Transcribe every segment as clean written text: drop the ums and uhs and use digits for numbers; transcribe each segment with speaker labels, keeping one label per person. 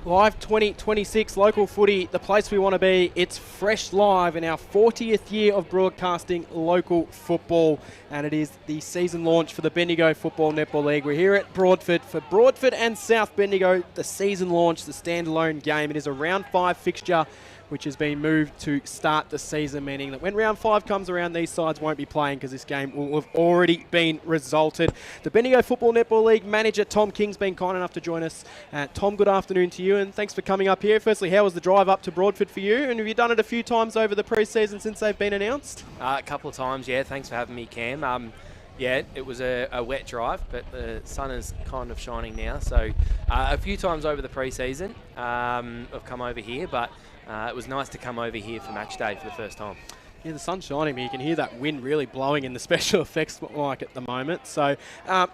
Speaker 1: Live 2026 local footy, the place we want to be. It's fresh live in our 40th year of broadcasting local football, and it is the season launch for the Bendigo Football Netball League. We're here at Broadford for Broadford and South Bendigo, the season launch, the standalone game. It is a round 5 fixture which has been moved to start the season, meaning that when round 5 comes around, these sides won't be playing because this game will have already been resulted. The Bendigo Football Netball League manager, Tom King's been kind enough to join us. Tom, good afternoon to you, and thanks for coming up here. Firstly, how was the drive up to Broadford for you, and have you done it a few times over the pre-season since they've been announced?
Speaker 2: A couple of times, yeah. Thanks for having me, Cam. Yeah, it was a wet drive, but the sun is kind of shining now. So a few times over the pre-season I've come over here, but it was nice to come over here for match day for the first time.
Speaker 1: Yeah, the sun's shining, but you can hear that wind really blowing in the special effects mic at the moment. So,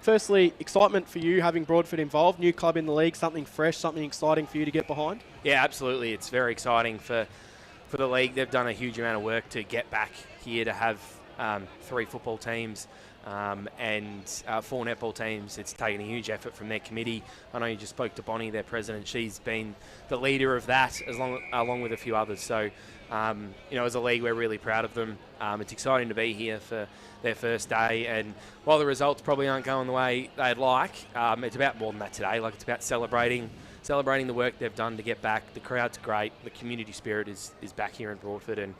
Speaker 1: firstly, excitement for you having Broadford involved, new club in the league, something fresh, something exciting for you to get behind?
Speaker 2: Yeah, absolutely. It's very exciting for the league. They've done a huge amount of work to get back here to have 3 football teams and 4 netball teams. It's taken a huge effort from their committee. I know you just spoke to Bonnie, their president. She's been the leader of that along with a few others. So, as a league, we're really proud of them. It's exciting to be here for their first day. And while the results probably aren't going the way they'd like, it's about more than that today. Like, it's about celebrating the work they've done to get back. The crowd's great. The community spirit is back here in Broadford, and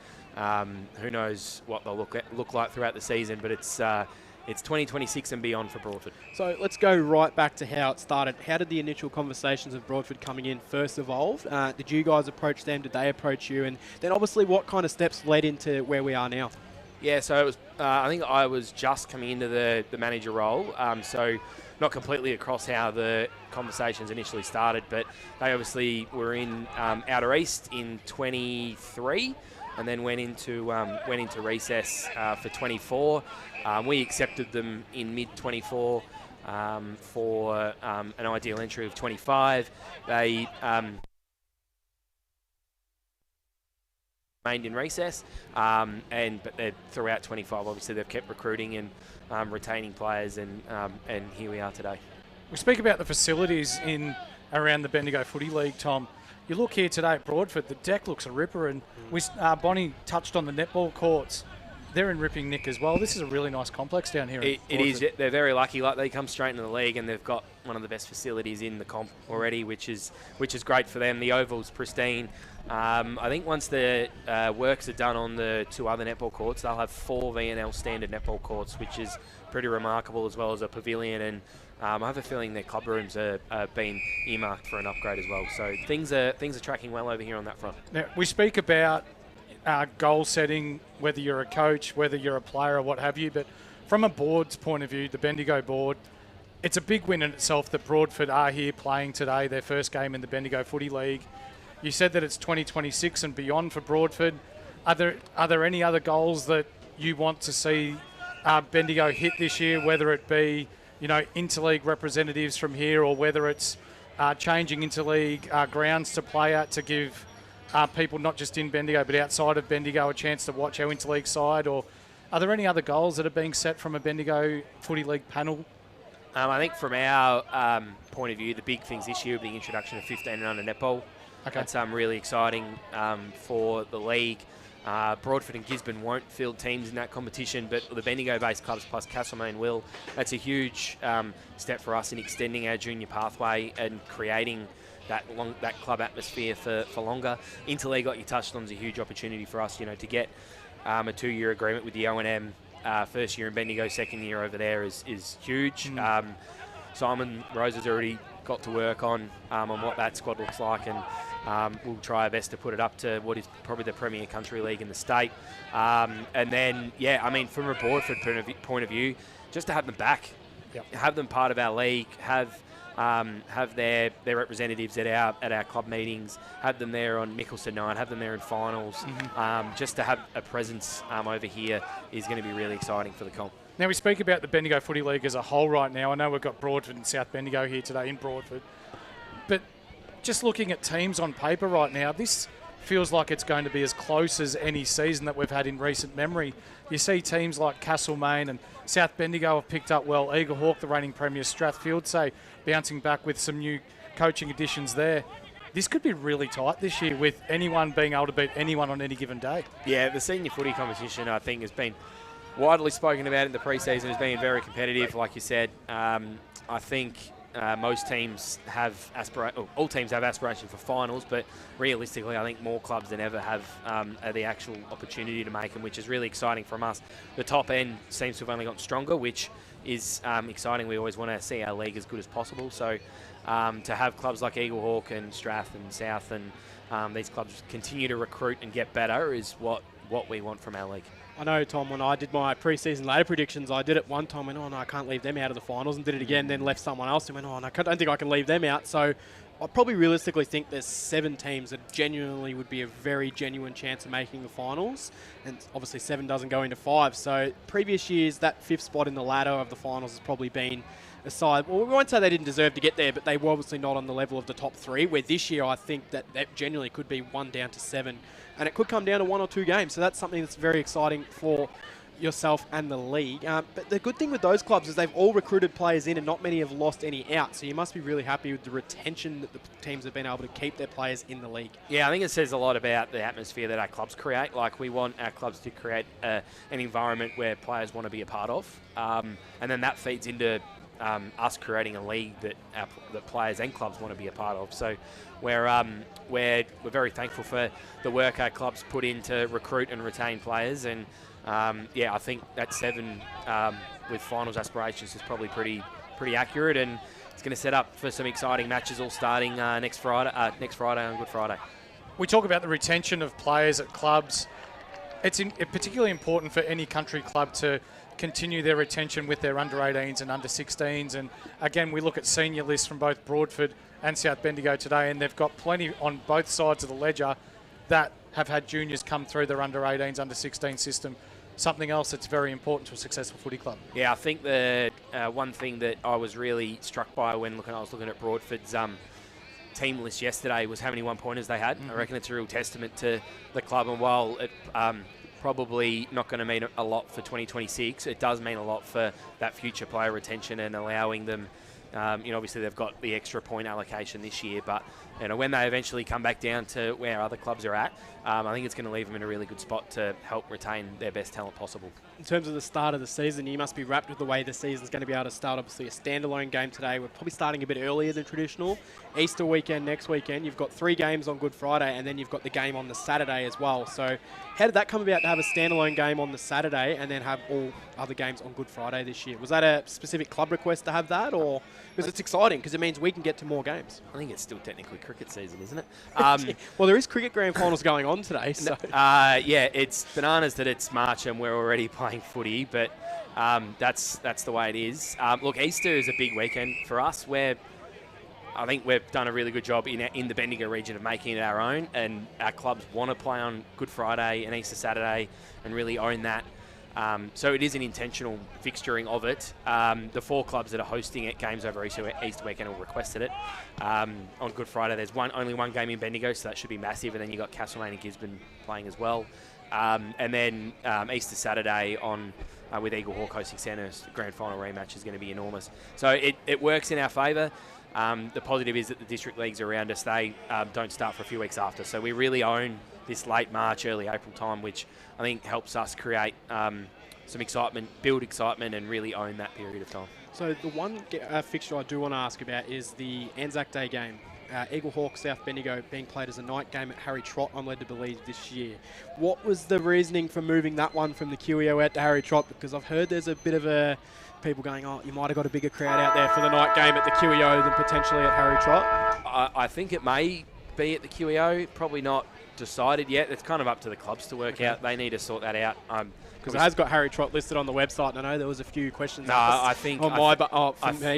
Speaker 2: who knows what they'll look like throughout the season. But it's 2026 and beyond for Broadford.
Speaker 1: So let's go right back to how it started. How did the initial conversations of Broadford coming in first evolve? Did you guys approach them? Did they approach you? And then obviously what kind of steps led into where we are now?
Speaker 2: Yeah, so it was. I think I was just coming into the manager role, so not completely across how the conversations initially started, but they obviously were in Outer East in 23 and then went into recess for 24. We accepted them in mid-24 for an ideal entry of 25. They remained in recess, but throughout 25, obviously they've kept recruiting and retaining players, and here we are today.
Speaker 3: We speak about the facilities in around the Bendigo Footy League, Tom. You look here today at Broadford, the deck looks a ripper, and Bonnie touched on the netball courts. They're in ripping nick as well. This is a really nice complex down here.
Speaker 2: It is. They're very lucky. Like, they come straight into the league, and they've got one of the best facilities in the comp already, which is great for them. The oval's pristine. I think once the works are done on the 2 other netball courts, they'll have 4 VNL standard netball courts, which is pretty remarkable, as well as a pavilion. And I have a feeling their club rooms are being earmarked for an upgrade as well. So things are tracking well over here on that front.
Speaker 3: Now, we speak about goal setting, whether you're a coach, whether you're a player or what have you, but from a board's point of view, the Bendigo board, it's a big win in itself that Broadford are here playing today, their first game in the Bendigo Footy League. You said that it's 2026 and beyond for Broadford. Are there any other goals that you want to see Bendigo hit this year, whether it be interleague representatives from here, or whether it's changing interleague grounds to play at to give people not just in Bendigo but outside of Bendigo a chance to watch our interleague side? Or are there any other goals that are being set from a Bendigo Footy League panel?
Speaker 2: I think from our point of view, the big things this year will be the introduction of 15 and under netball. Okay. That's really exciting for the league. Broadford and Gisborne won't field teams in that competition, but the Bendigo-based clubs plus Castlemaine will. That's a huge step for us in extending our junior pathway and creating that club atmosphere for longer. Interleague, like you touched on, is a huge opportunity for us, to get a 2-year agreement with the O&M. First year in Bendigo, second year over there is huge. Simon Rose has already got to work on what that squad looks like, and we'll try our best to put it up to what is probably the premier country league in the state. And then, from a Broadford point of view, just to have them back, have them part of our league, have their representatives at our club meetings, have them there on Mickelson night, have them there in finals. Just to have a presence over here is going to be really exciting for the comp.
Speaker 3: Now, we speak about the Bendigo Footy League as a whole right now. I know we've got Broadford and South Bendigo here today in Broadford. But just looking at teams on paper right now, this feels like it's going to be as close as any season that we've had in recent memory. You see teams like Castlemaine and South Bendigo have picked up well. Eaglehawk, the reigning premier, Strathfield, say, bouncing back with some new coaching additions there. this could be really tight this year with anyone being able to beat anyone on any given day.
Speaker 2: Yeah, the senior footy competition, I think, has been widely spoken about in the pre-season, has been very competitive, like you said. I think most teams have all teams have aspiration for finals, but realistically, I think more clubs than ever have the actual opportunity to make them, which is really exciting from us. The top end seems to have only gotten stronger, which is exciting. We always want to see our league as good as possible. So to have clubs like Eaglehawk and Strath and South and these clubs continue to recruit and get better is what we want from our league.
Speaker 1: I know, Tom, when I did my pre-season ladder predictions, I did it one time and, oh, no, I can't leave them out of the finals, and did it again, then left someone else and went, oh, no, I don't think I can leave them out. So I probably realistically think there's 7 teams that genuinely would be a very genuine chance of making the finals, and obviously 7 doesn't go into 5. So previous years, that 5th spot in the ladder of the finals has probably been aside. Well, we won't say they didn't deserve to get there, but they were obviously not on the level of the top 3, where this year I think that genuinely could be 1 down to 7, and it could come down to 1 or 2 games. So that's something that's very exciting for yourself and the league. But the good thing with those clubs is they've all recruited players in and not many have lost any out. So you must be really happy with the retention that the teams have been able to keep their players in the league. Yeah,
Speaker 2: I think it says a lot about the atmosphere that our clubs create. Like, we want our clubs to create an environment where players want to be a part of. And then that feeds into us creating a league that players and clubs want to be a part of. So we're very thankful for the work our clubs put in to recruit and retain players. And I think that 7 with finals aspirations is probably pretty accurate, and it's going to set up for some exciting matches all starting next Friday on Good Friday.
Speaker 3: We talk about the retention of players at clubs. It's particularly important for any country club to continue their retention with their under-18s and under-16s. And again, we look at senior lists from both Broadford and South Bendigo today, and they've got plenty on both sides of the ledger that have had juniors come through their under-18s, under-16 system. Something else that's very important to a successful footy club.
Speaker 2: Yeah, I think the one thing that I was really struck by when I was looking at Broadford's team list yesterday was how many one-pointers they had. I reckon it's a real testament to the club, and while it probably not going to mean a lot for 2026, it does mean a lot for that future player retention and allowing them. Obviously they've got the extra point allocation this year, but when they eventually come back down to where other clubs are at, I think it's going to leave them in a really good spot to help retain their best talent possible.
Speaker 1: In terms of the start of the season, you must be wrapped with the way the season's going to be able to start. Obviously a standalone game today. We're probably starting a bit earlier than traditional. Easter weekend next weekend. You've got 3 games on Good Friday, and then you've got the game on the Saturday as well. So how did that come about to have a standalone game on the Saturday and then have all other games on Good Friday this year? Was that a specific club request to have that, or because it's exciting because it means we can get to more games?
Speaker 2: I think it's still technically cricket season, isn't it?
Speaker 1: Well, there is cricket grand finals going on today. So.
Speaker 2: It's bananas that it's March and we're already playing footy, but that's the way it is. Look, Easter is a big weekend for us. I think we've done a really good job in the Bendigo region of making it our own, and our clubs want to play on Good Friday and Easter Saturday and really own that. So it is an intentional fixturing of it. The 4 clubs that are hosting it games over Easter weekend all requested it. On Good Friday, there's only one game in Bendigo, so that should be massive. And then you've got Castlemaine and Gisborne playing as well. And then Easter Saturday with Eaglehawk hosting Sandhurst, grand final rematch is going to be enormous. So it works in our favour. The positive is that the district leagues around us, they don't start for a few weeks after. So we really own this late March, early April time, which I think helps us create some excitement, build excitement, and really own that period of time.
Speaker 1: So the one fixture I do want to ask about is the Anzac Day game. Eaglehawk, South Bendigo being played as a night game at Harry Trott, I'm led to believe, this year. What was the reasoning for moving that one from the QEO out to Harry Trott? Because I've heard there's a bit of people going, oh, you might have got a bigger crowd out there for the night game at the QEO than potentially at Harry Trott.
Speaker 2: I think it may be at the QEO, probably not decided yet. It's kind of up to the clubs to work out. They need to sort that out.
Speaker 1: Because it has got Harry Trott listed on the website, and I know there was a few questions
Speaker 2: from me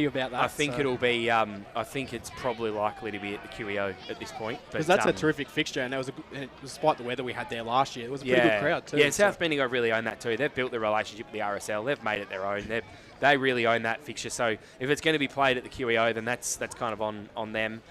Speaker 2: about that.
Speaker 1: I
Speaker 2: think it'll be. I think it's probably likely to be at the QEO at this point.
Speaker 1: Because that's a terrific fixture, and despite the weather we had there last year, it was a pretty good crowd too.
Speaker 2: Yeah, South Bendigo really own that too. They've built their relationship with the RSL. They've made it their own. They really own that fixture. So if it's going to be played at the QEO, then that's kind of on them.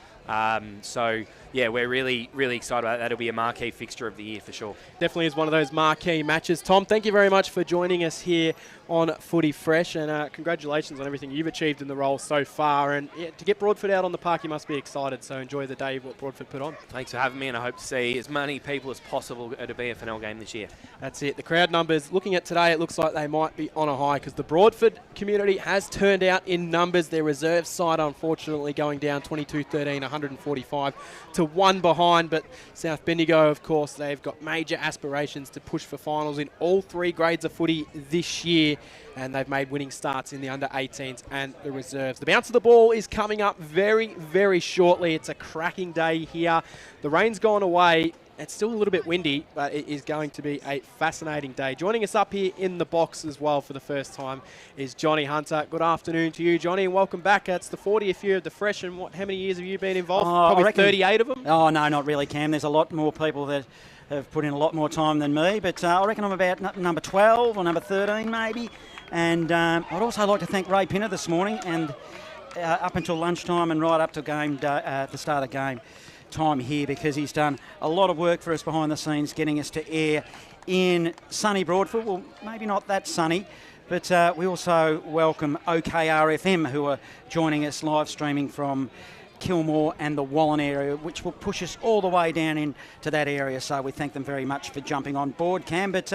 Speaker 2: So, yeah, we're really, really excited about that. It'll be a marquee fixture of the year for sure.
Speaker 1: Definitely is one of those marquee matches. Tom, thank you very much for joining us here on Footy Fresh, and congratulations on everything you've achieved in the role so far. And yeah, to get Broadford out on the park, you must be excited. So enjoy the day of what Broadford put on.
Speaker 2: Thanks for having me, and I hope to see as many people as possible at a BFNL game this year.
Speaker 1: That's it. The crowd numbers, looking at today, it looks like they might be on a high because the Broadford community has turned out in numbers. Their reserve side, unfortunately, going down 22-13, 145 to 1 behind. But South Bendigo, of course, they've got major aspirations to push for finals in all 3 grades of footy this year. And they've made winning starts in the under-18s and the reserves. The bounce of the ball is coming up very, very shortly. It's a cracking day here. The rain's gone away. It's still a little bit windy, but it is going to be a fascinating day. Joining us up here in the box as well for the first time is Johnny Hunter. Good afternoon to you, Johnny, and welcome back. It's the 40th year of the Fresh, and how many years have you been involved? Probably 38 of them?
Speaker 4: Oh, no, not really, Cam. There's a lot more people that have put in a lot more time than me, but I reckon I'm about number 12 or number 13 maybe. And I'd also like to thank Ray Pinner this morning and up until lunchtime and right up to the start of game time here, because he's done a lot of work for us behind the scenes, getting us to air in sunny Broadford. Well, maybe not that sunny, but we also welcome OKRFM, who are joining us live streaming from Kilmore and the Wallen area, which will push us all the way down into that area. So we thank them very much for jumping on board, Cam. But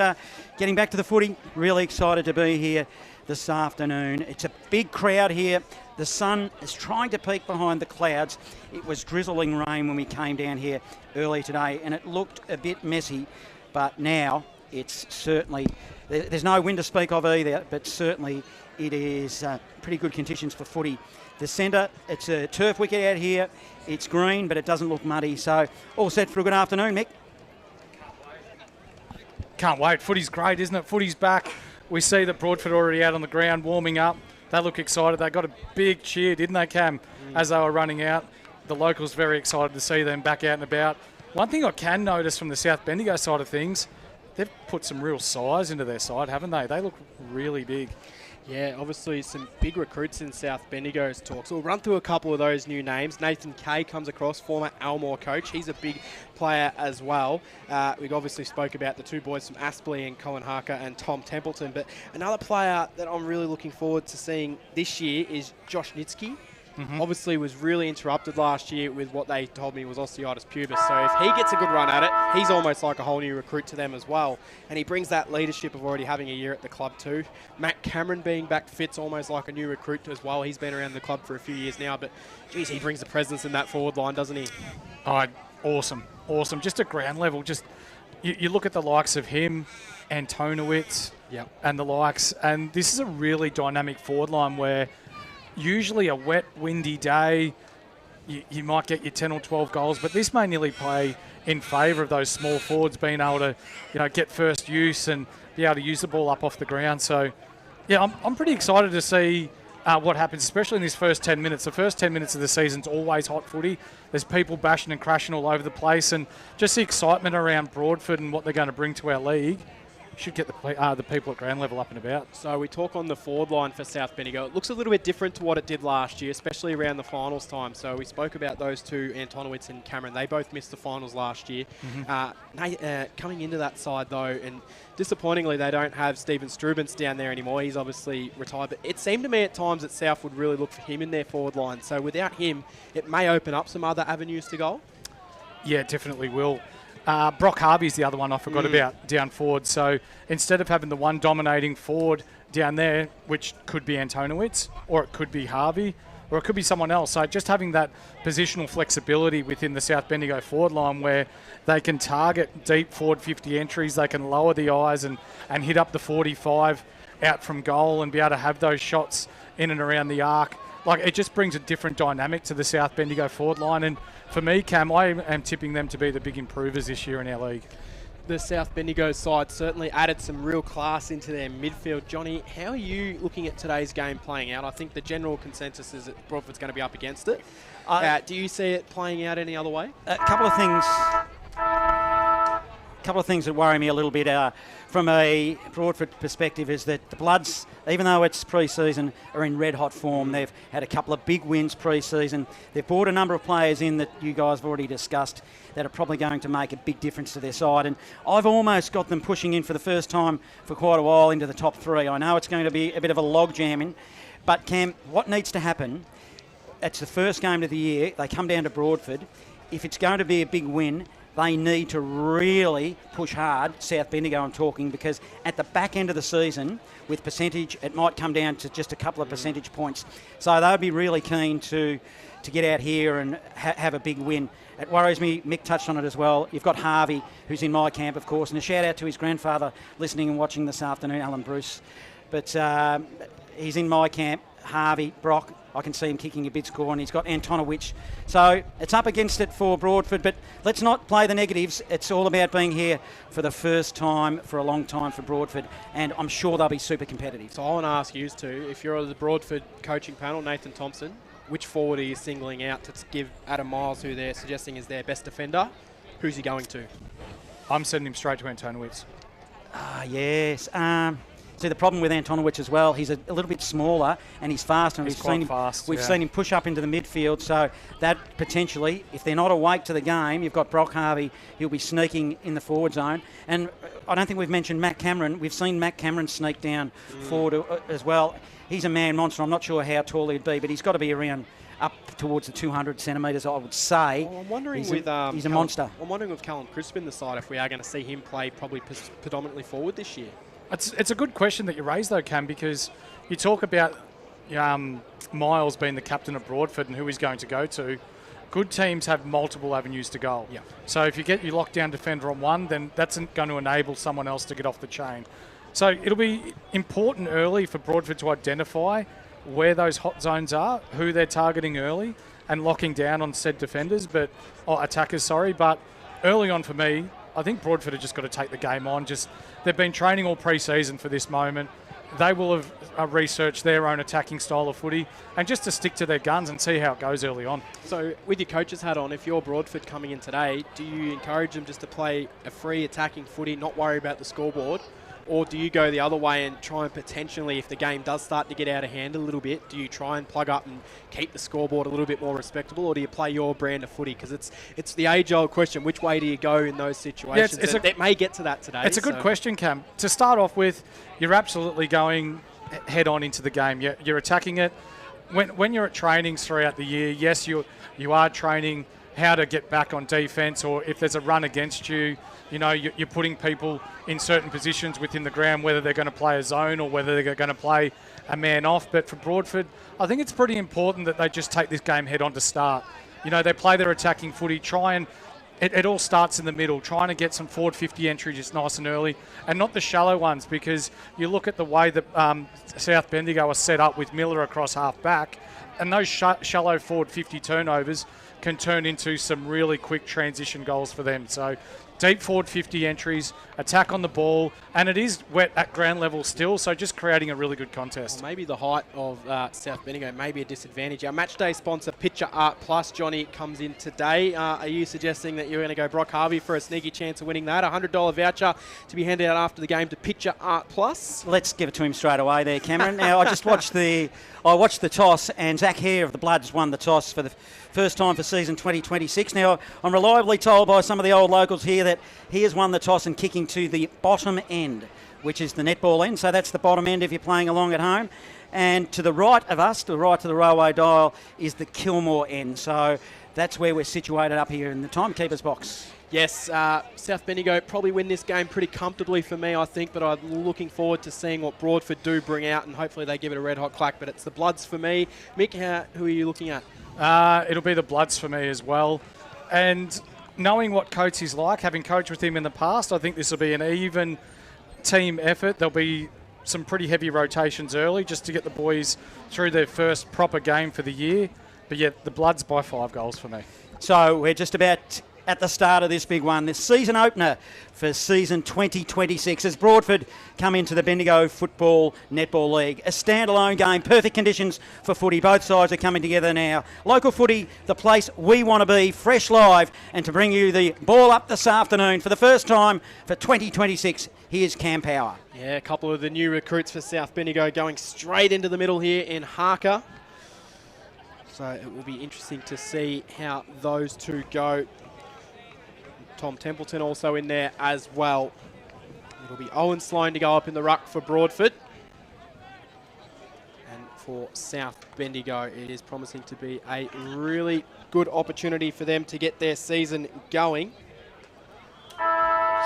Speaker 4: getting back to the footy, really excited to be here this afternoon. It's a big crowd here. The sun is trying to peek behind the clouds. It was drizzling rain when we came down here early today, and it looked a bit messy, but now it's certainly, there's no wind to speak of either, but certainly it is pretty good conditions for footy. The centre, it's a turf wicket out here. It's green, but it doesn't look muddy. So all set for a good afternoon, Mick.
Speaker 3: Can't wait. Footy's great, isn't it? Footy's back. We see that Broadford already out on the ground warming up. They look excited. They got a big cheer, didn't they, Cam, as they were running out. The locals very excited to see them back out and about. One thing I can notice from the South Bendigo side of things, they've put some real size into their side, haven't they? They look really big.
Speaker 1: Yeah, obviously some big recruits in South Bendigo's talk. So we'll run through a couple of those new names. Nathan Kay comes across, former Almore coach. He's a big player as well. We obviously spoke about the 2 boys from Aspley and Colin Harker and Tom Templeton. But another player that I'm really looking forward to seeing this year is Josh Nitsky. Obviously was really interrupted last year with what they told me was osteitis pubis. So if he gets a good run at it, he's almost like a whole new recruit to them as well. And he brings that leadership of already having a year at the club too. Matt Cameron being back fit's almost like a new recruit as well. He's been around the club for a few years now, but geez, he brings the presence in that forward line, doesn't he?
Speaker 3: Oh, awesome. Just at ground level, just you look at the likes of him, Antonowitz, and the likes, and this is a really dynamic forward line where usually a wet, windy day, you might get your 10 or 12 goals, but this may nearly play in favour of those small forwards being able to, get first use and be able to use the ball up off the ground. So, yeah, I'm pretty excited to see what happens, especially in this first 10 minutes. The first 10 minutes of the season's always hot footy. There's people bashing and crashing all over the place, and just the excitement around Broadford and what they're going to bring to our league should get the people at ground level up and about.
Speaker 1: So we talk on the forward line for South Bendigo. It looks a little bit different to what it did last year, especially around the finals time. So we spoke about those 2, Antonowitz and Cameron. They both missed the finals last year. Coming into that side, though, and disappointingly, they don't have Stephen Strubens down there anymore. He's obviously retired. But it seemed to me at times that South would really look for him in their forward line. So without him, it may open up some other avenues to goal.
Speaker 3: Yeah, it definitely will. Brock Harvey's the other one I forgot about down forward. So instead of having the one dominating forward down there, which could be Antonowitz, or it could be Harvey, or it could be someone else. So just having that positional flexibility within the South Bendigo forward line where they can target deep forward 50 entries, they can lower the eyes and hit up the 45 out from goal and be able to have those shots in and around the arc. Like, it just brings a different dynamic to the South Bendigo forward line. And for me, Cam, I am tipping them to be the big improvers this year in our league.
Speaker 1: The South Bendigo side certainly added some real class into their midfield. Johnny, how are you looking at today's game playing out? I think the general consensus is that Broadford's going to be up against it. Do you see it playing out any other way?
Speaker 4: A couple of couple of things that worry me a little bit from a Broadford perspective is that the Bloods, even though it's pre-season, are in red-hot form. They've had a couple of big wins pre-season. They've brought a number of players in that you guys have already discussed that are probably going to make a big difference to their side. And I've almost got them pushing in for the first time for quite a while into the top 3. I know it's going to be a bit of a log jamming, but Cam, what needs to happen, it's the first game of the year, they come down to Broadford. If it's going to be a big win, they need to really push hard, South Bendigo I'm talking, because at the back end of the season, with percentage, it might come down to just a couple of percentage points. So they'll be really keen to get out here and have a big win. It worries me, Mick touched on it as well. You've got Harvey, who's in my camp, of course, and a shout out to his grandfather listening and watching this afternoon, Alan Bruce. But he's in my camp, Harvey, Brock. I can see him kicking a bit score, and he's got Antonowitz. So it's up against it for Broadford, but let's not play the negatives. It's all about being here for the first time for a long time for Broadford, and I'm sure they'll be super competitive.
Speaker 1: So I want to ask you two, if you're the Broadford coaching panel, Nathan Thompson, which forward are you singling out to give Adam Miles, who they're suggesting is their best defender? Who's he going to?
Speaker 3: I'm sending him straight to Antonowitz.
Speaker 4: Yes. See, the problem with Antonowitz as well, he's a little bit smaller and he's faster.
Speaker 3: He's quite fast.
Speaker 4: We've seen him push up into the midfield, so that potentially, if they're not awake to the game, you've got Brock Harvey, he'll be sneaking in the forward zone. And I don't think we've mentioned Matt Cameron. We've seen Matt Cameron sneak down forward as well. He's a man monster. I'm not sure how tall he'd be, but he's got to be around up towards the 200 centimetres, I would say.
Speaker 1: Well, I'm wondering
Speaker 4: he's a monster.
Speaker 1: I'm wondering with Callum Crispin the side if we are going to see him play probably predominantly forward this year.
Speaker 3: It's a good question that you raised, though, Cam, because you talk about Miles being the captain of Broadford and who he's going to go to. Good teams have multiple avenues to goal.
Speaker 1: Yeah.
Speaker 3: So if you get your lockdown defender on one, then that's going to enable someone else to get off the chain. So it'll be important early for Broadford to identify where those hot zones are, who they're targeting early, and locking down on said defenders, attackers. But early on for me, I think Broadford have just got to take the game on. They've been training all pre-season for this moment. They will have researched their own attacking style of footy and just to stick to their guns and see how it goes early on.
Speaker 1: So with your coach's hat on, if you're Broadford coming in today, do you encourage them just to play a free attacking footy, not worry about the scoreboard? Or do you go the other way and try and potentially, if the game does start to get out of hand a little bit, do you try and plug up and keep the scoreboard a little bit more respectable, or do you play your brand of footy? Because it's the age-old question, which way do you go in those situations?
Speaker 3: Yeah,
Speaker 1: it may get to that today.
Speaker 3: It's a good question, Cam. To start off with, you're absolutely going head-on into the game. You're attacking it. When you're at trainings throughout the year, yes, you are training how to get back on defence, or if there's a run against you, you're putting people in certain positions within the ground, whether they're going to play a zone or whether they're going to play a man off. But for Broadford, I think it's pretty important that they just take this game head on to start. They play their attacking footy, it all starts in the middle, trying to get some forward 50 entries just nice and early, and not the shallow ones, because you look at the way that South Bendigo are set up with Miller across half back, and those shallow forward 50 turnovers can turn into some really quick transition goals for them. So deep forward 50 entries, attack on the ball, and it is wet at ground level still, so just creating a really good contest.
Speaker 1: Well, maybe the height of South Bendigo may be a disadvantage. Our match day sponsor, Picture Art Plus, Johnny, comes in today. Are you suggesting that you're going to go Brock Harvey for a sneaky chance of winning that? A $100 voucher to be handed out after the game to Picture Art Plus?
Speaker 4: Let's give it to him straight away there, Cameron. Now, I just watched the toss, and Zach Hare of the Bloods won the toss for the first time for season 2026. Now, I'm reliably told by some of the old locals here that he has won the toss and kicking to the bottom end, which is the netball end. So that's the bottom end if you're playing along at home. And to the right of us, to the right to the railway dial, is the Kilmore end. So that's where we're situated up here in the timekeeper's box.
Speaker 1: Yes, South Bendigo probably win this game pretty comfortably for me, I think, but I'm looking forward to seeing what Broadford do bring out, and hopefully they give it a red-hot clack, but it's the Bloods for me. Mick, who are you looking at?
Speaker 3: It'll be the Bloods for me as well. And knowing what Coates is like, having coached with him in the past, I think this will be an even team effort. There'll be some pretty heavy rotations early just to get the boys through their first proper game for the year. But yeah, the Bloods by 5 goals for me.
Speaker 4: So we're just about at the start of this big one, this season opener for season 2026 as Broadford come into the Bendigo Football Netball League. A standalone game, perfect conditions for footy. Both sides are coming together now. Local footy, the place we want to be, fresh live, and to bring you the ball up this afternoon for the first time for 2026, here's Cam Power.
Speaker 1: Yeah, a couple of the new recruits for South Bendigo going straight into the middle here in Harker. So it will be interesting to see how those two go. Tom Templeton also in there as well. It'll be Owen Sloan to go up in the ruck for Broadford. And for South Bendigo, it is promising to be a really good opportunity for them to get their season going.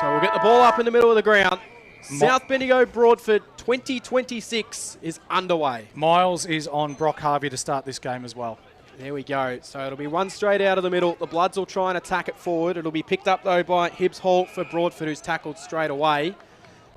Speaker 1: So we'll get the ball up in the middle of the ground. South Bendigo Broadford 2026 is underway.
Speaker 3: Miles is on Brock Harvey to start this game as well.
Speaker 1: There we go. So it'll be one straight out of the middle. The Bloods will try and attack it forward. It'll be picked up though by Hibbs Hall for Broadford, who's tackled straight away.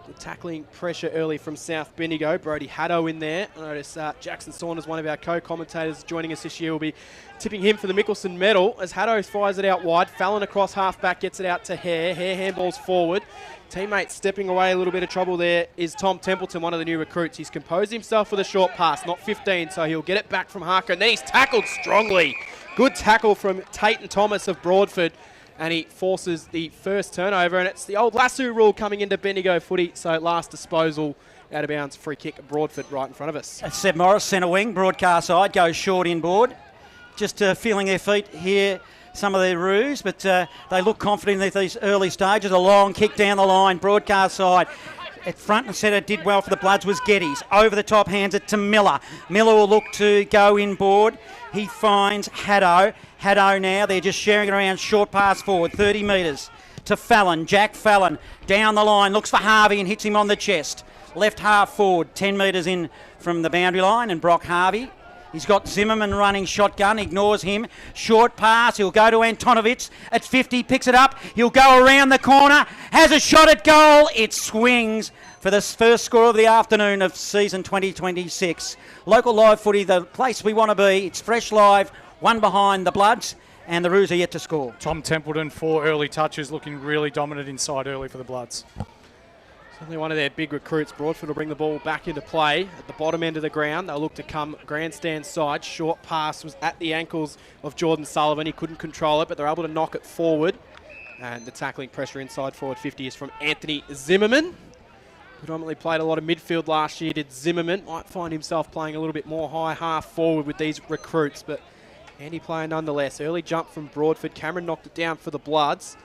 Speaker 1: Good tackling pressure early from South Bendigo. Brody Haddo in there. I notice Jackson Saunders, one of our co-commentators joining us this year, will be tipping him for the Mickelson medal as Haddo fires it out wide. Fallon across half-back, gets it out to Hare. Hare handballs forward. Teammate stepping away, a little bit of trouble there is Tom Templeton, one of the new recruits. He's composed himself with a short pass, not 15, so he'll get it back from Harker. And then he's tackled strongly. Good tackle from Tate Thomas of Broadford. And he forces the first turnover, and it's the old lasso rule coming into Bendigo footy. So last disposal, out of bounds, free kick at Broadford right in front of us.
Speaker 4: Seb Morris, centre wing, broadcast side, goes short inboard. Just feeling their feet here, some of their roos, but they look confident at these early stages. A long kick down the line, broadcast side. At front and centre, did well for the Bloods was Geddes. Over the top, hands it to Miller. Miller will look to go inboard. He finds Haddo. Haddo now, they're just sharing it around, short pass forward, 30 metres to Fallon. Jack Fallon down the line, looks for Harvey and hits him on the chest. Left half forward, 10 metres in from the boundary line, and Brock Harvey. He's got Zimmerman running shotgun, ignores him. Short pass, he'll go to Antonowitz at 50, picks it up. He'll go around the corner, has a shot at goal. It swings for the first score of the afternoon of season 2026. Local live footy, the place we want to be. It's fresh live, one behind the Bloods, and the Roos are yet to score.
Speaker 3: Tom Templeton, 4 early touches, looking really dominant inside early for the Bloods.
Speaker 1: Certainly one of their big recruits. Broadford will bring the ball back into play at the bottom end of the ground. They'll look to come grandstand side. Short pass was at the ankles of Jordan Sullivan. He couldn't control it, but they're able to knock it forward. And the tackling pressure inside forward 50 is from Anthony Zimmerman. Predominantly played a lot of midfield last year, did Zimmerman. Might find himself playing a little bit more high half forward with these recruits, but handy player nonetheless. Early jump from Broadford. Cameron knocked it down for the Bloods.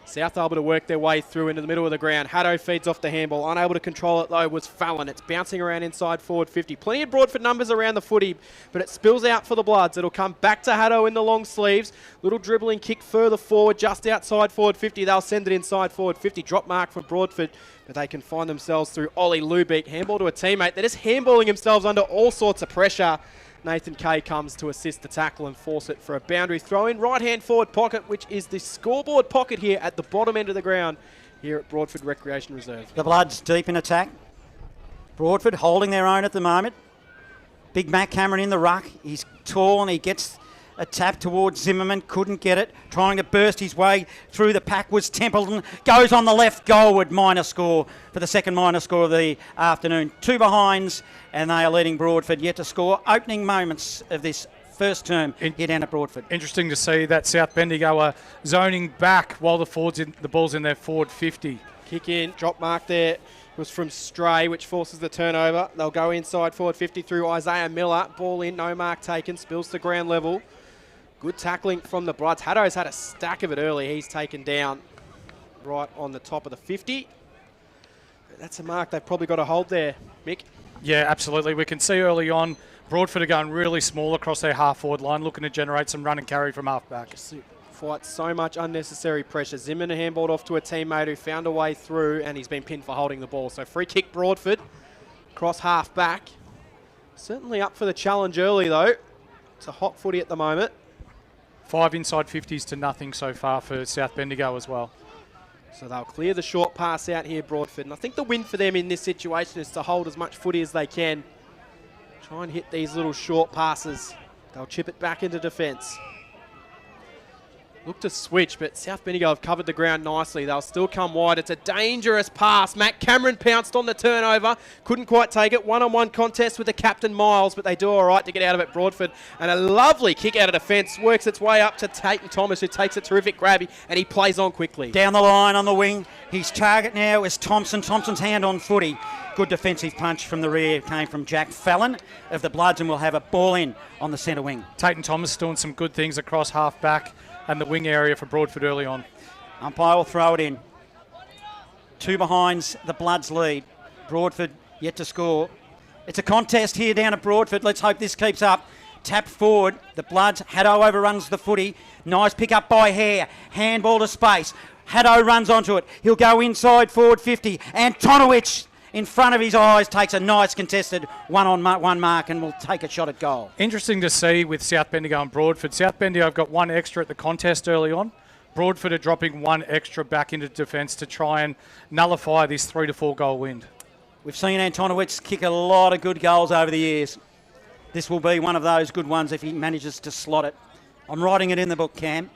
Speaker 1: South able to work their way through into the middle of the ground. Haddo feeds off the handball. Unable to control it, though, was Fallon. It's bouncing around inside forward 50. Plenty of Broadford numbers around the footy, but it spills out for the Bloods. It'll come back to Haddo in the long sleeves. Little dribbling kick further forward, just outside forward 50. They'll send it inside forward 50. Drop mark from Broadford, but they can find themselves through Ollie Lubeck. Handball to a teammate. They're just handballing themselves under all sorts of pressure. Nathan Kay comes to assist the tackle and force it for a boundary throw in. Right-hand forward pocket, which is the scoreboard pocket here at the bottom end of the ground here at Broadford Recreation Reserve.
Speaker 4: The Bloods deep in attack. Broadford holding their own at the moment. Big Matt Cameron in the ruck. He's tall and he gets a tap towards Zimmerman. Couldn't get it. Trying to burst his way through the pack was Templeton. Goes on the left goalward. Minor score for the second minor score of the afternoon. 2 behinds and they are leading Broadford yet to score. Opening moments of this first term here down at Broadford.
Speaker 3: Interesting to see that South Bendigo are zoning back while the ball's in their forward 50.
Speaker 1: Kick in, drop mark there was from Stray, which forces the turnover. They'll go inside forward 50 through Isaiah Miller. Ball in, no mark taken, spills to ground level. Good tackling from the Bloods. Haddo's had a stack of it early. He's taken down right on the top of the 50. That's a mark they've probably got to hold there, Mick.
Speaker 3: Yeah, absolutely. We can see early on, Broadford are going really small across their half-forward line, looking to generate some run and carry from half-back.
Speaker 1: Fight so much unnecessary pressure. Zimmerman handballed off to a teammate who found a way through, and he's been pinned for holding the ball. So free kick Broadford, cross half-back. Certainly up for the challenge early, though. It's a hot footy at the moment.
Speaker 3: 5 inside 50s to nothing so far for South Bendigo as well.
Speaker 1: So they'll clear the short pass out here, Broadford. And I think the win for them in this situation is to hold as much footy as they can. Try and hit these little short passes. They'll chip it back into defence. Look to switch, but South Bendigo have covered the ground nicely. They'll still come wide. It's a dangerous pass. Matt Cameron pounced on the turnover. Couldn't quite take it. One-on-one contest with the captain, Miles, but they do all right to get out of it, Broadford. And a lovely kick out of defence. Works its way up to Tate Thomas, who takes a terrific grab, and he plays on quickly.
Speaker 4: Down the line on the wing. His target now is Thompson. Thompson's hand on footy. Good defensive punch from the rear came from Jack Fallon of the Bloods, and we'll have a ball in on the centre wing.
Speaker 3: Tate Thomas doing some good things across half back and the wing area for Broadford early on.
Speaker 4: Umpire will throw it in. 2 behinds the Bloods lead. Broadford yet to score. It's a contest here down at Broadford. Let's hope this keeps up. Tap forward. The Bloods. Haddo overruns the footy. Nice pick up by Hare. Handball to space. Haddo runs onto it. He'll go inside forward 50. Antonowitz in front of his eyes takes a nice contested one mark and will take a shot at goal.
Speaker 3: Interesting to see with South Bendigo and Broadford. South Bendigo have got 1 extra at the contest early on. Broadford are dropping 1 extra back into defence to try and nullify this 3 to 4 goal win.
Speaker 4: We've seen Antonowitz kick a lot of good goals over the years. This will be one of those good ones if he manages to slot it. I'm writing it in the book, Cam.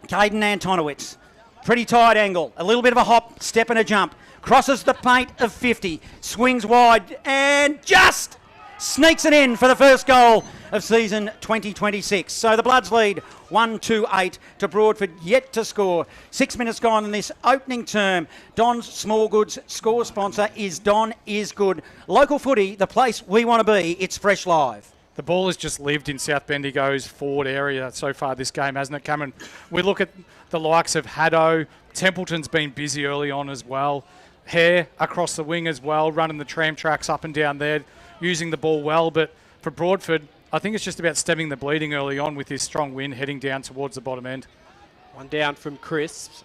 Speaker 4: Caden Antonowitz. Pretty tight angle. A little bit of a hop, step and a jump. Crosses the paint of 50. Swings wide and just sneaks it in for the first goal of season 2026. So the Bloods lead 1-8 to Broadford, yet to score. 6 minutes gone in this opening term. Don's Small Goods score sponsor is Don Is Good. Local footy, the place we want to be. It's fresh live.
Speaker 3: The ball has just lived in South Bendigo's forward area so far this game, hasn't it, Cameron? We look at the likes of Haddo. Templeton's been busy early on as well. Hare across the wing as well, running the tram tracks up and down there, using the ball well. But for Broadford, I think it's just about stemming the bleeding early on with this strong win heading down towards the bottom end.
Speaker 1: One down from Crisp.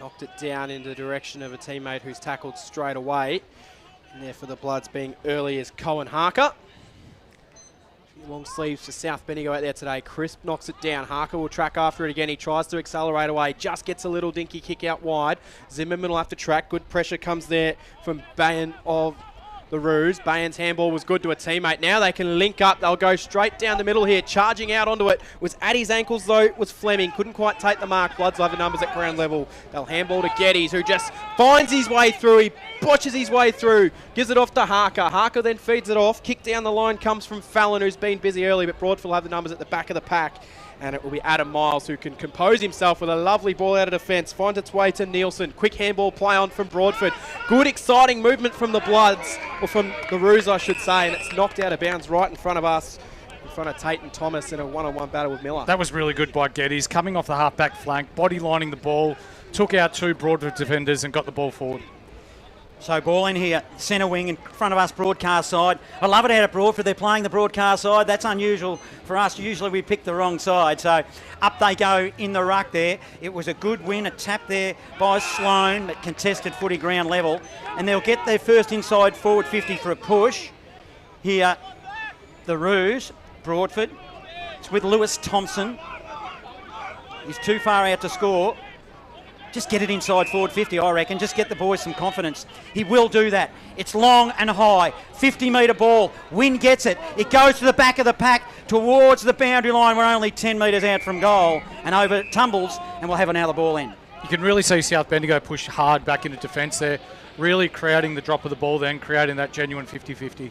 Speaker 1: Knocked it down in the direction of a teammate who's tackled straight away. And there for the Bloods being early is Cohen Harker. Long sleeves for South Bendigo out there today. Crisp knocks it down. Harker will track after it again. He tries to accelerate away. Just gets a little dinky kick out wide. Zimmerman will have to track. Good pressure comes there from Bayan of the Roos. Bayan's handball was good to a teammate. Now they can link up. They'll go straight down the middle here. Charging out onto it. Was at his ankles though. Was Fleming. Couldn't quite take the mark. Bloods have the numbers at ground level. They'll handball to Geddes, who just finds his way through. He botches his way through. Gives it off to Harker. Harker then feeds it off. Kick down the line comes from Fallon, who's been busy early, but Broadford will have the numbers at the back of the pack. And it will be Adam Miles who can compose himself with a lovely ball out of defence. Finds its way to Nielsen. Quick handball play on from Broadford. Good exciting movement from the Bloods, or from the Roos I should say, and it's knocked out of bounds right in front of us, in front of Tate and Thomas in a one-on-one battle with Miller.
Speaker 3: That was really good by Geddes, coming off the half-back flank, body lining the ball, took out 2 Broadford defenders and got the ball forward.
Speaker 4: So ball in here, centre wing in front of us, broadcast side. I love it out at Broadford. They're playing the broadcast side. That's unusual for us. Usually we pick the wrong side. So up they go in the ruck there. It was a good win, a tap there by Sloan, but contested footy ground level. And they'll get their first inside forward 50 for a push. Here, the Roos, Broadford. It's with Lewis Thompson. He's too far out to score. Just get it inside forward 50, I reckon. Just get the boys some confidence. He will do that. It's long and high. 50-metre ball. Wynn gets it. It goes to the back of the pack towards the boundary line. We're only 10 metres out from goal. And over tumbles, and we'll have another ball in.
Speaker 3: You can really see South Bendigo push hard back into defence there, really crowding the drop of the ball then, creating that genuine 50-50.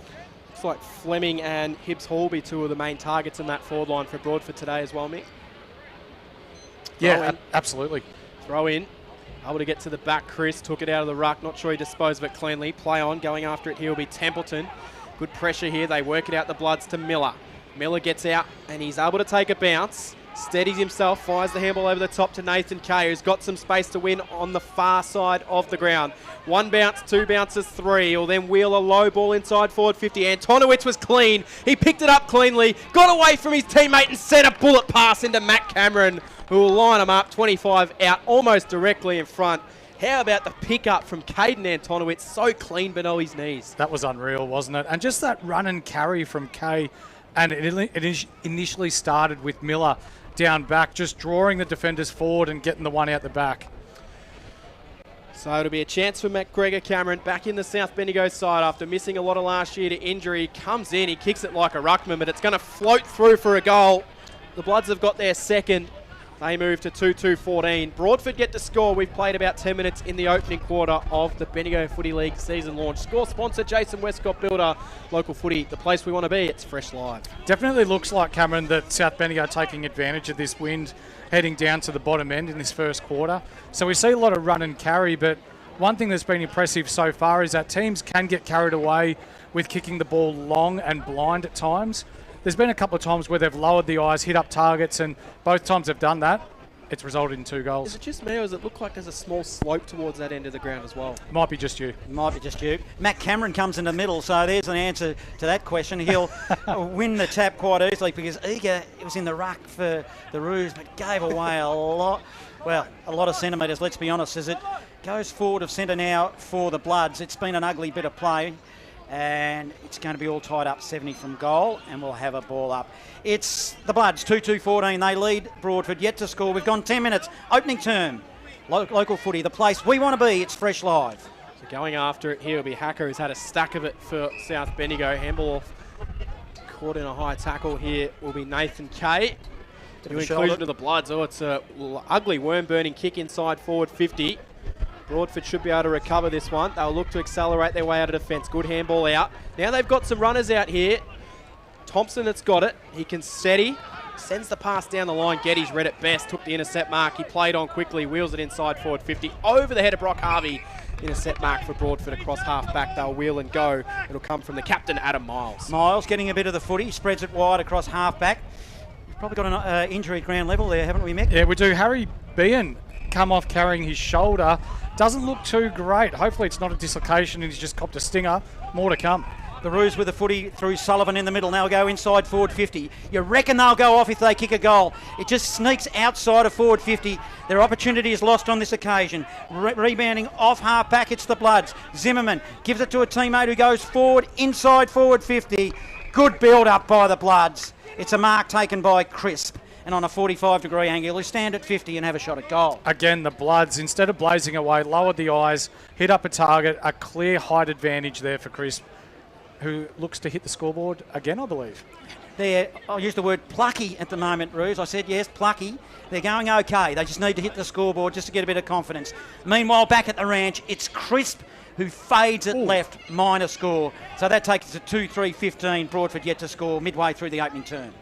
Speaker 1: Looks like Fleming and Hibbs Hall be 2 of the main targets in that forward line for Broadford today as well, Mick.
Speaker 3: Yeah, absolutely.
Speaker 1: Throw in. Able to get to the back. Chris took it out of the ruck. Not sure he disposed of it cleanly. Play on. Going after it here will be Templeton. Good pressure here. They work it out the Bloods to Miller. Miller gets out and he's able to take a bounce. Steadies himself. Fires the handball over the top to Nathan Kay, who's got some space to win on the far side of the ground. 1 bounce, 2 bounces, 3. He'll then wheel a low ball inside forward 50. Antonowitz was clean. He picked it up cleanly. Got away from his teammate and sent a bullet pass into Matt Cameron, who will line him up 25 out, almost directly in front. How about the pickup from Caden Antonowitz? So clean below his knees.
Speaker 3: That was unreal, wasn't it? And just that run and carry from Kay. And it initially started with Miller down back, just drawing the defenders forward and getting the one out the back.
Speaker 1: So it'll be a chance for McGregor Cameron back in the South Bendigo side after missing a lot of last year to injury. He comes in, he kicks it like a ruckman, but it's going to float through for a goal. The Bloods have got their second. They move to 2-2-14. Broadford get to score. We've played about 10 minutes in the opening quarter of the Bendigo Footy League season launch. Score sponsor, Jason Westcott Builder. Local footy, the place we want to be. It's fresh live.
Speaker 3: Definitely looks like, Cameron, that South Bendigo are taking advantage of this wind heading down to the bottom end in this first quarter. So we see a lot of run and carry, but one thing that's been impressive so far is that teams can get carried away with kicking the ball long and blind at times. There's been a couple of times where they've lowered the eyes, hit up targets, and both times they've done that, it's resulted in 2 goals.
Speaker 1: Is it just me, or does it look like there's a small slope towards that end of the ground as well?
Speaker 3: Might be just you.
Speaker 4: Might be just you. Matt Cameron comes in the middle, so there's an answer to that question. He'll win the tap quite easily because Eager was in the ruck for the Roos, but gave away a lot of centimetres, let's be honest, as it goes forward of centre now for the Bloods. It's been an ugly bit of play, and it's going to be all tied up 70 from goal, and we'll have a ball up. It's the Bloods, 2-2-14. They lead Broadford, yet to score. We've gone 10 minutes. Opening term. Local footy, the place we want to be. It's fresh live.
Speaker 1: So going after it here will be Hacker, who's had a stack of it for South Bendigo. Handball off. Caught in a high tackle here will be Nathan Kay. New inclusion of the Bloods. Oh, it's a ugly worm-burning kick inside forward 50. Broadford should be able to recover this one. They'll look to accelerate their way out of defence. Good handball out. Now they've got some runners out here. Thompson that's got it. He can steady. Sends the pass down the line. Getty's read it best. Took the intercept mark. He played on quickly. Wheels it inside forward 50. Over the head of Brock Harvey. Intercept mark for Broadford across half back. They'll wheel and go. It'll come from the captain, Adam Miles.
Speaker 4: Miles getting a bit of the footy. Spreads it wide across half back. We've probably got an injury at ground level there, haven't we, Mick?
Speaker 3: Yeah, we do. Harry Behan come off carrying his shoulder. Doesn't look too great. Hopefully it's not a dislocation and he's just copped a stinger. More to come.
Speaker 4: The Roos with the footy through Sullivan in the middle. Now go inside forward 50. You reckon they'll go off if they kick a goal. It just sneaks outside of forward 50. Their opportunity is lost on this occasion. Rebounding off half back, it's the Bloods. Zimmerman gives it to a teammate who goes forward, inside forward 50. Good build up by the Bloods. It's a mark taken by Crisp. And on a 45-degree angle, he'll stand at 50 and have a shot at goal.
Speaker 3: Again, the Bloods, instead of blazing away, lowered the eyes, hit up a target, a clear height advantage there for Crisp, who looks to hit the scoreboard again, I believe.
Speaker 4: I'll use the word plucky at the moment, Ruse. I said yes, plucky. They're going okay. They just need to hit the scoreboard just to get a bit of confidence. Meanwhile, back at the ranch, it's Crisp who fades it left, minor score. So that takes us to 2-3-15. Broadford yet to score midway through the opening term.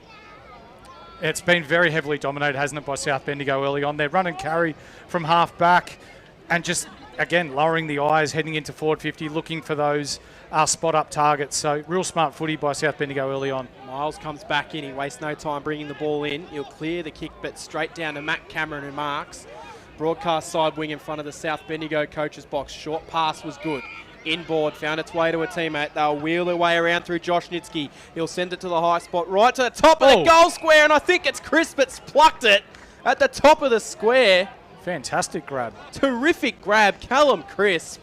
Speaker 3: It's been very heavily dominated, hasn't it, by South Bendigo early on. They're run and carry from half back and just, again, lowering the eyes, heading into forward 50, looking for those spot-up targets. So real smart footy by South Bendigo early on.
Speaker 1: Miles comes back in. He wastes no time bringing the ball in. He'll clear the kick, but straight down to Matt Cameron, who marks. Broadcast side wing in front of the South Bendigo coach's box. Short pass was good. Inboard, found its way to a teammate. They'll wheel their way around through Josh Nitsky. He'll send it to the high spot, right to the top of the goal square, and I think it's Crisp that's plucked it at the top of the square.
Speaker 3: Fantastic grab.
Speaker 1: Terrific grab, Callum Crisp.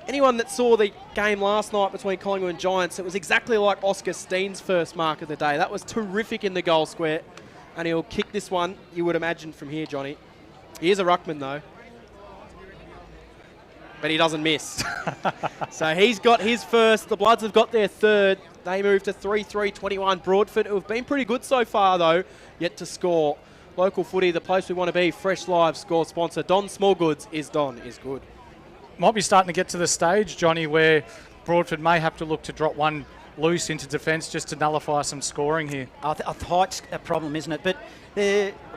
Speaker 1: Anyone that saw the game last night between Collingwood and Giants, it was exactly like Oscar Steen's first mark of the day. That was terrific in the goal square, and he'll kick this one, you would imagine, from here, Johnny. He is a ruckman, though. But he doesn't miss. So he's got his first. The Bloods have got their third. They move to 3-3-21. Broadford, who have been pretty good so far, though, yet to score. Local footy, the place we want to be. Fresh Live score sponsor. Don Smallgoods is good.
Speaker 3: Might be starting to get to the stage, Johnny, where Broadford may have to look to drop one loose into defence just to nullify some scoring here.
Speaker 4: Height's a problem, isn't it? But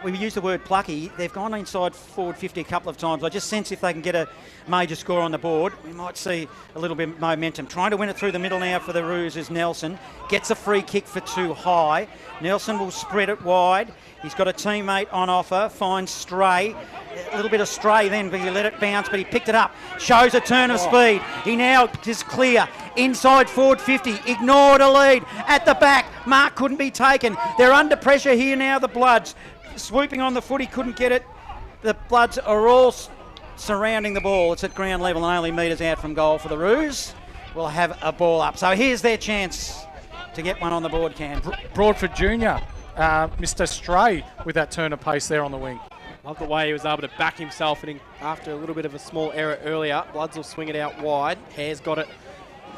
Speaker 4: we use the word plucky. They've gone inside forward 50 a couple of times. I just sense if they can get a major score on the board, we might see a little bit of momentum. Trying to win it through the middle now for the Roos is Nelson. Gets a free kick for too high. Nelson will spread it wide. He's got a teammate on offer. Finds Stray. A little bit of Stray then, but he let it bounce, but he picked it up. Shows a turn of speed. He now is clear. Inside forward 50. Ignored a lead. At the back, mark couldn't be taken. They're under pressure here now, the Bloods. Swooping on the footy, couldn't get it. The Bloods are all surrounding the ball. It's at ground level and only metres out from goal for the Roos. We'll have a ball up. So here's their chance to get one on the board, Cam.
Speaker 3: Broadford Junior, Mr. Stray with that turn of pace there on the wing.
Speaker 1: Love the way he was able to back himself, and after a little bit of a small error earlier, Bloods will swing it out wide. Hare's got it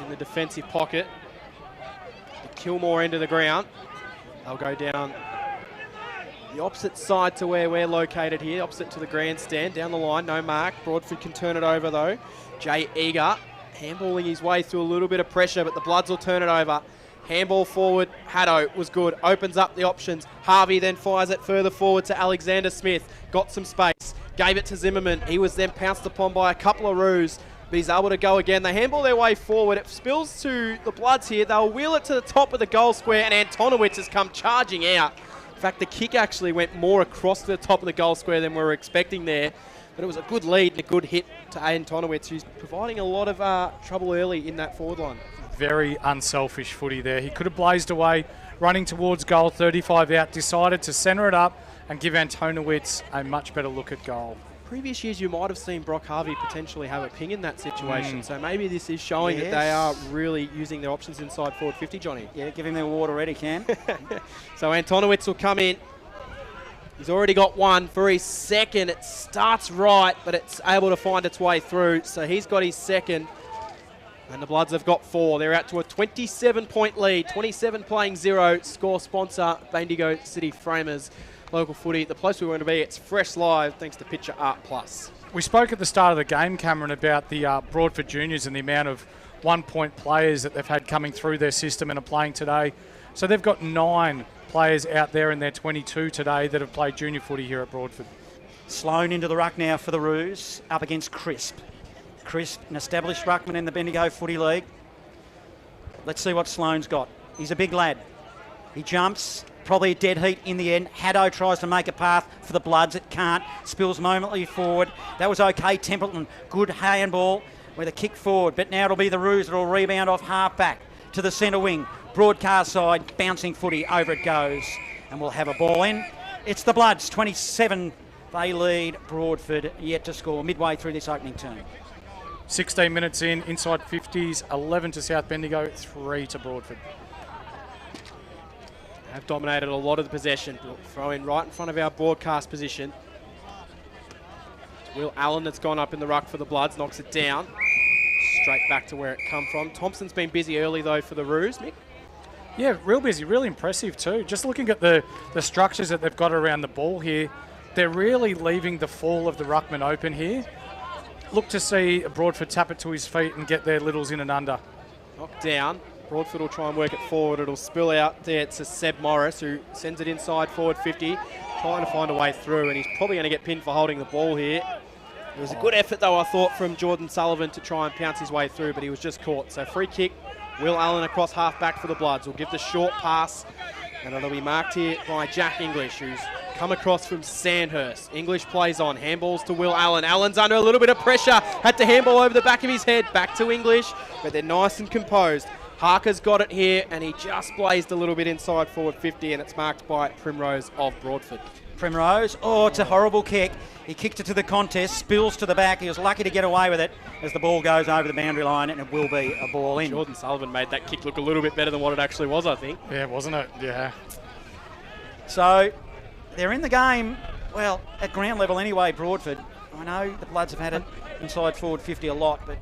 Speaker 1: in the defensive pocket. The Kilmore end of the ground. They'll go down The opposite side to where we're located here, opposite to the grandstand, down the line, no mark. Broadford can turn it over though. Jay Eager handballing his way through a little bit of pressure, but the Bloods will turn it over. Handball forward, Haddo was good, opens up the options. Harvey then fires it further forward to Alexander Smith, got some space, gave it to Zimmerman. He was then pounced upon by a couple of Roos, but he's able to go again. They handball their way forward. It spills to the Bloods here. They'll wheel it to the top of the goal square, and Antonowitz has come charging out. In fact, the kick actually went more across the top of the goal square than we were expecting there. But it was a good lead and a good hit to Antonowitz, who's providing a lot of trouble early in that forward line.
Speaker 3: Very unselfish footy there. He could have blazed away, running towards goal, 35 out, decided to centre it up and give Antonowitz a much better look at goal.
Speaker 1: Previous years, you might have seen Brock Harvey potentially have a ping in that situation. So maybe this is showing that they are really using their options inside forward 50, Johnny.
Speaker 4: Yeah, give him their water ready, Cam.
Speaker 1: So Antonowitz will come in. He's already got one for his second. It starts right, but it's able to find its way through. So he's got his second. And the Bloods have got 4. They're out to a 27-point lead. 27 playing 0. Score sponsor, Bendigo City Framers. Local footy, the place we want to be. It's fresh live thanks to Picture Art Plus.
Speaker 3: We spoke at the start of the game, Cameron, about the Broadford juniors and the amount of 1-point players that they've had coming through their system and are playing today. So they've got 9 players out there in their 22 today that have played junior footy here at Broadford.
Speaker 4: Sloan into the ruck now for the Roos, up against Crisp. Crisp, an established ruckman in the Bendigo Footy League. Let's see what Sloan's got. He's a big lad. He jumps, probably a dead heat in the end. Haddo tries to make a path for the Bloods. It can't. Spills momently forward. That was okay. Templeton, good handball with a kick forward. But now it'll be the Roos that'll rebound off half back to the centre wing. Broadcast side, bouncing footy. Over it goes. And we'll have a ball in. It's the Bloods, 27. They lead Broadford, yet to score midway through this opening term.
Speaker 3: 16 minutes in, inside 50s, 11 to South Bendigo, 3 to Broadford.
Speaker 1: Have dominated a lot of the possession. Throw in right in front of our broadcast position. It's Will Allen that's gone up in the ruck for the Bloods, knocks it down. Straight back to where it come from. Thompson's been busy early though for the Roos, Mick.
Speaker 3: Yeah, real busy, really impressive too. Just looking at the structures that they've got around the ball here, they're really leaving the fall of the ruckman open here. Look to see Broadford tap it to his feet and get their littles in and under.
Speaker 1: Knocked down. Broadford will try and work it forward. It'll spill out there to Seb Morris, who sends it inside forward 50, trying to find a way through, and he's probably going to get pinned for holding the ball here. It was a good effort, though, I thought, from Jordan Sullivan to try and pounce his way through, but he was just caught. So free kick, Will Allen across half back for the Bloods. Will give the short pass, and it'll be marked here by Jack English, who's come across from Sandhurst. English plays on, handballs to Will Allen. Allen's under a little bit of pressure, had to handball over the back of his head, back to English, but they're nice and composed. Harker's got it here, and he just blazed a little bit inside forward 50, and it's marked by Primrose of Broadford.
Speaker 4: Primrose, oh, it's a horrible kick. He kicked it to the contest, spills to the back. He was lucky to get away with it as the ball goes over the boundary line, and it will be a ball in.
Speaker 1: Jordan Sullivan made that kick look a little bit better than what it actually was, I think.
Speaker 3: Yeah, wasn't it? Yeah.
Speaker 4: So they're in the game, well, at ground level anyway, Broadford. I know the Bloods have had it inside forward 50 a lot, but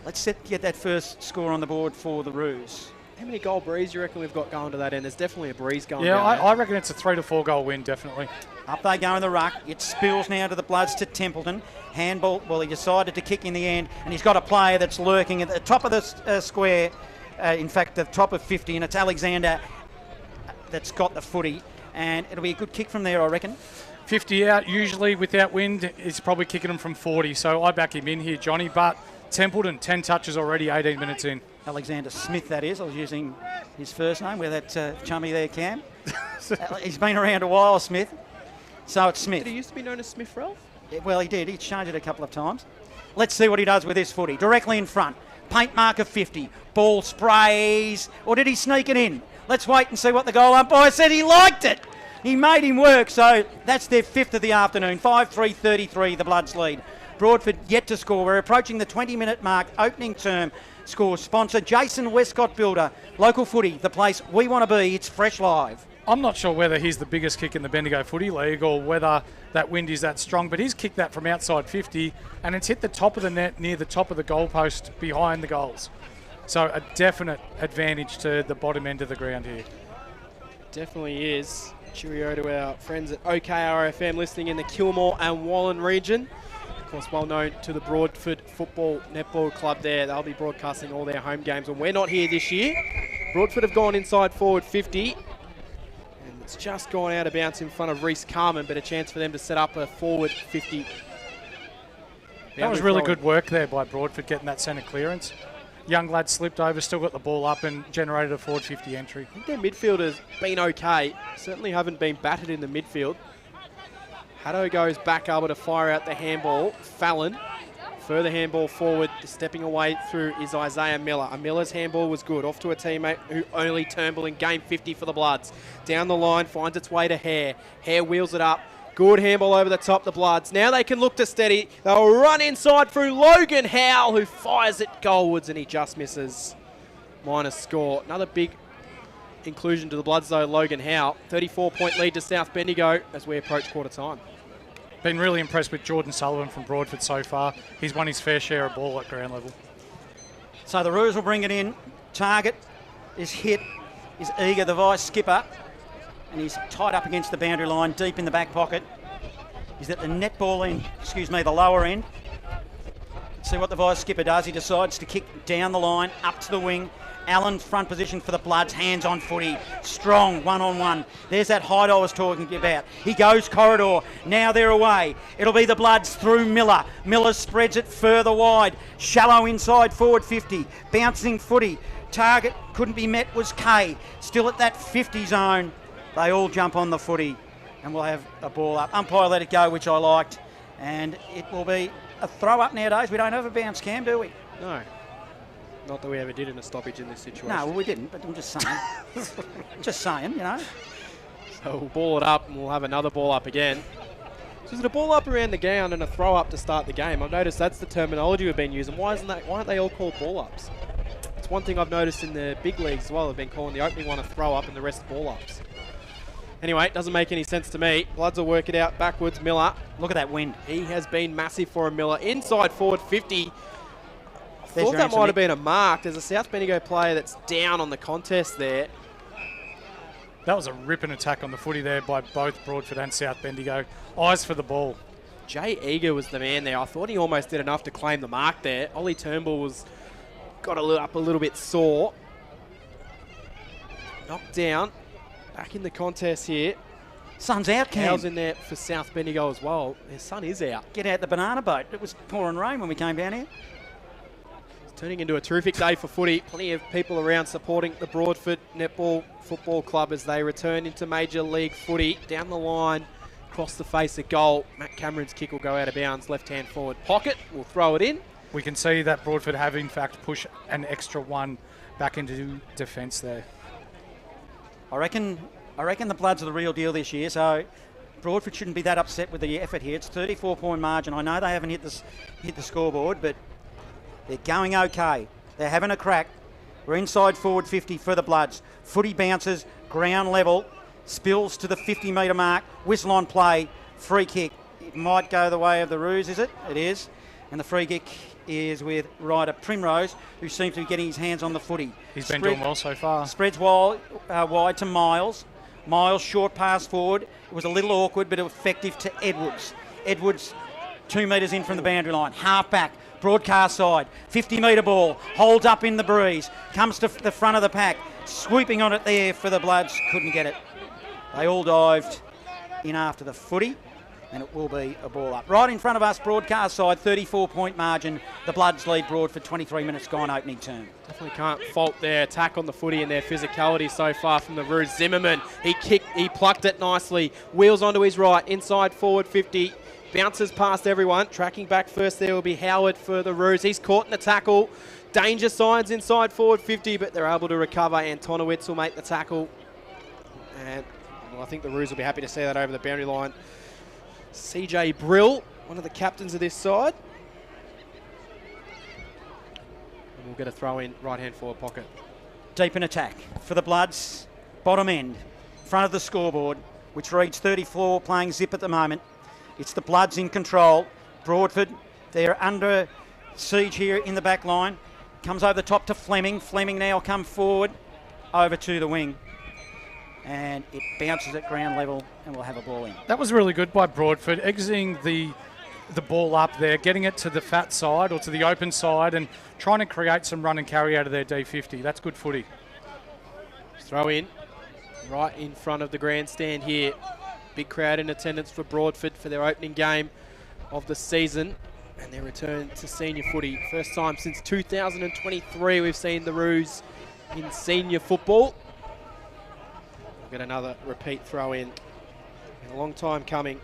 Speaker 4: let's get that first score on the board for the Roos.
Speaker 1: How many goal breeze do you reckon we've got going to that end? There's definitely a breeze going
Speaker 3: Yeah,
Speaker 1: down there.
Speaker 3: I reckon it's a 3 to 4 goal win, definitely.
Speaker 4: Up they go in the ruck. It spills now to the Bloods to Templeton. Handball, well, he decided to kick in the end, and he's got a player that's lurking at the top of the square, in fact, the top of 50, and it's Alexander that's got the footy, and it'll be a good kick from there, I reckon.
Speaker 3: 50 out, usually without wind, is probably kicking him from 40, so I back him in here, Johnny, but Templeton, 10 touches already, 18 minutes in.
Speaker 4: Alexander Smith, that is. I was using his first name with that chummy there, Cam. He's been around a while, Smith. So it's Smith.
Speaker 1: Did he used to be known as Smith Ralph?
Speaker 4: Yeah, well, he did. He's changed it a couple of times. Let's see what he does with this footy. Directly in front. Paint marker 50. Ball sprays. Or did he sneak it in? Let's wait and see what the goal umpire said. He liked it. He made him work. So that's their 5th of the afternoon. 5-3-33, the Bloods lead. Broadford yet to score. We're approaching the 20-minute mark. Opening term. Score sponsor Jason Westcott Builder. Local footy, the place we want to be. It's fresh live.
Speaker 3: I'm not sure whether he's the biggest kick in the Bendigo Footy League or whether that wind is that strong, but he's kicked that from outside 50 and it's hit the top of the net near the top of the goalpost behind the goals. So a definite advantage to the bottom end of the ground here.
Speaker 1: Definitely is. Cheerio to our friends at OKRFM listening in the Kilmore and Wallen region. Of course, well known to the Broadford Football Netball Club there. They'll be broadcasting all their home games when we're not here this year. Broadford have gone inside forward 50. And it's just gone out of bounds in front of Reece Carman, but a chance for them to set up a forward 50.
Speaker 3: That was really good work there by Broadford, getting that centre clearance. Young lad slipped over, still got the ball up and generated a forward 50 entry.
Speaker 1: I think their midfield has been okay. Certainly haven't been battered in the midfield. Haddo goes back able to fire out the handball. Fallon, further handball forward, stepping away through is Isaiah Miller. Miller's handball was good, off to a teammate who only Turnbull in game 50 for the Bloods. Down the line, finds its way to Hare. Hare wheels it up. Good handball over the top, the Bloods. Now they can look to steady. They'll run inside through Logan Howell, who fires it goalwards, and he just misses. Minus score. Another big inclusion to the Bloods, though, Logan Howell. 34-point lead to South Bendigo as we approach quarter time.
Speaker 3: Been really impressed with Jordan Sullivan from Broadford so far. He's won his fair share of ball at ground level.
Speaker 4: So the Roos will bring it in. Target is hit, is eager, the vice skipper. And he's tied up against the boundary line, deep in the back pocket. He's at the netball end, the lower end. Let's see what the vice skipper does. He decides to kick down the line, up to the wing. Allen front position for the Bloods, hands on footy, strong, one-on-one. There's that height I was talking about. He goes corridor, now they're away. It'll be the Bloods through Miller. Miller spreads it further wide, shallow inside forward 50, bouncing footy. Target couldn't be met was Kay, still at that 50 zone. They all jump on the footy and we'll have a ball up. Umpire let it go, which I liked, and it will be a throw up nowadays. We don't have a bounce cam, do we?
Speaker 1: No. Not that we ever did in a stoppage in this situation.
Speaker 4: No, well, we didn't, but I'm just saying. Just saying, you know.
Speaker 1: So we'll ball it up and we'll have another ball up again. So is it a ball up around the ground and a throw up to start the game? I've noticed that's the terminology we've been using. Why aren't they all called ball ups? It's one thing I've noticed in the big leagues as well. They've been calling the opening one a throw up and the rest ball ups. Anyway, it doesn't make any sense to me. Bloods will work it out backwards. Miller.
Speaker 4: Look at that wind.
Speaker 1: He has been massive for a Miller. Inside forward 50. I
Speaker 4: There's
Speaker 1: thought
Speaker 4: your
Speaker 1: that
Speaker 4: answer,
Speaker 1: might have
Speaker 4: Nick.
Speaker 1: been a mark. There's a South Bendigo player that's down on the contest there.
Speaker 3: That was a ripping attack on the footy there by both Broadford and South Bendigo. Eyes for the ball.
Speaker 1: Jay Eager was the man there. I thought he almost did enough to claim the mark there. Ollie Turnbull got up a little bit sore. Knocked down. Back in the contest here.
Speaker 4: Sun's out, Cam.
Speaker 1: How's in there for South Bendigo as well. Their sun is out.
Speaker 4: Get out the banana boat. It was pouring rain when we came down here.
Speaker 1: It's turning into a terrific day for footy. Plenty of people around supporting the Broadford Netball Football Club as they return into Major League footy. Down the line, across the face of goal. Matt Cameron's kick will go out of bounds. Left-hand forward pocket. We'll throw it in.
Speaker 3: We can see that Broadford have, in fact, pushed an extra one back into defence there.
Speaker 4: I reckon the Bloods are the real deal this year, so Broadford shouldn't be that upset with the effort here. It's 34-point margin. I know they haven't hit the scoreboard, but they're going okay. They're having a crack. We're inside forward 50 for the Bloods. Footy bounces, ground level, spills to the 50-metre mark, whistle on play, free kick. It might go the way of the Roos, is it? It is. And the free kick is with Ryder Primrose, who seems to be getting his hands on the footy.
Speaker 3: He's been doing well so far.
Speaker 4: Spreads wide to Miles. Miles, short pass forward. It was a little awkward, but effective to Edwards. Edwards, 2 metres in from the boundary line. Half back, broadcast side, 50-metre ball. Holds up in the breeze. Comes to the front of the pack. Swooping on it there for the Bloods. Couldn't get it. They all dived in after the footy, and it will be a ball up. Right in front of us, broadcast side, 34-point margin. The Bloods lead Broadford, 23 minutes gone opening term.
Speaker 1: Definitely can't fault their attack on the footy and their physicality so far from the Roos. Zimmerman, he plucked it nicely. Wheels onto his right, inside forward 50. Bounces past everyone. Tracking back first there will be Howard for the Roos. He's caught in the tackle. Danger signs inside forward 50, but they're able to recover. Antonowitz will make the tackle. And well, I think the Roos will be happy to see that over the boundary line. CJ Brill, one of the captains of this side. And we'll get a throw in right-hand forward pocket.
Speaker 4: Deep in attack for the Bloods. Bottom end, front of the scoreboard, which reads 34, playing zip at the moment. It's the Bloods in control. Broadford, they're under siege here in the back line. Comes over the top to Fleming. Fleming now come forward over to the wing. and it bounces at ground level and we'll have a ball in.
Speaker 3: That was really good by Broadford, exiting the ball up there, getting it to the fat side or to the open side and trying to create some run and carry out of their D50. That's good footy.
Speaker 1: Throw in right in front of the grandstand here. Big crowd in attendance for Broadford for their opening game of the season and their return to senior footy. First time since 2023 we've seen the Roos in senior football. We'll get another repeat throw in. Been a long time coming.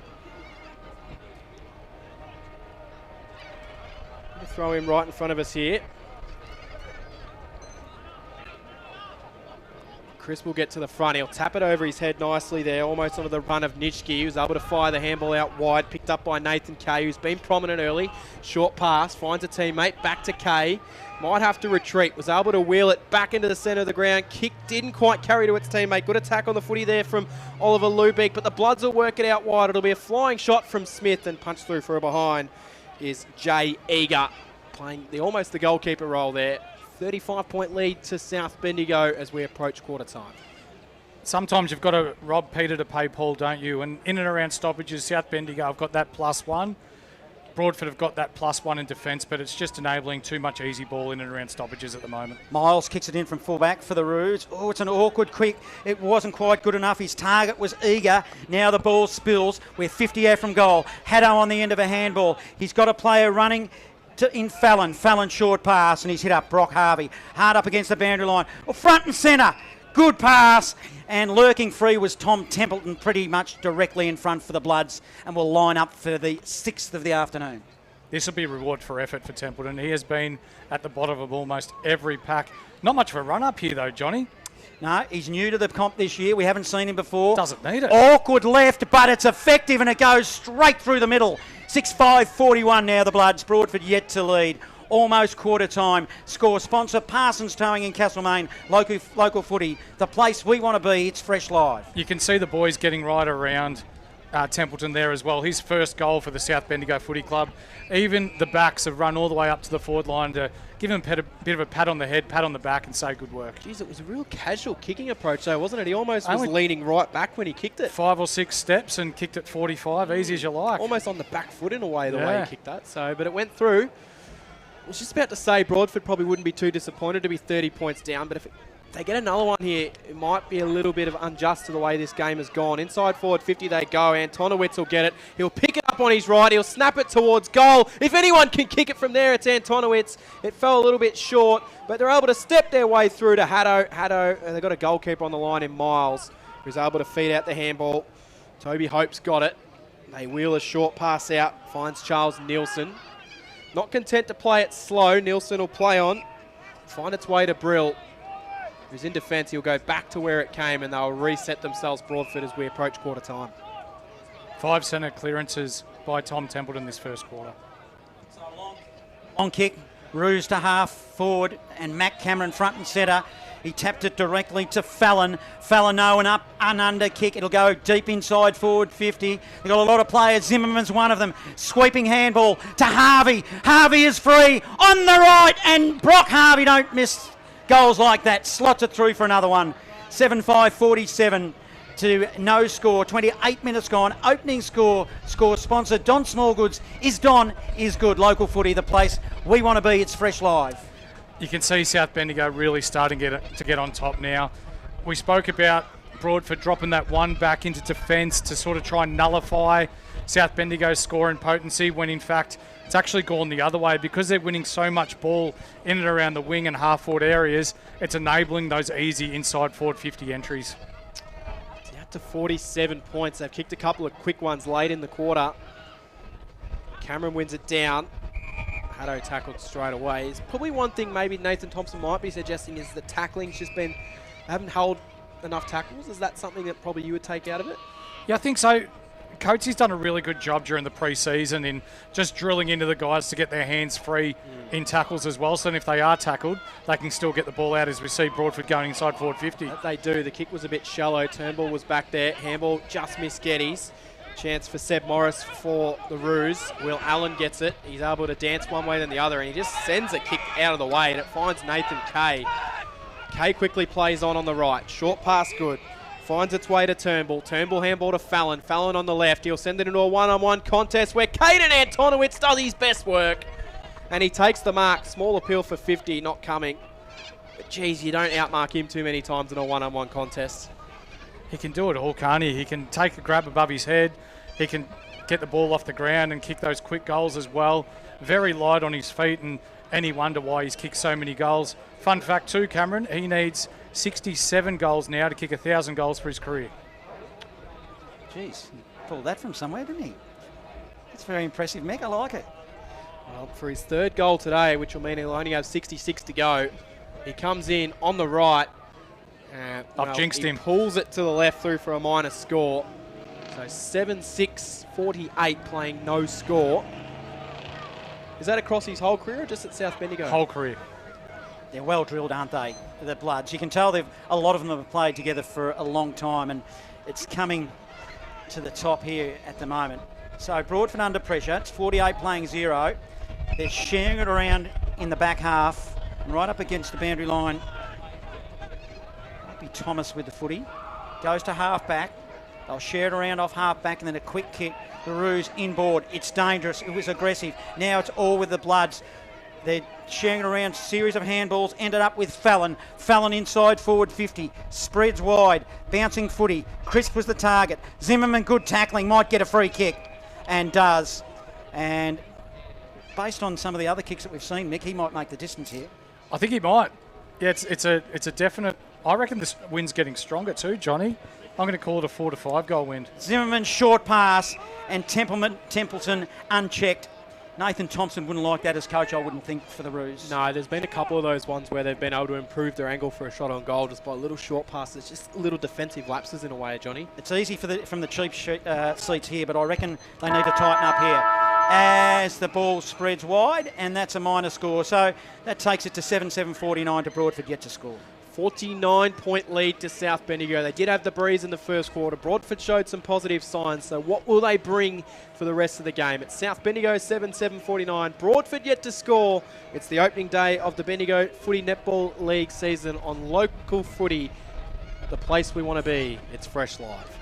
Speaker 1: Throw in right in front of us here. Chris will get to the front. He'll tap it over his head nicely there, almost onto the run of Nitschke. He was able to fire the handball out wide, picked up by Nathan Kay, who's been prominent early. Short pass, finds a teammate, back to Kay. Might have to retreat, was able to wheel it back into the centre of the ground. Kick didn't quite carry to its teammate. Good attack on the footy there from Oliver Lubeck, but the Bloods will work it out wide. It'll be a flying shot from Smith and punch through for a behind is Jay Eager, playing almost the goalkeeper role there. 35-point lead to South Bendigo as we approach quarter time.
Speaker 3: Sometimes you've got to rob Peter to pay Paul, don't you? And in and around stoppages, South Bendigo have got that +1. Broadford have got that +1 in defence, but it's just enabling too much easy ball in and around stoppages at the moment.
Speaker 4: Miles kicks it in from fullback for the Roos. Oh, it's an awkward quick. It wasn't quite good enough. His target was Eager. Now the ball spills. We're 50 out from goal. Haddo on the end of a handball. He's got a player running in Fallon. Fallon short pass and he's hit up Brock Harvey. Hard up against the boundary line. Oh, front and centre. Good pass. And lurking free was Tom Templeton, pretty much directly in front for the Bloods, and will line up for the 6th of the afternoon.
Speaker 3: This will be reward for effort for Templeton. He has been at the bottom of almost every pack. Not much of a run-up here, though, Johnny.
Speaker 4: No, he's new to the comp this year. We haven't seen him before.
Speaker 3: Doesn't need it.
Speaker 4: Awkward left, but it's effective, and it goes straight through the middle. 6-5-41 now, the Bloods. Broadford yet to lead. Almost quarter time. Score sponsor Parsons Towing in Castlemaine. Local footy. The place we want to be. It's Fresh Live.
Speaker 3: You can see the boys getting right around Templeton there as well. His first goal for the South Bendigo Footy Club. Even the backs have run all the way up to the forward line to give him a bit of a pat on the head, pat on the back and say good work.
Speaker 1: Jeez, it was a real casual kicking approach though, wasn't it? He almost was leaning right back when he kicked it.
Speaker 3: 5 or 6 steps and kicked it 45, easy as you like.
Speaker 1: Almost on the back foot in a way, the way he kicked that. So, but it went through. I was just about to say Broadford probably wouldn't be too disappointed to be 30 points down, but if they get another one here, it might be a little bit of unjust to the way this game has gone. Inside forward 50 they go. Antonowitz will get it. He'll pick it up on his right. He'll snap it towards goal. If anyone can kick it from there, it's Antonowitz. It fell a little bit short, but they're able to step their way through to Haddo. They've got a goalkeeper on the line in Miles, who's able to feed out the handball. Toby Hope's got it. They wheel a short pass out. Finds Charles Nielsen. Not content to play it slow. Nielsen will play on. Find its way to Brill, who's in defence. He'll go back to where it came and they'll reset themselves, Broadford, as we approach quarter time.
Speaker 3: 5 centre clearances by Tom Templeton this first quarter.
Speaker 4: Long kick. Roos to half forward and Matt Cameron front and centre. He tapped it directly to Fallon. Fallon an up and under kick. It'll go deep inside forward 50. They've got a lot of players. Zimmerman's one of them. Sweeping handball to Harvey. Harvey is free on the right and Brock Harvey don't miss goals like that. Slots it through for another one. 7-5-47 to no score. 28 minutes gone. Opening score sponsor Don Smallgoods. Is good. Local footy, the place we want to be. It's Fresh Live.
Speaker 3: You can see South Bendigo really starting to get on top now. We spoke about Broadford dropping that one back into defence to sort of try and nullify South Bendigo's scoring potency when in fact it's actually gone the other way because they're winning so much ball in and around the wing and half forward areas. It's enabling those easy inside forward 50 entries.
Speaker 1: It's out to 47 points. They've kicked a couple of quick ones late in the quarter. Cameron wins it down. Haddo tackled straight away. It's probably one thing maybe Nathan Thompson might be suggesting is the tackling's just been, they haven't held enough tackles. Is that something that probably you would take out of it?
Speaker 3: Yeah, I think so. Coates's done a really good job during the pre-season in just drilling into the guys to get their hands free in tackles as well. So then if they are tackled, they can still get the ball out as we see Broadford going inside forward 50.
Speaker 1: That they do. The kick was a bit shallow. Turnbull was back there. Handball just missed Geddes. Chance for Seb Morris for the Roos. Will Allen gets it. He's able to dance one way than the other, and he just sends a kick out of the way, and it finds Nathan Kay. Kay quickly plays on the right. Short pass good. Finds its way to Turnbull. Turnbull handball to Fallon. Fallon on the left. He'll send it into a one-on-one contest where Caden Antonowitz does his best work. And he takes the mark. Small appeal for 50, not coming. But geez, you don't outmark him too many times in a one-on-one contest.
Speaker 3: He can do it all, can't he? He can take a grab above his head. He can get the ball off the ground and kick those quick goals as well. Very light on his feet, and any wonder why he's kicked so many goals. Fun fact too, Cameron, he needs 67 goals now to kick 1,000 goals for his career.
Speaker 4: Jeez, he pulled that from somewhere, didn't he? That's very impressive, Mick. I like it.
Speaker 1: Well, for his third goal today, which will mean he'll only have 66 to go, he comes in on the right.
Speaker 3: I've jinxed him.
Speaker 1: Pulls it to the left through for a minor score. So 7-6-48 playing no score. Is that across his whole career or just at South Bendigo?
Speaker 3: Whole career.
Speaker 4: They're well drilled, aren't they? The Bloods. You can tell a lot of them have played together for a long time, and it's coming to the top here at the moment. So Broadford under pressure. It's 48 playing 0. They're sharing it around in the back half and right up against the boundary line. Might be Thomas with the footy. Goes to half back. They'll share it around off half back and then a quick kick. The Roos inboard. It's dangerous. It was aggressive. Now it's all with the Bloods. They're sharing it around, series of handballs. Ended up with Fallon. Fallon inside forward 50. Spreads wide. Bouncing footy. Crisp was the target. Zimmerman, good tackling. Might get a free kick. And does. And based on some of the other kicks that we've seen, Mick, he might make the distance here.
Speaker 3: I think he might. Yeah, it's a definite. I reckon this win's getting stronger too, Johnny. I'm going to call it a 4 to 5 goal win.
Speaker 4: Zimmerman short pass and Templeton unchecked. Nathan Thompson wouldn't like that as coach, I wouldn't think, for the Roos.
Speaker 1: No, there's been a couple of those ones where they've been able to improve their angle for a shot on goal just by little short passes, just little defensive lapses in a way, Johnny.
Speaker 4: It's easy from the cheap seats here, but I reckon they need to tighten up here. As the ball spreads wide, and that's a minor score. So that takes it to 7-7-49 to Broadford yet to score.
Speaker 1: 49-point lead to South Bendigo. They did have the breeze in the first quarter. Broadford showed some positive signs. So what will they bring for the rest of the game? It's South Bendigo 7-7-49. Broadford yet to score. It's the opening day of the Bendigo Footy Netball League season on local footy. The place we want to be. It's Fresh Live.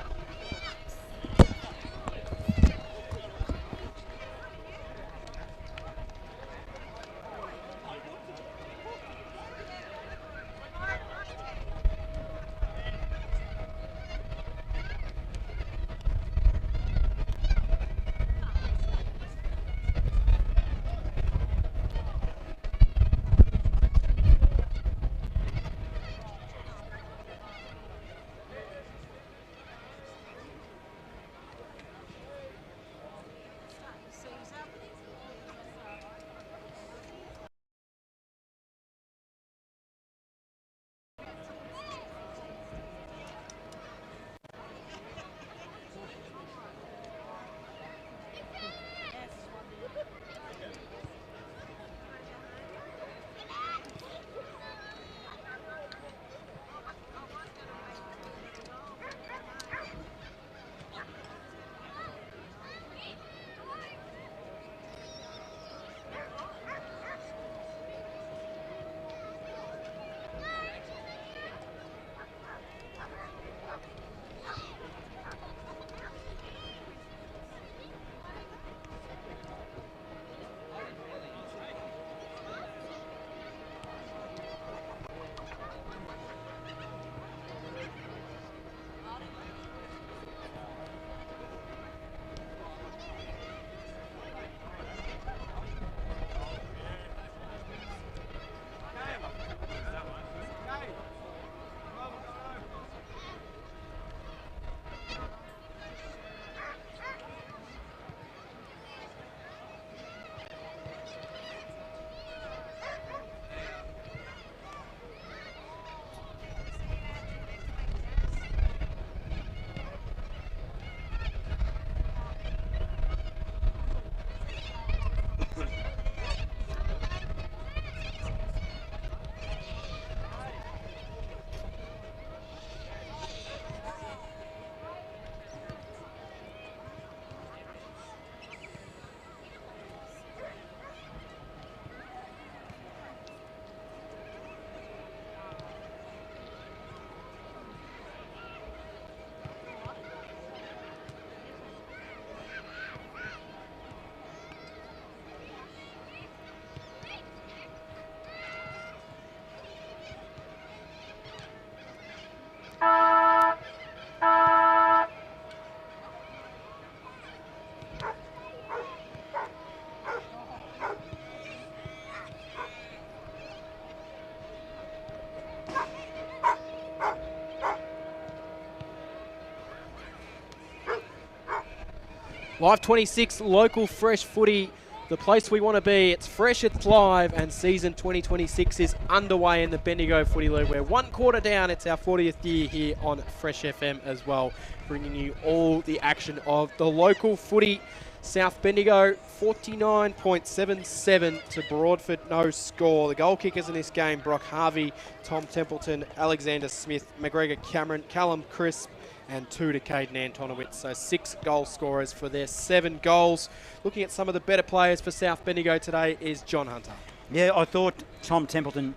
Speaker 1: Live 26, local fresh footy, the place we want to be. It's fresh, it's live, and season 2026 is underway in the Bendigo Footy League. We're one quarter down. It's our 40th year here on Fresh FM as well, bringing you all the action of the local footy. South Bendigo 49.77 to Broadford, no score. The goal kickers in this game, Brock Harvey, Tom Templeton, Alexander Smith, McGregor Cameron, Callum Crisp, and 2 to Caden Antonowitz. So 6 goal scorers for their 7 goals. Looking at some of the better players for South Bendigo today is John Hunter.
Speaker 4: Yeah, I thought Tom Templeton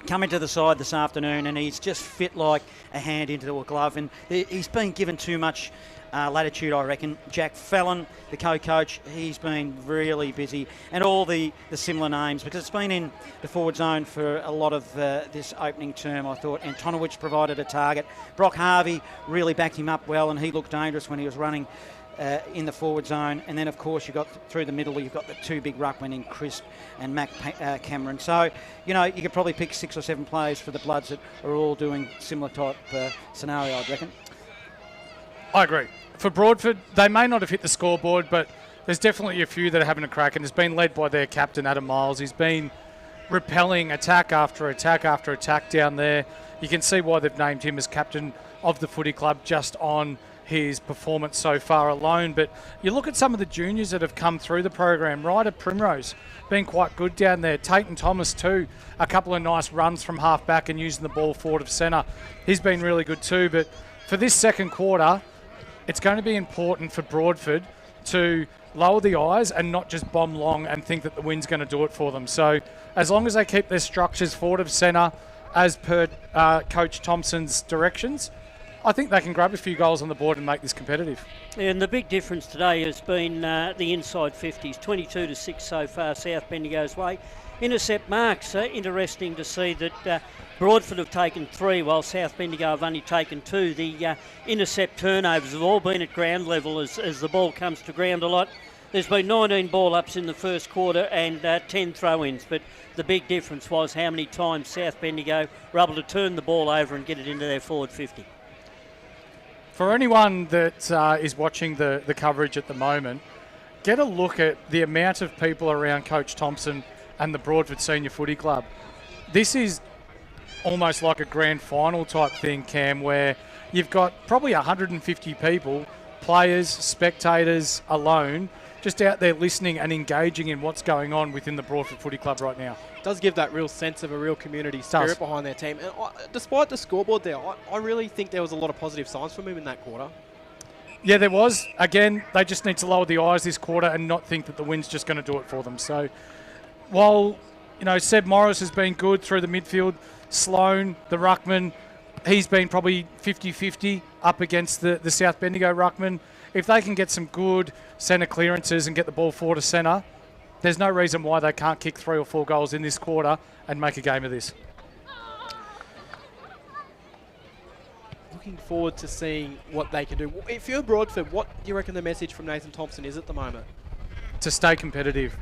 Speaker 4: coming to the side this afternoon, and he's just fit like a hand into a glove, and he's been given too much latitude, I reckon. Jack Fallon, the co-coach, he's been really busy, and all the similar names, because it's been in the forward zone for a lot of this opening term. I thought Antonowitz provided a target. Brock Harvey really backed him up well, and he looked dangerous when he was running in the forward zone. And then, of course, you've got through the middle, you've got the 2 big ruckmen in Crisp and Mac Cameron. So, you know, you could probably pick 6 or 7 players for the Bloods that are all doing similar type scenario, I'd reckon.
Speaker 3: I agree. For Broadford, they may not have hit the scoreboard, but there's definitely a few that are having a crack, and it's been led by their captain, Adam Miles. He's been repelling attack after attack after attack down there. You can see why they've named him as captain of the footy club just on his performance so far alone. But you look at some of the juniors that have come through the program. Ryder Primrose been quite good down there. Tayton Thomas too, a couple of nice runs from half back and using the ball forward of centre. He's been really good too. But for this second quarter, it's going to be important for Broadford to lower the eyes and not just bomb long and think that the wind's going to do it for them. So as long as they keep their structures forward of centre as per Coach Thompson's directions, I think they can grab a few goals on the board and make this competitive.
Speaker 5: And the big difference today has been the inside 50s, 22-6 so far, South Bendigo's way. Intercept marks, interesting to see that Broadford have taken 3 while South Bendigo have only taken 2. The intercept turnovers have all been at ground level as the ball comes to ground a lot. There's been 19 ball ups in the first quarter and 10 throw-ins, but the big difference was how many times South Bendigo were able to turn the ball over and get it into their forward 50.
Speaker 3: For anyone that is watching the coverage at the moment, get a look at the amount of people around Coach Thompson and the Broadford Senior Footy Club. This is almost like a grand final type thing, Cam, where you've got probably 150 people, players, spectators alone, just out there listening and engaging in what's going on within the Broadford Footy Club right now.
Speaker 1: It does give that real sense of a real community spirit behind their team. And despite the scoreboard there, I really think there was a lot of positive signs from him in that quarter.
Speaker 3: Yeah, there was. Again, they just need to lower the eyes this quarter and not think that the wind's just going to do it for them. So while, you know, Seb Morris has been good through the midfield, Sloan, the ruckman, he's been probably 50-50 up against the South Bendigo ruckman. If they can get some good centre clearances and get the ball forward to centre, there's no reason why they can't kick 3 or 4 goals in this quarter and make a game of this.
Speaker 1: Looking forward to seeing what they can do. If you're Broadford, what do you reckon the message from Nathan Thompson is at the moment?
Speaker 3: To stay competitive,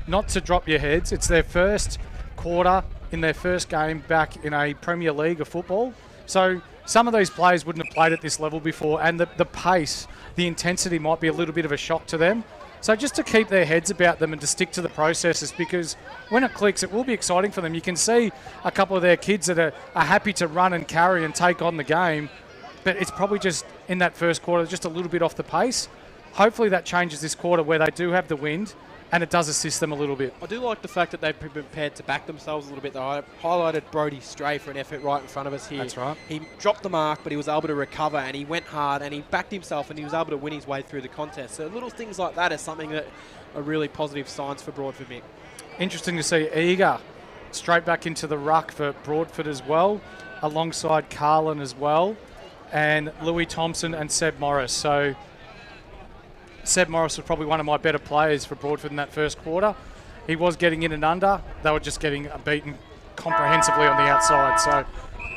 Speaker 3: not to drop your heads. It's their first quarter in their first game back in a Premier League of football. So some of these players wouldn't have played at this level before, and the pace, the intensity might be a little bit of a shock to them. So just to keep their heads about them and to stick to the processes, because when it clicks, it will be exciting for them. You can see a couple of their kids that are happy to run and carry and take on the game, but it's probably just in that first quarter, just a little bit off the pace. Hopefully that changes this quarter where they do have the wind and it does assist them a little bit.
Speaker 1: I do like the fact that they've been prepared to back themselves a little bit. I highlighted Brody Stray for an effort right in front of us here.
Speaker 3: That's right.
Speaker 1: He dropped the mark, but he was able to recover, and he went hard, and he backed himself, and he was able to win his way through the contest. So little things like that are something that are really positive signs for Broadford, Mick.
Speaker 3: Interesting to see Eager straight back into the ruck for Broadford as well, alongside Carlin as well, and Louis Thompson and Seb Morris. So Seb Morris was probably one of my better players for Broadford in that first quarter. He was getting in and under. They were just getting beaten comprehensively on the outside. So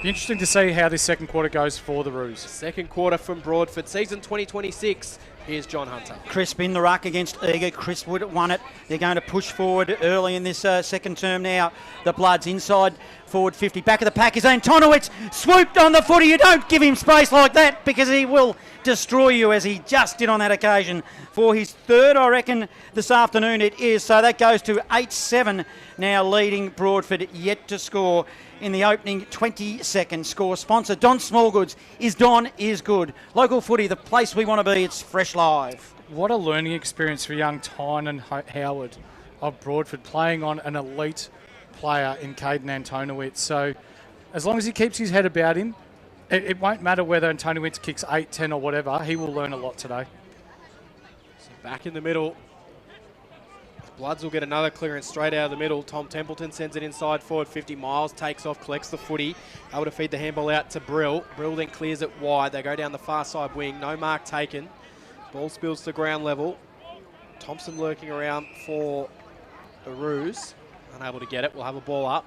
Speaker 3: be interesting to see how this second quarter goes for the Roos.
Speaker 1: Second quarter from Broadford, season 2026. Here's John Hunter.
Speaker 4: Crisp in the ruck against Eager. Crisp would have won it. They're going to push forward early in this second term now. The Bloods inside forward 50. Back of the pack is Antonowitz. Swooped on the footy. You don't give him space like that because he will destroy you, as he just did on that occasion for his third, I reckon, this afternoon it is. So that goes to 8-7 now, leading Broadford, yet to score in the opening 20-second score. Sponsor Don Smallgoods. Don is good. Local footy, the place we want to be. It's Fresh Live.
Speaker 3: What a learning experience for young Tynan Howard of Broadford, playing on an elite player in Caden Antonowitz. So as long as he keeps his head about him, it won't matter whether Antonowitz kicks 8, 10 or whatever. He will learn a lot today.
Speaker 1: So back in the middle. Bloods will get another clearance straight out of the middle. Tom Templeton sends it inside forward 50. Miles takes off, collects the footy. Able to feed the handball out to Brill. Brill then clears it wide. They go down the far side wing. No mark taken. Ball spills to ground level. Thompson lurking around for the Roos. Unable to get it. We'll have a ball up.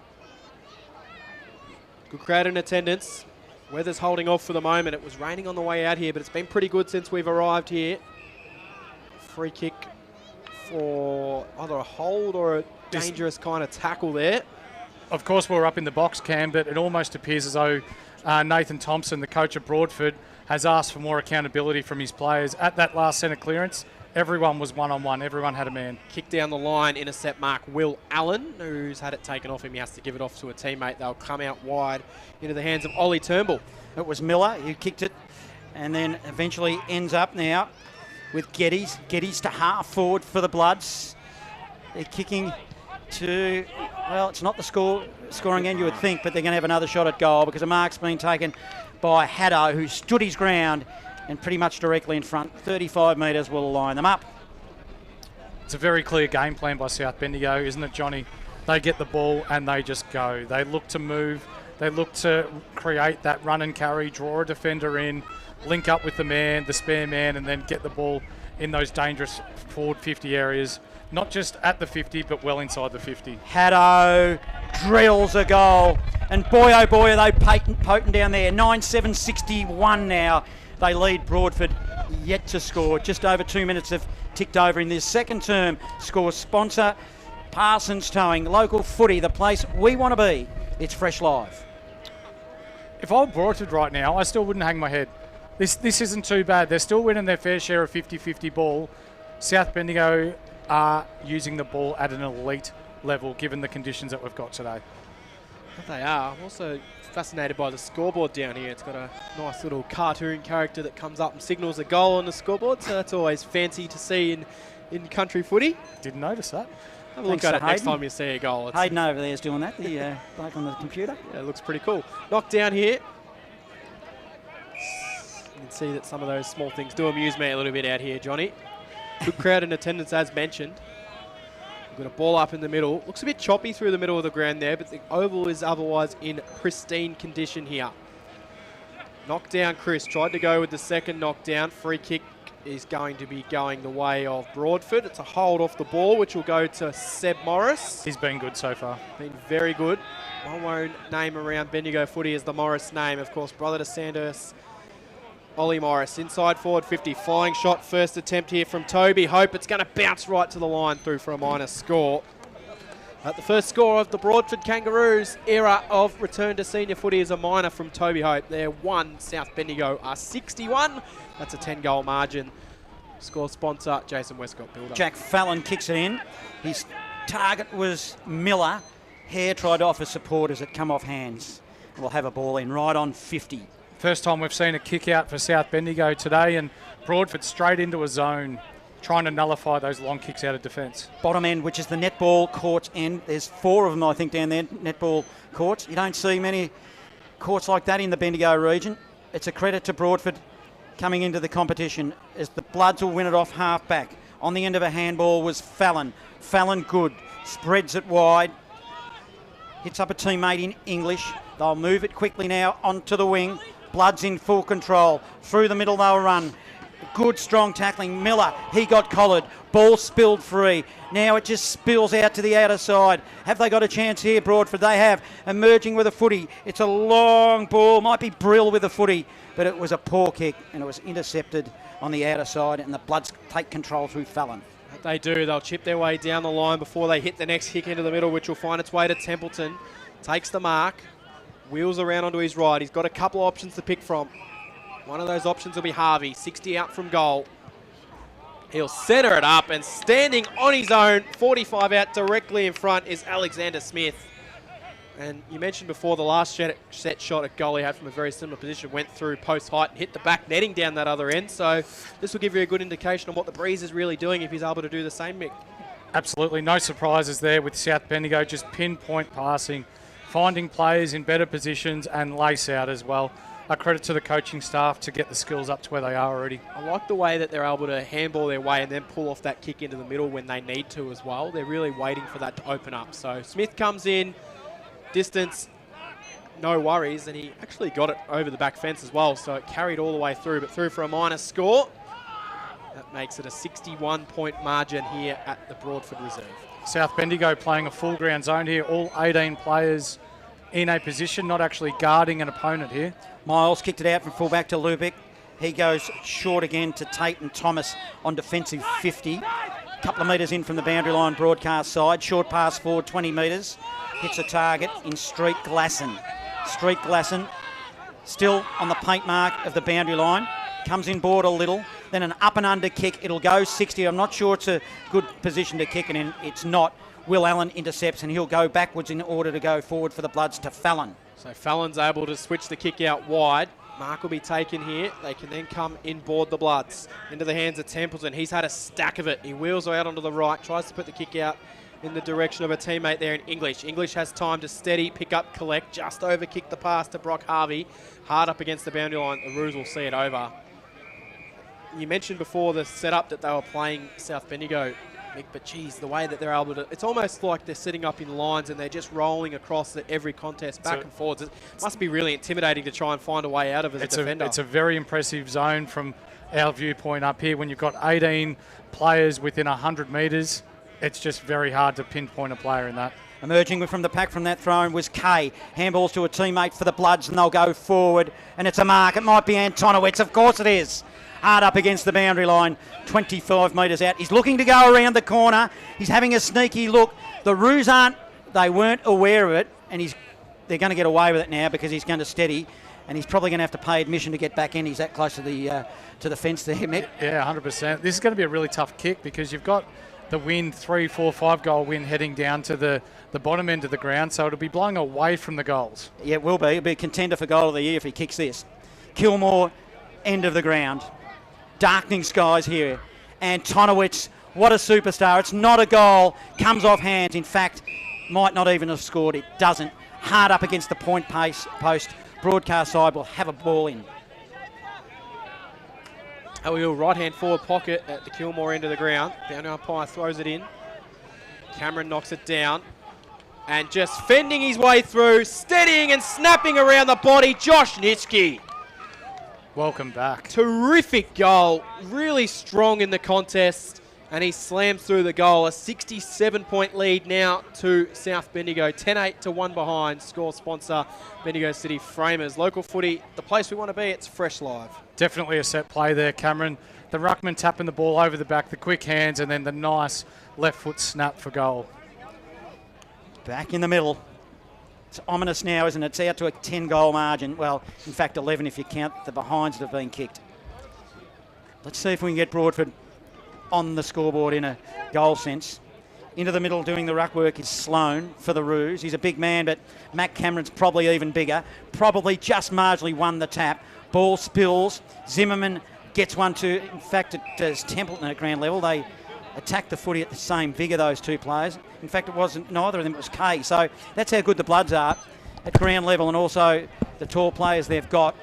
Speaker 1: Good crowd in attendance. Weather's holding off for the moment. It was raining on the way out here, but it's been pretty good since we've arrived here. Free kick for either a hold or a dangerous kind of tackle there.
Speaker 3: Of course, we're up in the box, Cam, but it almost appears as though Nathan Thompson, the coach of Broadford, has asked for more accountability from his players. At that last centre clearance, everyone was one-on-one. Everyone had a man.
Speaker 1: Kick down the line, intercept mark Will Allen, who's had it taken off him. He has to give it off to a teammate. They'll come out wide into the hands of Ollie Turnbull.
Speaker 4: It was Miller who kicked it and then eventually ends up now with Geddes. Geddes to half forward for the Bloods. They're kicking to, well, it's not the scoring end you would think, but they're going to have another shot at goal because a mark's been taken by Haddo, who stood his ground and pretty much directly in front. 35 metres will line them up.
Speaker 3: It's a very clear game plan by South Bendigo, isn't it, Johnny? They get the ball and they just go. They look to move. They look to create that run and carry, draw a defender in, link up with the man, the spare man, and then get the ball in those dangerous forward 50 areas. Not just at the 50, but well inside the 50.
Speaker 4: Haddo drills a goal. And boy, oh boy, are they potent down there. 9-7-61 now. They lead Broadford, yet to score. Just over 2 minutes have ticked over in this second term. Score sponsor, Parsons Towing. Local footy, the place we want to be. It's Fresh Live.
Speaker 3: If I were Broadford right now, I still wouldn't hang my head. This isn't too bad. They're still winning their fair share of 50-50 ball. South Bendigo are using the ball at an elite level, given the conditions that we've got today.
Speaker 1: They are. I'm also fascinated by the scoreboard down here. It's got a nice little cartoon character that comes up and signals a goal on the scoreboard, so that's always fancy to see in country footy.
Speaker 3: Didn't notice that.
Speaker 1: Have a look at it next time you see a goal.
Speaker 4: Hayden over there is doing that, the bloke on the computer.
Speaker 1: Yeah, it looks pretty cool. Knocked down here. You can see that some of those small things do amuse me a little bit out here, Johnny. Good crowd in attendance, as mentioned. We've got a ball up in the middle. Looks a bit choppy through the middle of the ground there, but the oval is otherwise in pristine condition here. Knockdown, Chris tried to go with the second knockdown. Free kick is going to be going the way of Broadford. It's a hold off the ball, which will go to Seb Morris.
Speaker 3: He's been good so far.
Speaker 1: Been very good. One won't name around Bendigo footy is the Morris name. Of course, brother to Sanders, Ollie Morris. Inside forward 50. Flying shot, first attempt here from Toby Hope. It's going to bounce right to the line through for a minor score. The first score of the Broadford Kangaroos era of return to senior footy is a minor from Toby Hope. They're 1, South Bendigo are 61. That's a 10-goal margin. Score sponsor, Jason Westcott Builder.
Speaker 4: Jack Fallon kicks it in. His target was Miller. Hare tried to offer support as it come off hands. We'll have a ball in right on 50.
Speaker 3: First time we've seen a kick out for South Bendigo today, and Broadford straight into a zone, trying to nullify those long kicks out of defence.
Speaker 4: Bottom end, which is the netball courts end. There's 4 of them, I think, down there, netball courts. You don't see many courts like that in the Bendigo region. It's a credit to Broadford coming into the competition as the Bloods will win it off half back. On the end of a handball was Fallon. Fallon good. Spreads it wide. Hits up a teammate in English. They'll move it quickly now onto the wing. Bloods in full control. Through the middle they'll run. Good strong tackling. Miller, he got collared. Ball spilled free. Now it just spills out to the outer side. Have they got a chance here, Broadford? They have. Emerging with a footy. It's a long ball. Might be Brill with a footy, but it was a poor kick and it was intercepted on the outer side, and the Bloods take control through Fallon.
Speaker 1: They do. They'll chip their way down the line before they hit the next kick into the middle, which will find its way to Templeton. takes the mark, wheels around onto his right. He's got a couple of options to pick from. One of those options will be Harvey, 60 out from goal. He'll centre it up, and standing on his own, 45 out directly in front, is Alexander Smith. And you mentioned before the last set shot at goal he had from a very similar position went through post height and hit the back netting down that other end. So this will give you a good indication of what the Breeze is really doing if he's able to do the same, Mick.
Speaker 3: Absolutely, no surprises there with South Bendigo, just pinpoint passing, finding players in better positions and lace out as well. A credit to the coaching staff to get the skills up to where they are already.
Speaker 1: I like the way that they're able to handball their way and then pull off that kick into the middle when they need to as well. They're really waiting for that to open up. So Smith comes in. Distance, no worries, and he actually got it over the back fence as well, so it carried all the way through, but through for a minor score. That makes it a 61-point margin here at the Broadford Reserve.
Speaker 3: South Bendigo playing a full ground zone here, all 18 players in a position, not actually guarding an opponent here.
Speaker 4: Miles kicked it out from fullback to Lubick. He goes short again to Tate and Thomas on defensive 50. A couple of metres in from the boundary line broadcast side. Short pass forward 20 metres. Hits a target in Street Glasson. Street Glasson still on the paint mark of the boundary line. Comes in board a little. Then an up and under kick. It'll go 60. I'm not sure it's a good position to kick it in. It's not. Will Allen intercepts and he'll go backwards in order to go forward for the Bloods to Fallon.
Speaker 1: So Fallon's able to switch the kick out wide. Mark will be taken here. They can then come in board the Bloods. Into the hands of Templeton. He's had a stack of it. He wheels out onto the right. Tries to put the kick out in the direction of a teammate there in English. English has time to steady, pick up, collect, just over kick the pass to Brock Harvey. Hard up against the boundary line. The Roos will see it over. You mentioned before the setup that they were playing South Bendigo, Mick, but geez, the way that they're able to, it's almost like they're sitting up in lines and they're just rolling across at every contest back and forwards. It must be really intimidating to try and find a way out of as a defender.
Speaker 3: It's a very impressive zone from our viewpoint up here. When you've got 18 players within 100 metres, it's just very hard to pinpoint a player in that.
Speaker 4: Emerging from the pack from that throw was Kay. Handballs to a teammate for the Bloods and they'll go forward. And it's a mark. It might be Antonowitz. Of course it is. Hard up against the boundary line. 25 metres out. He's looking to go around the corner. He's having a sneaky look. The Roos they weren't aware of it. And they're going to get away with it now because he's going to steady. And he's probably going to have to pay admission to get back in. He's that close to the fence there, Mick.
Speaker 3: Yeah, 100%. This is going to be a really tough kick because you've got the win, 3, 4, 5 goal win heading down to the bottom end of the ground, so it'll be blowing away from the goals.
Speaker 4: Yeah, it will be. It'll be a contender for goal of the year if he kicks this. Kilmore, end of the ground. Darkening skies here. Antonowitz, what a superstar. It's not a goal. Comes off hands. In fact, might not even have scored. It doesn't. Hard up against the point post. Broadcast side will have a ball in.
Speaker 1: Elliot, right-hand forward pocket at the Kilmore end of the ground. Boundary umpire throws it in. Cameron knocks it down. And just fending his way through, steadying and snapping around the body, Josh Nitsky.
Speaker 3: Welcome back.
Speaker 1: Terrific goal. Really strong in the contest. And he slams through the goal. A 67-point lead now to South Bendigo. 10-8 to 1 behind. Score sponsor, Bendigo City Framers. Local footy, the place we want to be. It's Fresh Live.
Speaker 3: Definitely a set play there, Cameron. The ruckman tapping the ball over the back, the quick hands, and then the nice left foot snap for goal.
Speaker 4: Back in the middle. It's ominous now, isn't it? It's out to a 10-goal margin. Well, in fact, 11 if you count the behinds that have been kicked. Let's see if we can get Broadford on the scoreboard in a goal sense. Into the middle doing the ruck work is Sloan for the Roos. He's a big man, but Matt Cameron's probably even bigger. Probably just marginally won the tap. Ball spills. Zimmerman gets one to, in fact, it does Templeton at ground level. They attack the footy at the same vigour, those two players. In fact, it wasn't neither of them, it was Kay. So that's how good the Bloods are at ground level and also the tall players they've got.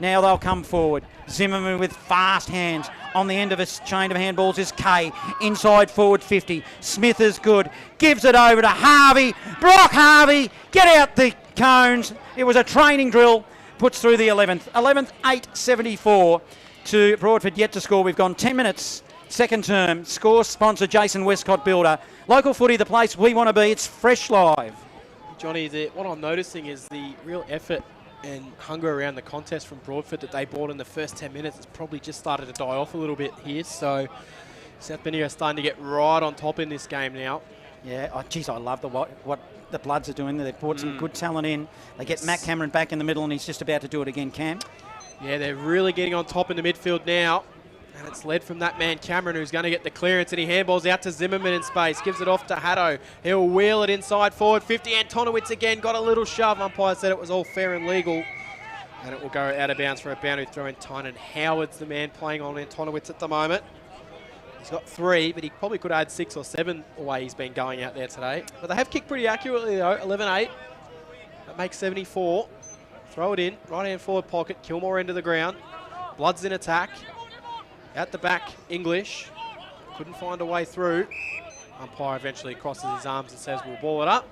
Speaker 4: Now they'll come forward. Zimmerman with fast hands. On the end of his chain of handballs is Kay. Inside forward 50. Smith is good. Gives it over to Harvey. Brock Harvey. Get out the cones. It was a training drill. Puts through the 11th. 11th, 8.74 to Broadford yet to score. We've gone 10 minutes. Second term. Score sponsor Jason Westcott Builder. Local footy, the place we want to be. It's Fresh Live.
Speaker 1: Johnny, what I'm noticing is the real effort and hunger around the contest from Broadford that they brought in the first 10 minutes. It's probably just started to die off a little bit here. So South Bendigo are starting to get right on top in this game now.
Speaker 4: Yeah, geez, I love what the Bloods are doing. They've brought some good talent in. They get Matt Cameron back in the middle, and he's just about to do it again, Cam.
Speaker 1: Yeah, they're really getting on top in the midfield now. And it's led from that man Cameron, who's going to get the clearance, and he handballs out to Zimmerman in space, gives it off to Haddo. He'll wheel it inside forward 50. Antonowitz again got a little shove. Umpire said it was all fair and legal. And it will go out of bounds for a boundary throw in. Tynan Howard's the man playing on Antonowitz at the moment. He's got 3, but he probably could add 6 or 7 the way he's been going out there today. But they have kicked pretty accurately though, 11-8. That makes 74. Throw it in, right-hand forward pocket, Kilmore into the ground. Bloods in attack. Out the back, English. Couldn't find a way through. Umpire eventually crosses his arms and says, we'll ball it up.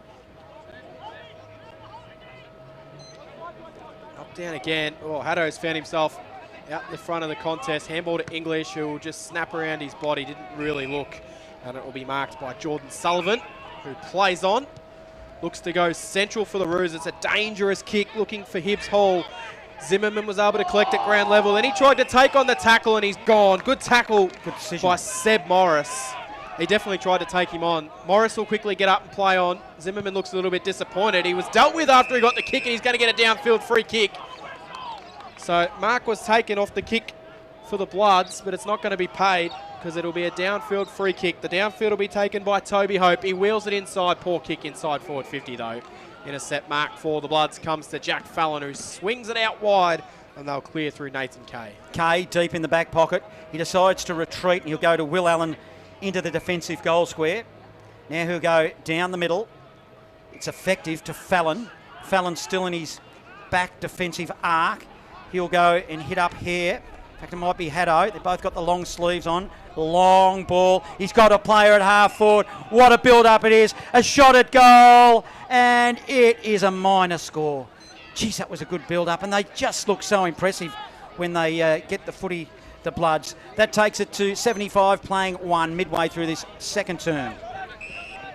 Speaker 1: Up, down again. Oh, Haddo's found himself out in the front of the contest. Handball to English, who will just snap around his body. Didn't really look. And it will be marked by Jordan Sullivan, who plays on. Looks to go central for the Roos. It's a dangerous kick looking for Hibbs Hall. Zimmerman was able to collect at ground level. Then he tried to take on the tackle and he's gone. Good tackle by Seb Morris. He definitely tried to take him on. Morris will quickly get up and play on. Zimmerman looks a little bit disappointed. He was dealt with after he got the kick and he's going to get a downfield free kick. So mark was taken off the kick for the Bloods, but it's not going to be paid because it'll be a downfield free kick. The downfield will be taken by Toby Hope. He wheels it inside. Poor kick inside forward 50 though. Intercept mark for the Bloods comes to Jack Fallon, who swings it out wide, and they'll clear through Nathan Kay.
Speaker 4: Kay deep in the back pocket. He decides to retreat, and he'll go to Will Allen into the defensive goal square. Now he'll go down the middle. It's effective to Fallon. Fallon's still in his back defensive arc. He'll go and hit up here. In fact, it might be Haddo. They've both got the long sleeves on. Long ball. He's got a player at half forward. What a build-up it is. A shot at goal. And it is a minor score. Geez, that was a good build-up. And they just look so impressive when they get the footy, the Bloods. That takes it to 75 playing 1 midway through this second term.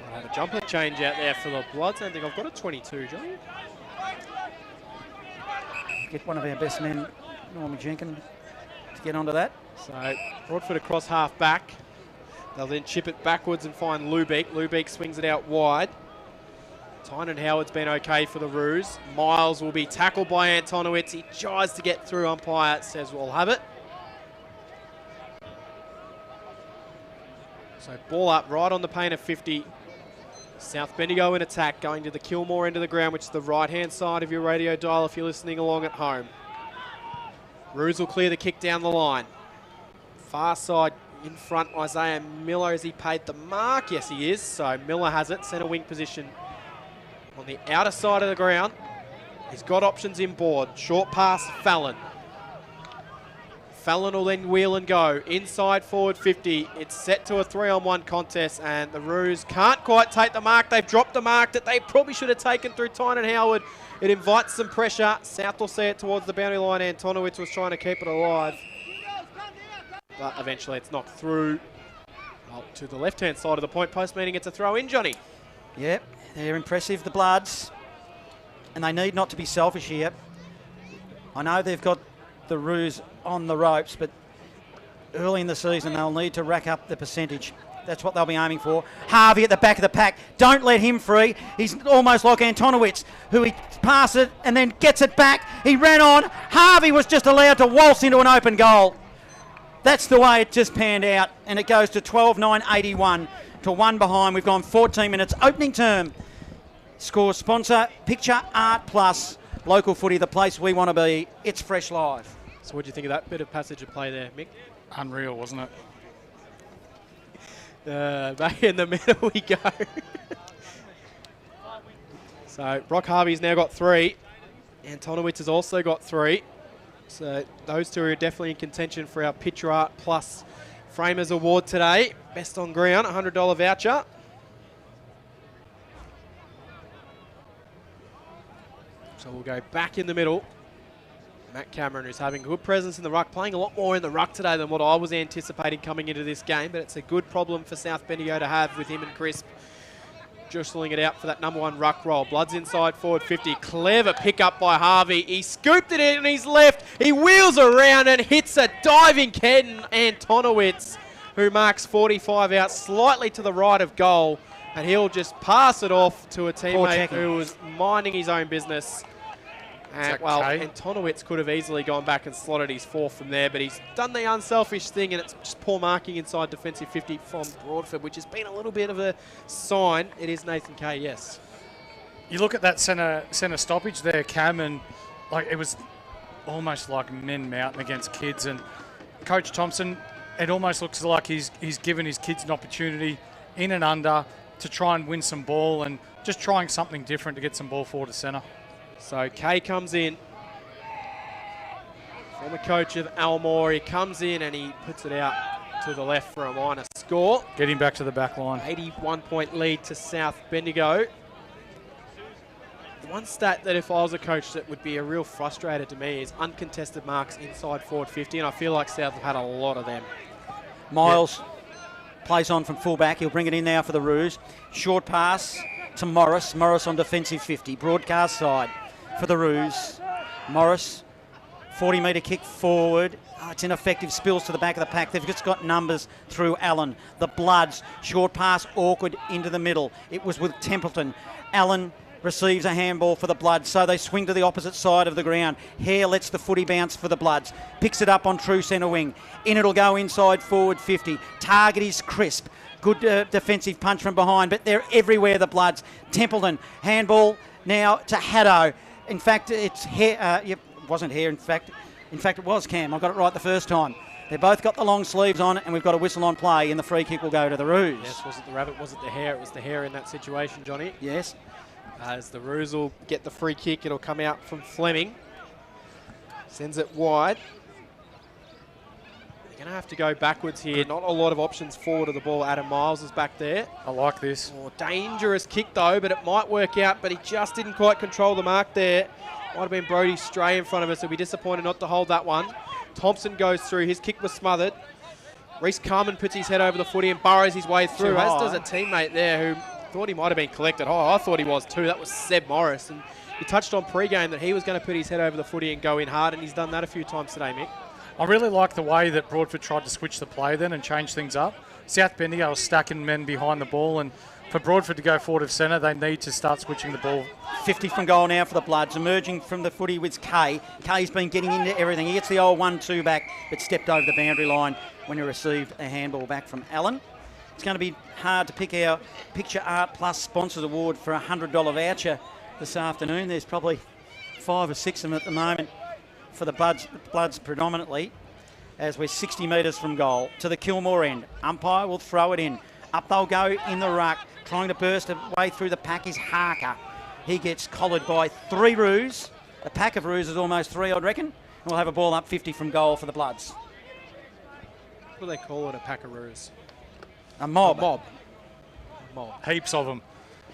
Speaker 1: I'll have a jumper change out there for the Bloods. I don't think I've got a 22, Johnny.
Speaker 4: Get one of our best men, Normie Jenkins, to get onto that.
Speaker 1: So Broadford across half back. They'll then chip it backwards and find Lubeek. Lubeek swings it out wide. Tynan Howard's been okay for the Roos. Miles will be tackled by Antonowitz. He tries to get through. Umpire says we'll have it. So ball up right on the paint of 50. South Bendigo in attack, going to the Kilmore end of the ground, which is the right-hand side of your radio dial if you're listening along at home. Roos will clear the kick down the line. Far side in front, Isaiah Miller. Has he paid the mark? Yes, he is. So Miller has it, centre wing position on the outer side of the ground. He's got options inboard. Short pass, Fallon. Fallon will then wheel and go. Inside forward 50. It's set to a 3-on-1 contest and the Roos can't quite take the mark. They've dropped the mark that they probably should have taken through Tynan Howard. It invites some pressure. South will see it towards the boundary line. Antonowitz was trying to keep it alive. But eventually it's knocked through to the left-hand side of the point post, meaning it's a throw-in, Johnny.
Speaker 4: Yep, they're impressive, the Bloods. And they need not to be selfish here. I know they've got the Roos on the ropes, but early in the season they'll need to rack up the percentage. That's what they'll be aiming for. Harvey at the back of the pack. Don't let him free. He's almost like Antonowitz, who he passes it and then gets it back. He ran on. Harvey was just allowed to waltz into an open goal. That's the way it just panned out, and it goes to 12-9-81 to 1 behind. We've gone 14 minutes. Opening term. Score sponsor, Picture Art Plus. Local footy, the place we want to be. It's Fresh Live.
Speaker 1: So what do you think of that bit of passage of play there, Mick?
Speaker 3: Unreal, wasn't it?
Speaker 1: Back in the middle we go. So Brock Harvey's now got 3. Antonowitz has also got 3. So those two are definitely in contention for our Picture Art Plus Framers Award today. Best on ground, $100 voucher. So we'll go back in the middle. Matt Cameron, who's having good presence in the ruck, playing a lot more in the ruck today than what I was anticipating coming into this game, but it's a good problem for South Bendigo to have with him and Crisp jostling it out for that number 1 ruck roll. Bloods inside forward 50. Clever pick up by Harvey. He scooped it in on his left. He wheels around and hits a diving Ken Antonowitz, who marks 45 out slightly to the right of goal. and he'll just pass it off to a
Speaker 4: Poor
Speaker 1: teammate
Speaker 4: checking.
Speaker 1: who was minding his own business. And, well, Antonowitz could have easily gone back and slotted his 4 from there, but he's done the unselfish thing, and it's just poor marking inside defensive 50 from Broadford, which has been a little bit of a sign. It is Nathan Kay, yes.
Speaker 3: You look at that centre stoppage there, Cam, and like it was almost like men mountain against kids. And Coach Thompson, it almost looks like he's given his kids an opportunity in and under to try and win some ball and just trying something different to get some ball forward to centre.
Speaker 1: So Kay comes in, former coach of Almore. He comes in and he puts it out to the left for a minor score.
Speaker 3: Getting back to the back line.
Speaker 1: 81-point lead to South Bendigo. The one stat that if I was a coach that would be a real frustrator to me is uncontested marks inside forward 50, and I feel like South have had a lot of them.
Speaker 4: Miles plays on from fullback. He'll bring it in now for the Roos. Short pass to Morris. Morris on defensive 50. Broadcast side for the Roos. Morris, 40-metre kick forward. Oh, it's ineffective. Spills to the back of the pack. They've just got numbers through Allen. The Bloods. Short pass awkward into the middle. It was with Templeton. Allen receives a handball for the Bloods, so they swing to the opposite side of the ground. Hare lets the footy bounce for the Bloods. Picks it up on true centre wing. In it'll go inside forward 50. Target is crisp. Good defensive punch from behind, but they're everywhere, the Bloods. Templeton, handball now to Haddo. In fact, it's Hare. It wasn't Hare, in fact it was Cam. I got it right the first time. They both got the long sleeves on, and we've got a whistle on play, and the free kick will go to the Roos.
Speaker 1: Yes, was it the rabbit? Was it the hare? It was the hare in that situation, Johnny.
Speaker 4: Yes.
Speaker 1: As the Roos will get the free kick, it'll come out from Fleming. Sends it wide. They're going to have to go backwards here. Not a lot of options forward of the ball. Adam Miles is back there.
Speaker 3: I like this.
Speaker 1: Oh, dangerous kick though, but it might work out, but he just didn't quite control the mark there. Might have been Brody Stray in front of us, so we'll be disappointed not to hold that one. Thompson goes through. His kick was smothered. Reece Carman puts his head over the footy and burrows his way through, as does a teammate there who thought he might have been collected. Oh, I thought he was too. That was Seb Morris. And he touched on pre-game that he was going to put his head over the footy and go in hard, and he's done that a few times today, Mick.
Speaker 3: I really like the way that Broadford tried to switch the play then and change things up. South Bendigo was stacking men behind the ball, and for Broadford to go forward of centre, they need to start switching the ball.
Speaker 4: 50 from goal now for the Bloods. Emerging from the footy with Kay. Kay's been getting into everything. He gets the old 1-2 back, but stepped over the boundary line when he received a handball back from Allen. It's going to be hard to pick our Picture Art Plus Sponsors Award for a $100 voucher this afternoon. There's probably 5 or 6 of them at the moment for the Bloods predominantly, as we're 60 metres from goal to the Kilmore end. Umpire will throw it in. Up they'll go in the ruck. Trying to burst away through the pack is Harker. He gets collared by 3 Roos. The pack of Roos is almost 3, I'd reckon. We'll have a ball up 50 from goal for the Bloods.
Speaker 1: What do they call it, a pack of Roos?
Speaker 4: A mob.
Speaker 1: A mob.
Speaker 3: Heaps of them.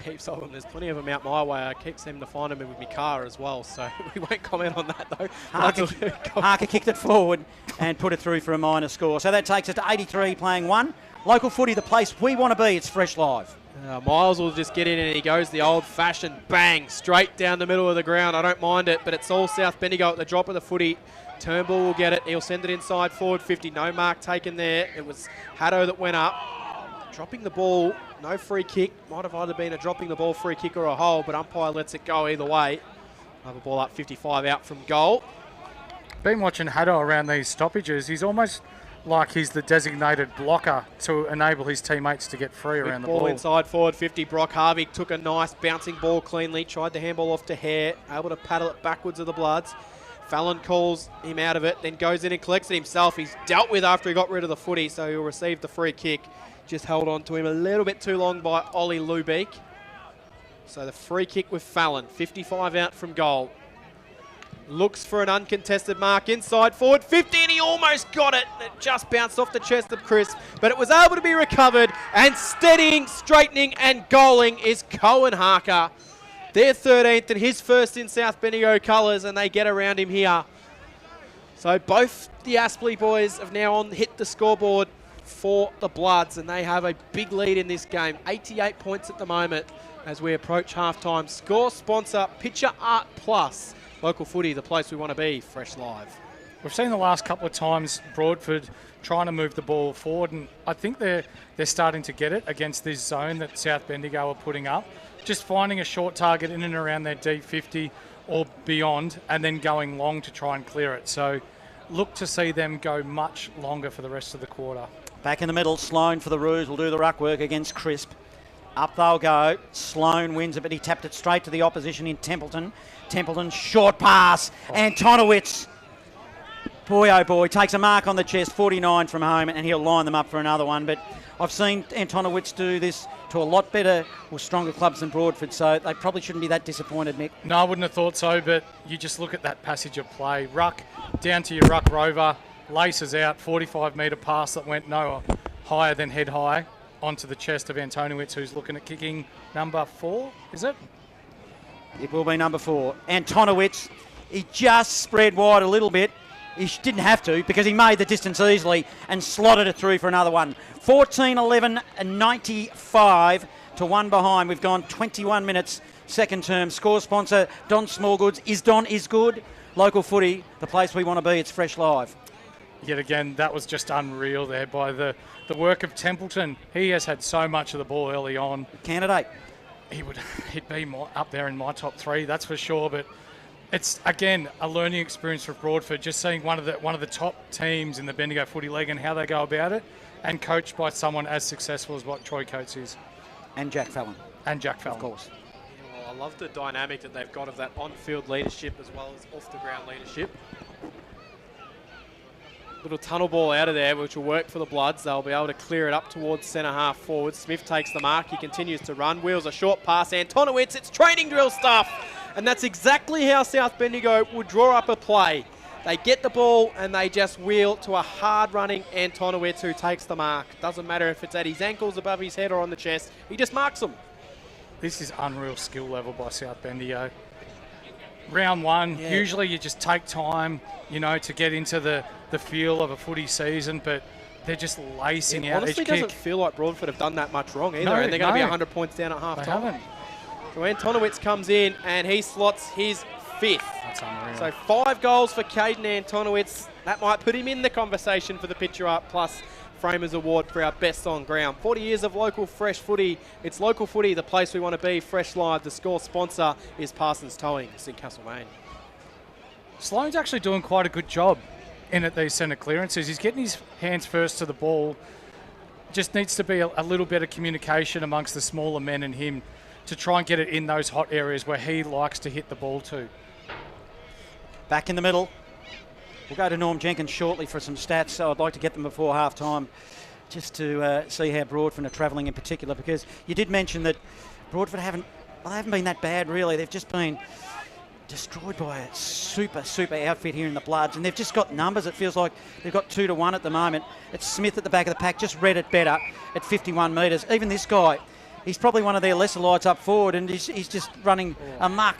Speaker 1: Heaps of them. There's plenty of them out my way. I keep seeming to find them with my car as well, so we won't comment on that though.
Speaker 4: Harker kicked it forward and put it through for a minor score. So that takes us to 83 playing 1. Local footy, the place we want to be. It's Fresh Live.
Speaker 1: Miles will just get in and he goes the old-fashioned bang straight down the middle of the ground. I don't mind it, but it's all South Bendigo at the drop of the footy. Turnbull will get it. He'll send it inside forward 50. No mark taken there. It was Haddo that went up. Dropping the ball, no free kick. Might have either been a dropping the ball free kick or a hole, but umpire lets it go either way. Another ball up 55 out from goal.
Speaker 3: Been watching Haddo around these stoppages. He's almost like he's the designated blocker to enable his teammates to get free around the ball.
Speaker 1: Inside forward 50. Brock Harvey took a nice bouncing ball cleanly. Tried to handball off to Hare. Able to paddle it backwards of the Bloods. Fallon calls him out of it, then goes in and collects it himself. He's dealt with after he got rid of the footy, so he'll receive the free kick. Just held on to him a little bit too long by Ollie Lubeek. So the free kick with Fallon. 55 out from goal. Looks for an uncontested mark inside forward 50, and he almost got it. It just bounced off the chest of Chris, but it was able to be recovered, and steadying, straightening and goaling is Cohen Harker. Their 13th and his first in South Bendigo colours, and they get around him here. So both the Aspley boys have now hit the scoreboard for the Bloods, and they have a big lead in this game. 88 points at the moment as we approach halftime. Score sponsor, Picture Art Plus. Local footy, the place we want to be. Fresh Live.
Speaker 3: we've seen the last couple of times Broadford trying to move the ball forward, and I think they're starting to get it against this zone that South Bendigo are putting up. Just finding a short target in and around their D50 or beyond, and then going long to try and clear it. So look to see them go much longer for the rest of the quarter.
Speaker 4: Back in the middle, Sloan for the Roos will do the ruck work against Crisp. Up they'll go. Sloan wins it, but he tapped it straight to the opposition in Templeton. Templeton, short pass. Antonowitz, boy oh boy, takes a mark on the chest, 49 from home, and he'll line them up for another one. But I've seen Antonowitz do this to a lot better or stronger clubs than Broadford, so they probably shouldn't be that disappointed, Mick.
Speaker 3: No, I wouldn't have thought so, but you just look at that passage of play. Ruck, down to your ruck rover, laces out, 45-metre pass that went no higher than head high onto the chest of Antonowitz, who's looking at kicking number 4, is it?
Speaker 4: It will be number 4. Antonowitz, he just spread wide a little bit. He didn't have to because he made the distance easily and slotted it through for another one. 14-11 and 95 to 1 behind. We've gone 21 minutes, second term. Score sponsor, Don Smallgoods. Don is good. Local footy, the place we want to be. It's Fresh Live.
Speaker 3: Yet again, that was just unreal there by the work of Templeton. He has had so much of the ball early on.
Speaker 4: Candidate.
Speaker 3: He'd be up there in my top 3, that's for sure. But it's, again, a learning experience for Broadford, just seeing one of the top teams in the Bendigo Footy League and how they go about it, and coached by someone as successful as what Troy Coates is.
Speaker 4: And Jack Fallon.
Speaker 3: Of course.
Speaker 1: Well, I love the dynamic that they've got of that on-field leadership as well as off-the-ground leadership. Little tunnel ball out of there, which will work for the Bloods. They'll be able to clear it up towards centre half forward. Smith takes the mark. He continues to run. Wheels a short pass. Antonowitz, it's training drill stuff. And that's exactly how South Bendigo would draw up a play. They get the ball and they just wheel to a hard-running Antonowitz who takes the mark. Doesn't matter if it's at his ankles, above his head or on the chest. He just marks them.
Speaker 3: This is unreal skill level by South Bendigo. Round 1, usually you just take time, to get into the feel of a footy season, but they're just lacing out each kick.
Speaker 1: It honestly doesn't feel like Broadford have done that much wrong either, and they're going to be 100 points down at half-time. So Antonowitz comes in and he slots his 5th.
Speaker 3: That's unreal.
Speaker 1: So 5 goals for Caden Antonowitz. That might put him in the conversation for the Picture Art Plus Framers Award for our best on ground. 40 years of local fresh footy. It's local footy, the place we want to be. Fresh Live. The score sponsor is Parsons Towing, St Castlemaine.
Speaker 3: Sloan's actually doing quite a good job in at these centre clearances. He's getting his hands first to the ball. Just needs to be a little better communication amongst the smaller men and him to try and get it in those hot areas where he likes to hit the ball to.
Speaker 4: Back in the middle. We'll go to Norm Jenkins shortly for some stats, so I'd like to get them before half-time just to see how Broadford are travelling in particular, because you did mention that Broadford haven't been that bad, really. They've just been destroyed by a super outfit here in the Bloods, and they've just got numbers. It feels like they've got 2-1 at the moment. It's Smith at the back of the pack, just read it better at 51 metres. Even this guy, he's probably one of their lesser lights up forward, and he's just running amok.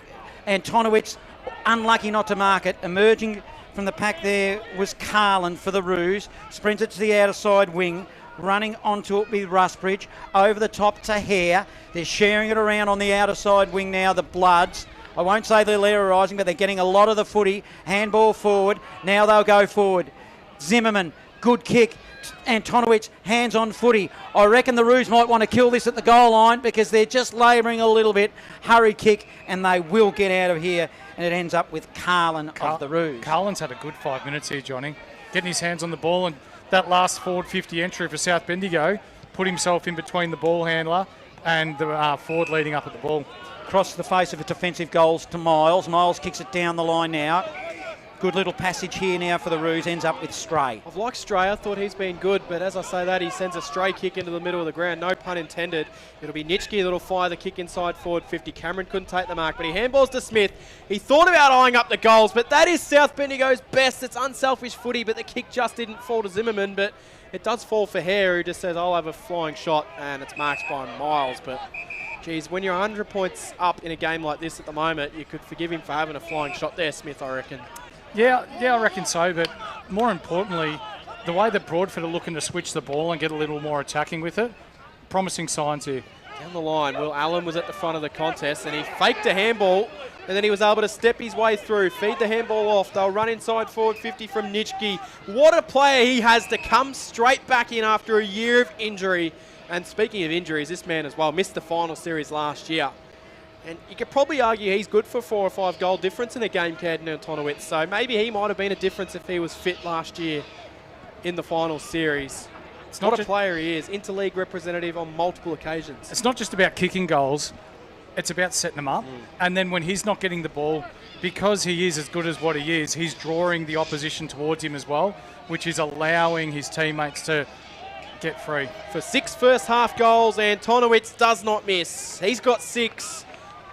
Speaker 4: Antonowitz, unlucky not to mark it. Emerging from the pack there was Carlin for the Roos. Sprints it to the outer side wing. Running onto it with Rustbridge. Over the top to Hare. They're sharing it around on the outer side wing now, the Bloods. I won't say they're Learising, but they're getting a lot of the footy. Handball forward. Now they'll go forward. Zimmerman, good kick. Antonowitz, hands on footy. I reckon the Roos might want to kill this at the goal line because they're just labouring a little bit. Hurry kick, and they will get out of here. And it ends up with Carlin of the Roos.
Speaker 3: Carlin's had a good 5 minutes here, Johnny. Getting his hands on the ball, and that last forward 50 entry for South Bendigo put himself in between the ball handler and the forward leading up at the ball.
Speaker 4: Across the face of it, defensive goals to Miles. Miles kicks it down the line now. Good little passage here now for the Roos, ends up with Stray.
Speaker 1: I've liked Stray, I thought he's been good, but as I say that, he sends a stray kick into the middle of the ground, no pun intended. It'll be Nitschke that'll fire the kick inside forward 50. Cameron couldn't take the mark, but he handballs to Smith. He thought about eyeing up the goals, but that is South Bendigo's best. It's unselfish footy, but the kick just didn't fall to Zimmerman, but it does fall for Hare, who just says, I'll have a flying shot, and it's marked by Miles, but geez, when you're 100 points up in a game like this at the moment, you could forgive him for having a flying shot there, Smith, I reckon.
Speaker 3: Yeah, I reckon so, but more importantly, the way that Broadford are looking to switch the ball and get a little more attacking with it, promising signs here.
Speaker 1: Down the line, Will Allen was at the front of the contest and he faked a handball and then he was able to step his way through, feed the handball off. They'll run inside forward 50 from Nitschke. What a player he has to come straight back in after a year of injury. And speaking of injuries, this man as well missed the final series last year. And you could probably argue he's good for 4 or 5 goal difference in a game, Caden Antonowitz. So maybe he might have been a difference if he was fit last year in the final series. It's not a player he is. Interleague representative on multiple occasions.
Speaker 3: It's not just about kicking goals. It's about setting them up. And then when he's not getting the ball, because he is as good as what he is, he's drawing the opposition towards him as well, which is allowing his teammates to get free.
Speaker 1: For 6 first half goals, Antonowitz does not miss. He's got 6.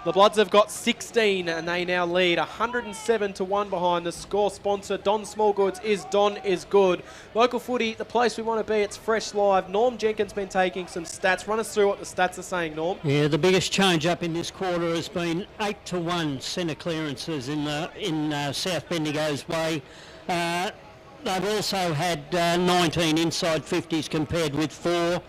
Speaker 1: The Bloods have got 16 and they now lead 107-1 behind. The score sponsor, Don Smallgoods, is Don is good. Local footy, the place we want to be, it's fresh live. Norm Jenkins been taking some stats. Run us through what the stats are saying, Norm.
Speaker 5: Yeah, the biggest change up in this quarter has been 8-1 centre clearances in South Bendigo's way. They've also had 19 inside 50s compared with 4.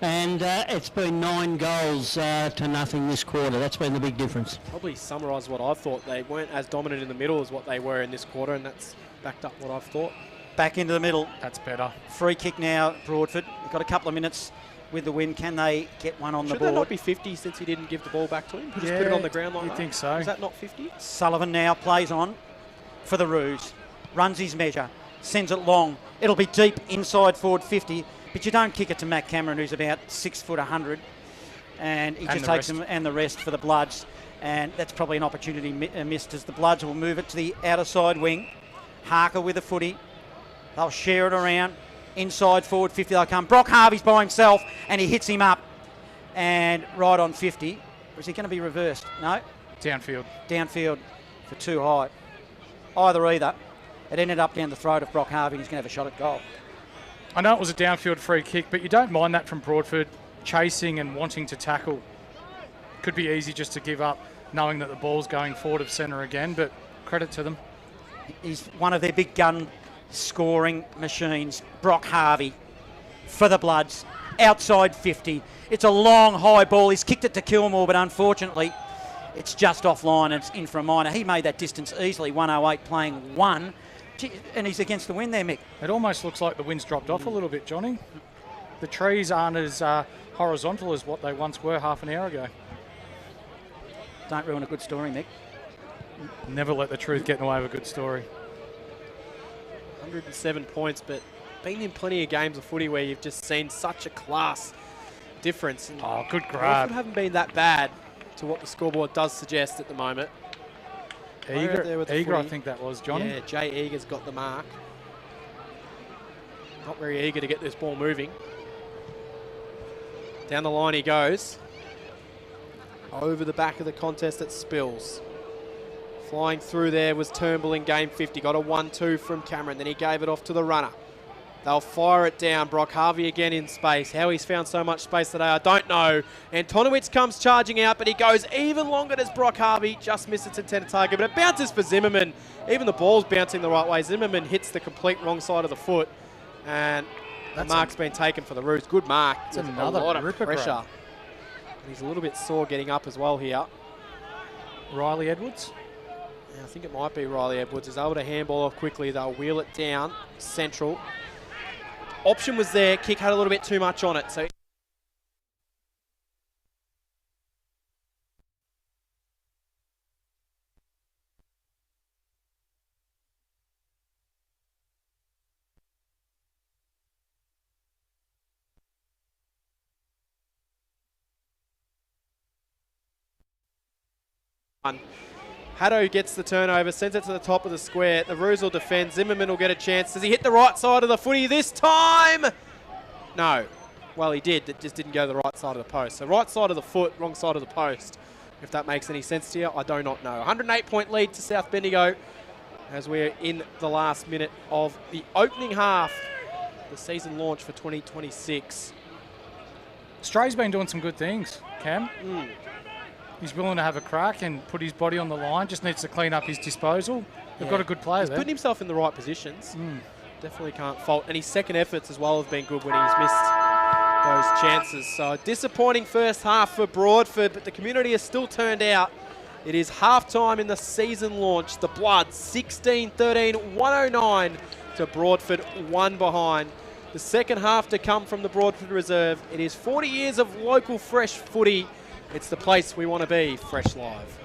Speaker 5: And it's been 9 goals to nothing this quarter. That's been the big difference.
Speaker 1: Probably summarise what I thought. They weren't as dominant in the middle as what they were in this quarter, and that's backed up what I've thought.
Speaker 4: Back into the middle.
Speaker 3: That's better.
Speaker 4: Free kick now, Broadford. They've got a couple of minutes with the win. Can they get one on the board?
Speaker 1: Should that not be 50 since he didn't give the ball back to him? He just put it on the ground like that?
Speaker 3: You think so?
Speaker 1: Is that not 50?
Speaker 4: Sullivan now plays on for the Roos. Runs his measure. Sends it long. It'll be deep inside forward 50. But you don't kick it to Matt Cameron, who's about 6 foot 100, and he just takes them and the rest for the Bloods. And that's probably an opportunity missed, as the Bloods will move it to the outer side wing. Harker with a footy. They'll share it around. Inside forward 50 they'll come. Brock Harvey's by himself and he hits him up and right on 50. Or is he going to be reversed? No.
Speaker 3: Downfield.
Speaker 4: Downfield for too high. Either. It ended up down the throat of Brock Harvey. He's going to have a shot at goal.
Speaker 3: I know it was a downfield free kick, but you don't mind that from Broadford, chasing and wanting to tackle. Could be easy just to give up, knowing that the ball's going forward of centre again, but credit to them.
Speaker 4: He's one of their big gun scoring machines, Brock Harvey, for the Bloods, outside 50. It's a long, high ball. He's kicked it to Kilmore, but unfortunately, it's just offline and it's in for a minor. He made that distance easily, 108 playing 1. And he's against the wind there, Mick.
Speaker 3: It almost looks like the wind's dropped off a little bit, Johnny. The trees aren't as horizontal as what they once were half an hour ago.
Speaker 4: Don't ruin a good story, Mick.
Speaker 3: Never let the truth get in the way of a good story.
Speaker 1: 107 points, but been in plenty of games of footy where you've just seen such a class difference. And
Speaker 3: good grab.
Speaker 1: haven't been that bad to what the scoreboard does suggest at the moment.
Speaker 3: Eager, I think that was, Johnny.
Speaker 1: Yeah, Jay Eager's got the mark. Not very eager to get this ball moving. Down the line he goes. Over the back of the contest at Spills. Flying through there was Turnbull in game 50. Got a 1-2 from Cameron. Then he gave it off to the runner. They'll fire it down. Brock Harvey again in space. How he's found so much space today, I don't know. Antonowitz comes charging out, but he goes even longer as Brock Harvey. Just missed its intended target, but it bounces for Zimmerman. Even the ball's bouncing the right way. Zimmerman hits the complete wrong side of the foot, and the mark's been taken for the Roos. Good mark.
Speaker 3: It's another
Speaker 1: a lot of
Speaker 3: ripper
Speaker 1: pressure.
Speaker 3: grab.
Speaker 1: He's a little bit sore getting up as well here.
Speaker 3: Riley Edwards.
Speaker 1: Yeah, I think it might be Riley Edwards. Is able to handball off quickly. They'll wheel it down central. Option was there. Kick had a little bit too much on it. So Haddo gets the turnover, sends it to the top of the square. The Roos will defend. Zimmerman will get a chance. Does he hit the right side of the footy this time? No. Well, he did. It just didn't go to the right side of the post. So right side of the foot, wrong side of the post. If that makes any sense to you, I do not know. 108-point lead to South Bendigo as we're in the last minute of the opening half. The season launch for 2026.
Speaker 3: Stray's been doing some good things, Cam. He's willing to have a crack and put his body on the line. Just needs to clean up his disposal. They've got a good player there.
Speaker 1: He's putting himself in the right positions. Definitely can't fault. And his second efforts as well have been good when he's missed those chances. So a disappointing first half for Broadford, but the community has still turned out It is half-time in the season launch. The Blood 16-13, 109 to Broadford, 1 behind. The second half to come from the Broadford Reserve. It is 40 years of local fresh footy. It's the place we want to be, Fresh Live.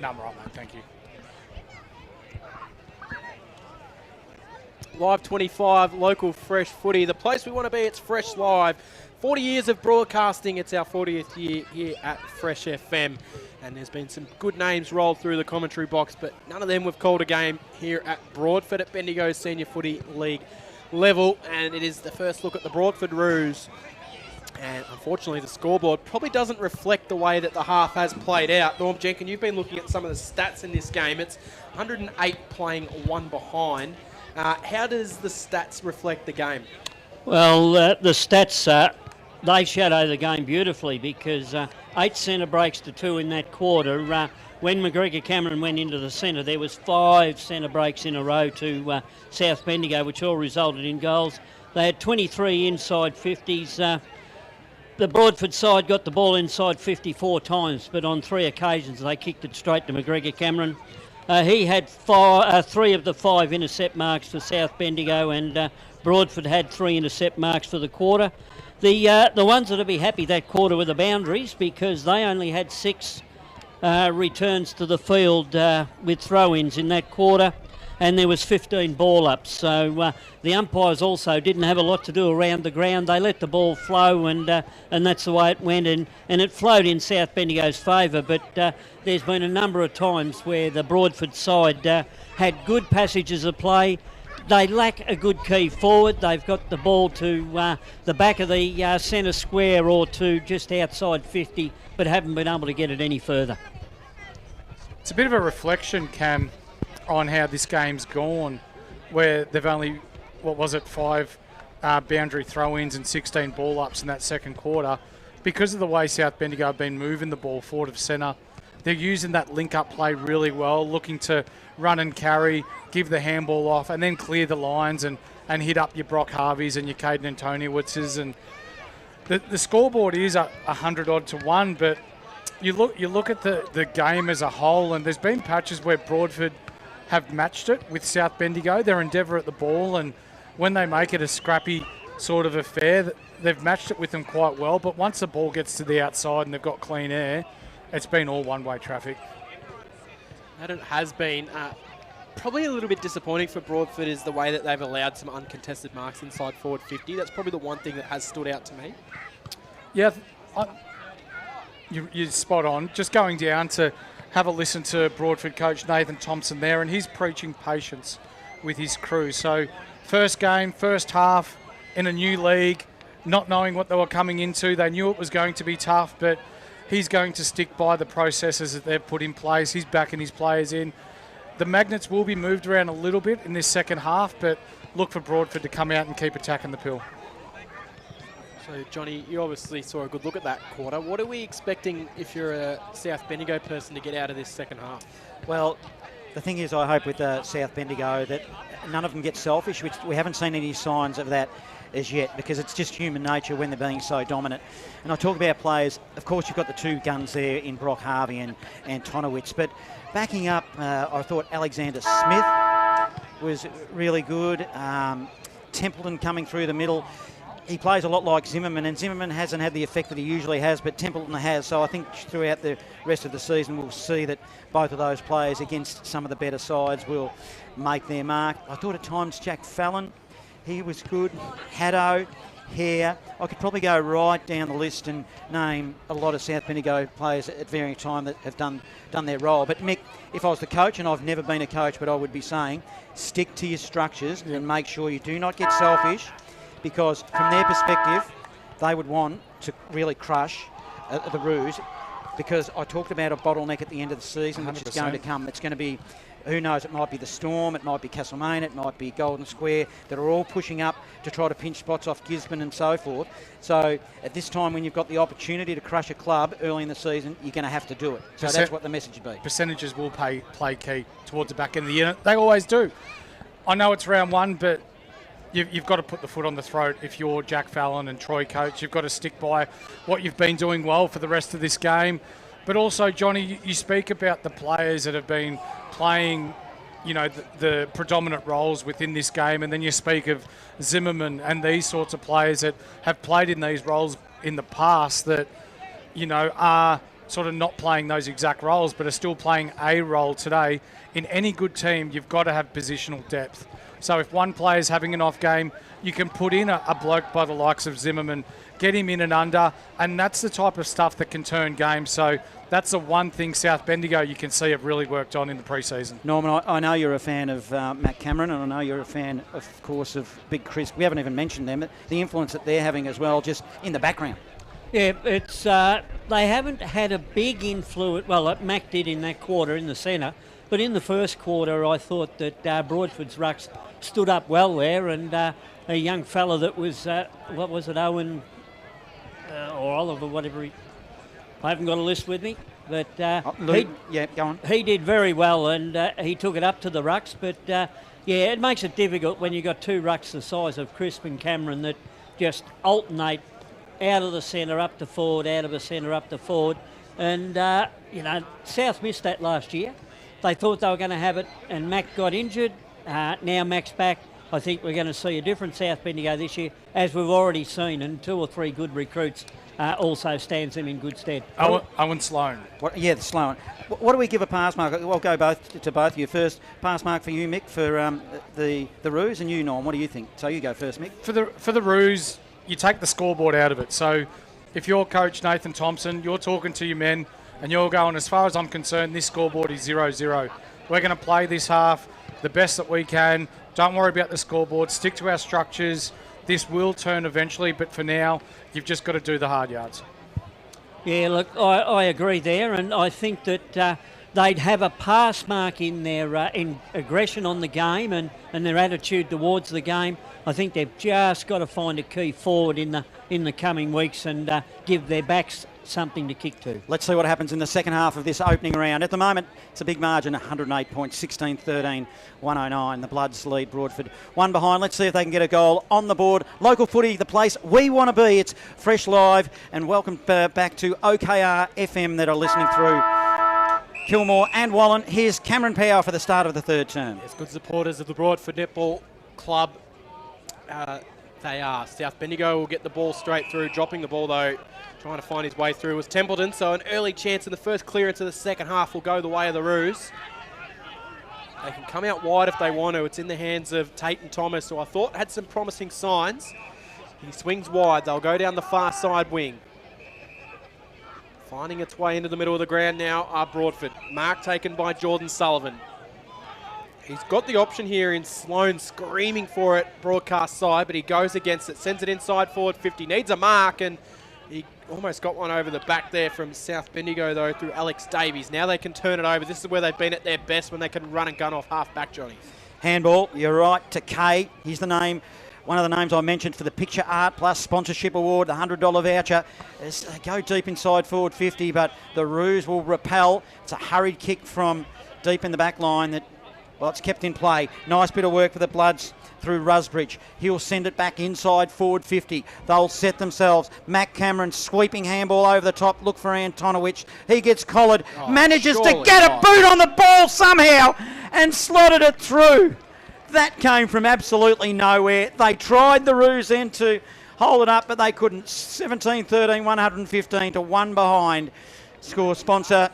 Speaker 3: No, I'm right, mate. Thank you.
Speaker 1: Live 25, local fresh footy. The place we want to be, it's Fresh Live. 40 years of broadcasting. It's our 40th year here at Fresh FM. And there's been some good names rolled through the commentary box, but none of them have called a game here at Broadford at Bendigo's Senior Footy League level. And it is the first look at the Broadford Roos. And unfortunately, the scoreboard probably doesn't reflect the way that the half has played out. Norm Jenkin, you've been looking at some of the stats in this game. It's 108 playing one behind. How does the stats reflect the game?
Speaker 5: Well, the stats, they shadow the game beautifully because 8 centre breaks to 2 in that quarter. When McGregor Cameron went into the centre, there was 5 centre breaks in a row to South Bendigo, which all resulted in goals. They had 23 inside 50s. The Broadford side got the ball inside 54 times, but on 3 occasions they kicked it straight to McGregor Cameron. He had 3 of the 5 intercept marks for South Bendigo, and Broadford had 3 intercept marks for the quarter. The ones that'll be happy that quarter were the boundaries, because they only had 6 returns to the field with throw-ins in that quarter, and there was 15 ball ups. So the umpires also didn't have a lot to do around the ground. They let the ball flow, and that's the way it went, and it flowed in South Bendigo's favour. But there's been a number of times where the Broadford side had good passages of play. They lack a good key forward. They've got the ball to the back of the centre square or to just outside 50, but haven't been able to get it any further.
Speaker 3: It's a bit of a reflection, Cam, on how this game's gone, where they've only, 5 boundary throw-ins and 16 ball-ups in that second quarter. Because of the way South Bendigo have been moving the ball forward of centre, they're using that link-up play really well, looking to run and carry, give the handball off, and then clear the lines and hit up your Brock Harveys and your Caden Antoniwitzes. And the scoreboard is 100-odd to 1, but you look at the game as a whole, and there's been patches where Broadford have matched it with South Bendigo, their endeavour at the ball, and when they make it a scrappy sort of affair, they've matched it with them quite well. But once the ball gets to the outside and they've got clean air, it's been all one-way traffic.
Speaker 1: That it has been. Probably a little bit disappointing for Broadford is the way that they've allowed some uncontested marks inside forward 50. That's probably the one thing that has stood out to me.
Speaker 3: Yeah, you're spot on. Just going down to have a listen to Broadford coach Nathan Thompson there, and he's preaching patience with his crew. So first game, first half in a new league, not knowing what they were coming into. They knew it was going to be tough, but he's going to stick by the processes that they've put in place. He's backing his players in. The magnets will be moved around a little bit in this second half, but look for Broadford to come out and keep attacking the pill.
Speaker 1: So, Johnny, you obviously saw a good look at that quarter. What are we expecting if you're a South Bendigo person to get out of this second half?
Speaker 4: Well, the thing is, I hope with South Bendigo that none of them get selfish, which we haven't seen any signs of that as yet, because it's just human nature when they're being so dominant. And I talk about players, of course you've got the 2 guns there in Brock Harvey and Antonowitz, but backing up, I thought Alexander Smith was really good. Templeton coming through the middle. He plays a lot like Zimmerman, and Zimmerman hasn't had the effect that he usually has, but Templeton has. So I think throughout the rest of the season we'll see that both of those players against some of the better sides will make their mark. I thought at times Jack Fallon, he was good. Haddo, Hare. I could probably go right down the list and name a lot of South Bendigo players at varying time that have done their role. But Mick, if I was the coach, and I've never been a coach, but I would be saying, stick to your structures and make sure you do not get selfish, because from their perspective, they would want to really crush the Roos, because I talked about a bottleneck at the end of the season, which is going to come. It's going to be, who knows, it might be the Storm, it might be Castlemaine, it might be Golden Square, that are all pushing up to try to pinch spots off Gisborne and so forth. So at this time, when you've got the opportunity to crush a club early in the season, you're going to have to do it. So that's what the message would be.
Speaker 3: Percentages will play key towards the back end of the year. They always do. I know it's round 1, but you've got to put the foot on the throat. If you're Jack Fallon and Troy Coates, you've got to stick by what you've been doing well for the rest of this game. But also, Johnny, you speak about the players that have been playing, the predominant roles within this game, and then you speak of Zimmerman and these sorts of players that have played in these roles in the past that, are sort of not playing those exact roles, but are still playing a role today. In any good team, you've got to have positional depth. So if one player's having an off game, you can put in a bloke by the likes of Zimmerman, get him in and under, and that's the type of stuff that can turn games. So that's the one thing South Bendigo you can see have really worked on in the pre-season.
Speaker 4: Norman, I know you're a fan of Matt Cameron, and I know you're a fan, of course, of Big Chris. We haven't even mentioned them, but the influence that they're having as well, just in the background.
Speaker 5: Yeah, it's they haven't had a big influence. Well, Mac did in that quarter in the centre, but in the first quarter, I thought that Broadford's rucks stood up well there, and a young fella that was what was it, Owen or Oliver, whatever. I haven't got a list with me, but
Speaker 4: yeah, go on.
Speaker 5: He did very well, and he took it up to the rucks. But yeah, it makes it difficult when you've got two rucks the size of Crisp and Cameron that just alternate out of the centre up to forward, out of the centre up to forward. And, South missed that last year. They thought they were going to have it, and Mac got injured. Now Mac's back. I think we're going to see a different South Bendigo this year, as we've already seen, and 2 or 3 good recruits also stands them in good stead.
Speaker 3: Owen Sloan.
Speaker 4: The Sloan. What do we give a pass mark? I'll go to both of you first. Pass mark for you, Mick, for the Roos, and you, Norm. What do you think? So you go first, Mick.
Speaker 3: For the Roos, you take the scoreboard out of it. So if you're Coach Nathan Thompson, you're talking to your men and you're going, as far as I'm concerned, this scoreboard is 0-0. We're going to play this half the best that we can. Don't worry about the scoreboard. Stick to our structures. This will turn eventually, but for now, you've just got to do the hard yards.
Speaker 5: Yeah, look, I agree there, and I think that they'd have a pass mark in their in aggression on the game and their attitude towards the game. I think they've just got to find a key forward in the coming weeks and give their backs something to kick to.
Speaker 4: Let's see what happens in the second half of this opening round. At the moment, it's a big margin, 108 points, 16-13, 109. The Bloods lead Broadford. One behind. Let's see if they can get a goal on the board. Local footy, the place we want to be. It's Fresh Live, and welcome back to OKR FM that are listening through Kilmore and Wallen. Here's Cameron Power for the start of the third term.
Speaker 1: Yes, good supporters of the Broadford Netball Club. They are. South Bendigo will get the ball straight through. Dropping the ball, though, trying to find his way through was Templeton. So an early chance in the first clearance of the second half will go the way of the Roos. They can come out wide if they want to. It's in the hands of Tate and Thomas, who I thought had some promising signs. He swings wide. They'll go down the far side wing. Finding its way into the middle of the ground now are Broadford. Mark taken by Jordan Sullivan. He's got the option here in Sloan screaming for it, broadcast side, but he goes against it, sends it inside forward 50, needs a mark, and he almost got one over the back there from South Bendigo, though, through Alex Davies. Now they can turn it over. This is where they've been at their best, when they can run and gun off half-back, Johnny.
Speaker 4: Handball, you're right, to Kay. He's the name, one of the names I mentioned for the Picture Art Plus sponsorship award, the $100 voucher. They go deep inside forward 50, but the Roos will repel. It's a hurried kick from deep in the back line that, well, it's kept in play. Nice bit of work for the Bloods through Rusbridge. He'll send it back inside forward 50. They'll set themselves. Mac Cameron sweeping handball over the top. Look for Antonowitz. He gets collared. Manages to get a boot on the ball somehow and slotted it through. That came from absolutely nowhere. They tried the Roos then to hold it up, but they couldn't. 17-13, 115 to 1 behind. Score sponsor,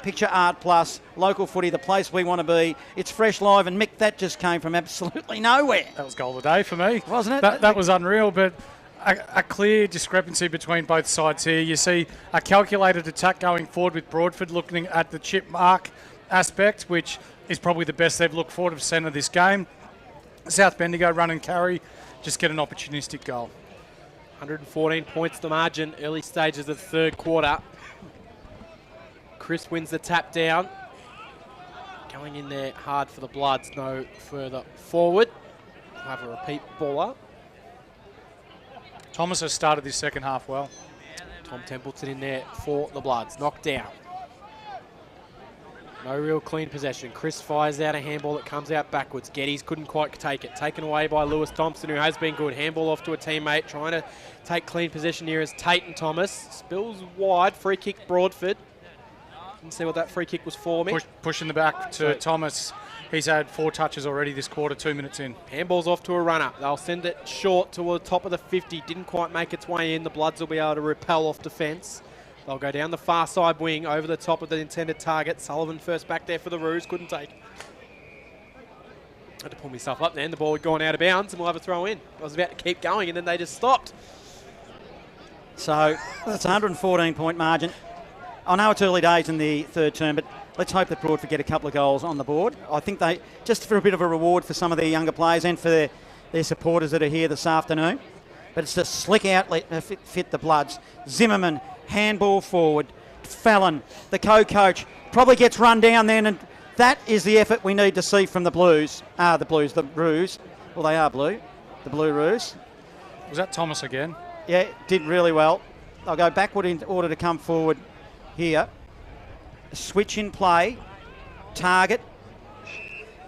Speaker 4: Picture Art Plus, local footy, the place we want to be. It's Fresh Live, and Mick, that just came from absolutely nowhere.
Speaker 3: That was goal of the day for me.
Speaker 4: Wasn't it?
Speaker 3: That was unreal, but a clear discrepancy between both sides here. You see a calculated attack going forward with Broadford looking at the chip mark aspect, which is probably the best they've looked for to centre this game. South Bendigo run and carry, just get an opportunistic goal.
Speaker 1: 114 points the margin, early stages of the third quarter. Chris wins the tap down. Going in there hard for the Bloods, no further forward. We'll have a repeat baller.
Speaker 3: Thomas has started this second half well.
Speaker 1: Tom Templeton in there for the Bloods. Knocked down. No real clean possession. Chris fires out a handball that comes out backwards. Geddes couldn't quite take it. Taken away by Lewis Thompson, who has been good. Handball off to a teammate. Trying to take clean possession here is Tate and Thomas. Spills wide. Free kick Broadford. Didn't see what that free kick was for, Mick.
Speaker 3: Pushing the back to Thomas. He's had 4 touches already this quarter, 2 minutes in.
Speaker 1: Handball's off to a runner. They'll send it short toward the top of the 50. Didn't quite make its way in. The Bloods will be able to repel off defence. They'll go down the far side wing over the top of the intended target. Sullivan first back there for the Roos. Couldn't take. I had to pull myself up then. The ball had gone out of bounds and we'll have a throw in. I was about to keep going and then they just stopped.
Speaker 4: So it's a 114-point margin. I know it's early days in the third term, but let's hope that Broadford get a couple of goals on the board. I think they, just for a bit of a reward for some of their younger players and for their supporters that are here this afternoon. But it's a slick outlet to fit the Bloods. Zimmerman, handball forward. Fallon, the co-coach, probably gets run down then, and that is the effort we need to see from the Blues. The Roos. Well, they are blue. The Blue Roos.
Speaker 3: Was that Thomas again?
Speaker 4: Yeah, did really well. They'll go backward in order to come forward here. Switch in play. Target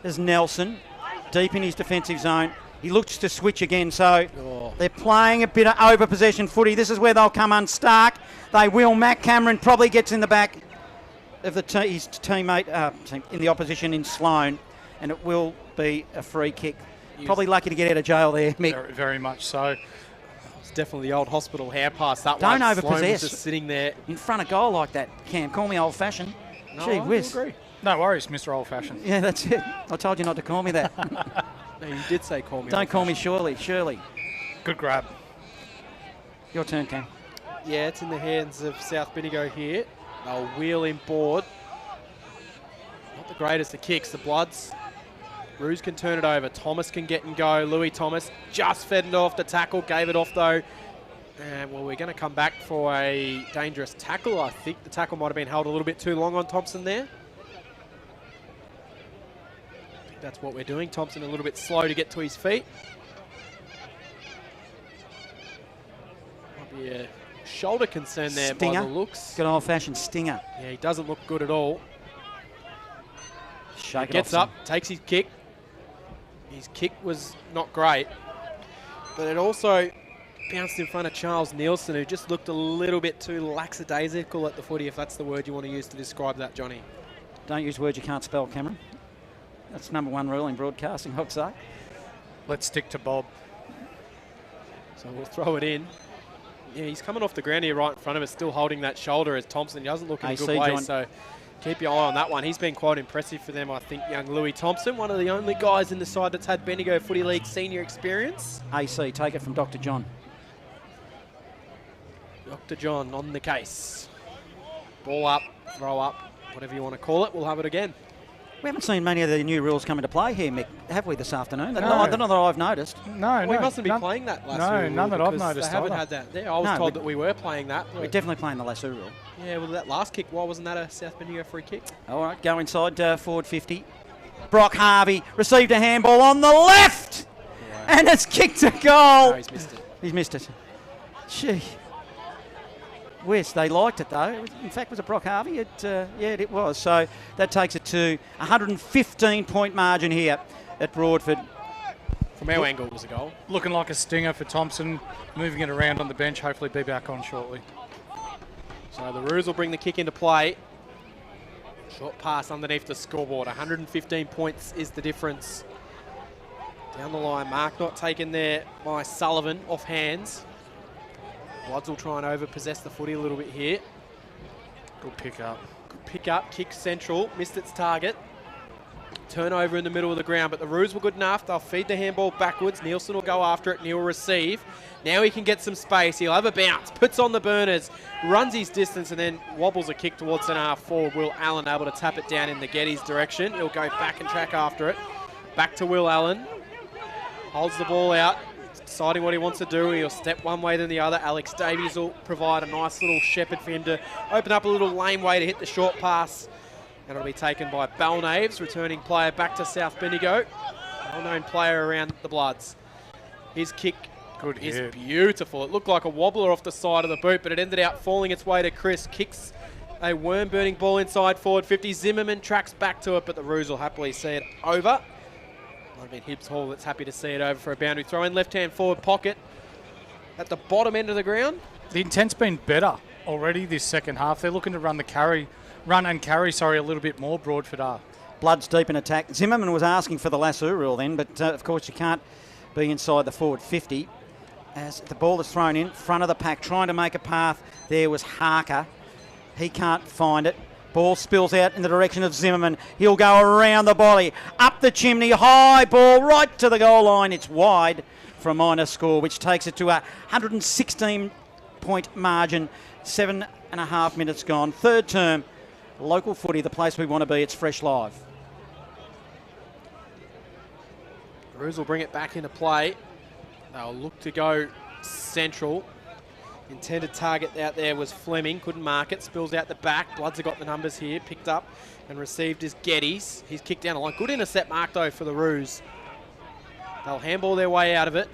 Speaker 4: is Nelson. Deep in his defensive zone. He looks to switch again, so they're playing a bit of over-possession footy. This is where they'll come unstark. They will. Matt Cameron probably gets in the back of his teammate in the opposition in Sloane, and it will be a free kick. Probably lucky to get out of jail there, Mick.
Speaker 3: Very, very much so.
Speaker 1: It's definitely the old hospital hand pass. That
Speaker 4: Don't
Speaker 1: one.
Speaker 4: over-possess.
Speaker 1: Sloane was just sitting there.
Speaker 4: In front of goal like that, Cam. Call me old-fashioned.
Speaker 1: No,
Speaker 4: Gee
Speaker 1: I
Speaker 4: whiz.
Speaker 1: agree.
Speaker 3: No worries, Mr. Old-Fashioned.
Speaker 4: Yeah, that's it. I told you not to call me that.
Speaker 1: No, you did say call me.
Speaker 4: Don't call me Shirley.
Speaker 3: Good grab.
Speaker 4: Your turn, Cam.
Speaker 1: Yeah, it's in the hands of South Bendigo here. They'll wheel in board. Not the greatest of kicks. The Bloods. Roos can turn it over. Thomas can get and go. Louis Thomas just fed it off the tackle. Gave it off though. And well, we're going to come back for a dangerous tackle. I think the tackle might have been held a little bit too long on Thompson there. I think that's what we're doing. Thompson a little bit slow to get to his feet. Might be a shoulder concern there
Speaker 4: Stinger.
Speaker 1: by the looks.
Speaker 4: Good old-fashioned stinger.
Speaker 1: Yeah, he doesn't look good at all.
Speaker 4: Shake
Speaker 1: Gets
Speaker 4: it off
Speaker 1: up, takes his kick. His kick was not great, but it also bounced in front of Charles Nielsen, who just looked a little bit too lackadaisical at the footy, if that's the word you want to use to describe that, Johnny.
Speaker 4: Don't use words you can't spell, Cameron. That's number one rule in broadcasting, I'd say.
Speaker 3: Let's stick to Bob.
Speaker 1: So we'll throw it in. Yeah, he's coming off the ground here right in front of us, still holding that shoulder as Thompson. He doesn't look in a good way, so keep your eye on that one. He's been quite impressive for them, I think, young Louis Thompson, one of the only guys in the side that's had Bendigo Footy League senior experience.
Speaker 4: AC, take it from Dr. John.
Speaker 1: Dr. John on the case. Ball up, throw up, whatever you want to call it. We'll have it again.
Speaker 4: We haven't seen many of the new rules come into play here, Mick, have we, this afternoon?
Speaker 3: No.
Speaker 4: Not that I've noticed.
Speaker 3: No,
Speaker 1: We mustn't be playing that last
Speaker 3: No,
Speaker 1: rule
Speaker 3: none that I've
Speaker 1: because
Speaker 3: noticed
Speaker 1: They haven't
Speaker 3: either.
Speaker 1: had that there. I was
Speaker 4: No,
Speaker 1: told that we were playing that.
Speaker 4: We're definitely playing the lasso rule.
Speaker 1: Yeah, well, that last kick, why wasn't that a South Bendigo free kick?
Speaker 4: All right, go inside forward 50. Brock Harvey received a handball on the left, and it's kicked a goal.
Speaker 1: No, he's missed it.
Speaker 4: He's missed it. Gee. West, they liked it though. In fact, was it Brock Harvey? It was. So that takes it to a 115-point margin here at Broadford.
Speaker 1: From our angle, it was a goal.
Speaker 3: Looking like a stinger for Thompson, moving it around on the bench, hopefully be back on shortly.
Speaker 1: So the Roos will bring the kick into play. Short pass underneath the scoreboard. 115 points is the difference. Down the line, mark not taken there by Sullivan off hands. Bloods will try and over-possess the footy a little bit here.
Speaker 3: Good pick up.
Speaker 1: Good pick up, kick central, missed its target. Turnover in the middle of the ground, but the Roos were good enough. They'll feed the handball backwards. Nielsen will go after it, and he'll receive. Now he can get some space. He'll have a bounce, puts on the burners, runs his distance, and then wobbles a kick towards centre half forward. Will Allen able to tap it down in the Geddes direction. He'll go back and track after it. Back to Will Allen. Holds the ball out, deciding what he wants to do. He'll step one way than the other. Alex Davies will provide a nice little shepherd for him to open up a little laneway to hit the short pass. And it'll be taken by Balnaves, returning player back to South Bendigo. Well-known player around the Bloods. His kick is beautiful. It looked like a wobbler off the side of the boot, but it ended up falling its way to Chris. Kicks a worm-burning ball inside forward 50. Zimmerman tracks back to it, but the Roos will happily see it over. Might have been Hibbs Hall that's happy to see it over for a boundary throw in. Left-hand forward pocket at the bottom end of the ground.
Speaker 3: The intent's been better already this second half. They're looking to run and carry a little bit more. Broadford are.
Speaker 4: Bloods deep in attack. Zimmerman was asking for the lasso rule then, but of course you can't be inside the forward 50. As the ball is thrown in front of the pack, trying to make a path, there was Harker. He can't find it. Ball spills out in the direction of Zimmerman. He'll go around the body, up the chimney, high ball, right to the goal line. It's wide for a minor score, which takes it to a 116-point margin. 7.5 minutes gone. Third term, local footy, the place we want to be. It's Fresh Live.
Speaker 1: Roos will bring it back into play. They'll look to go central. Intended target out there was Fleming, couldn't mark it, spills out the back. Bloods have got the numbers here, picked up and received as Geddes. He's kicked down the line. Good intercept mark though for the Roos. They'll handball their way out of it.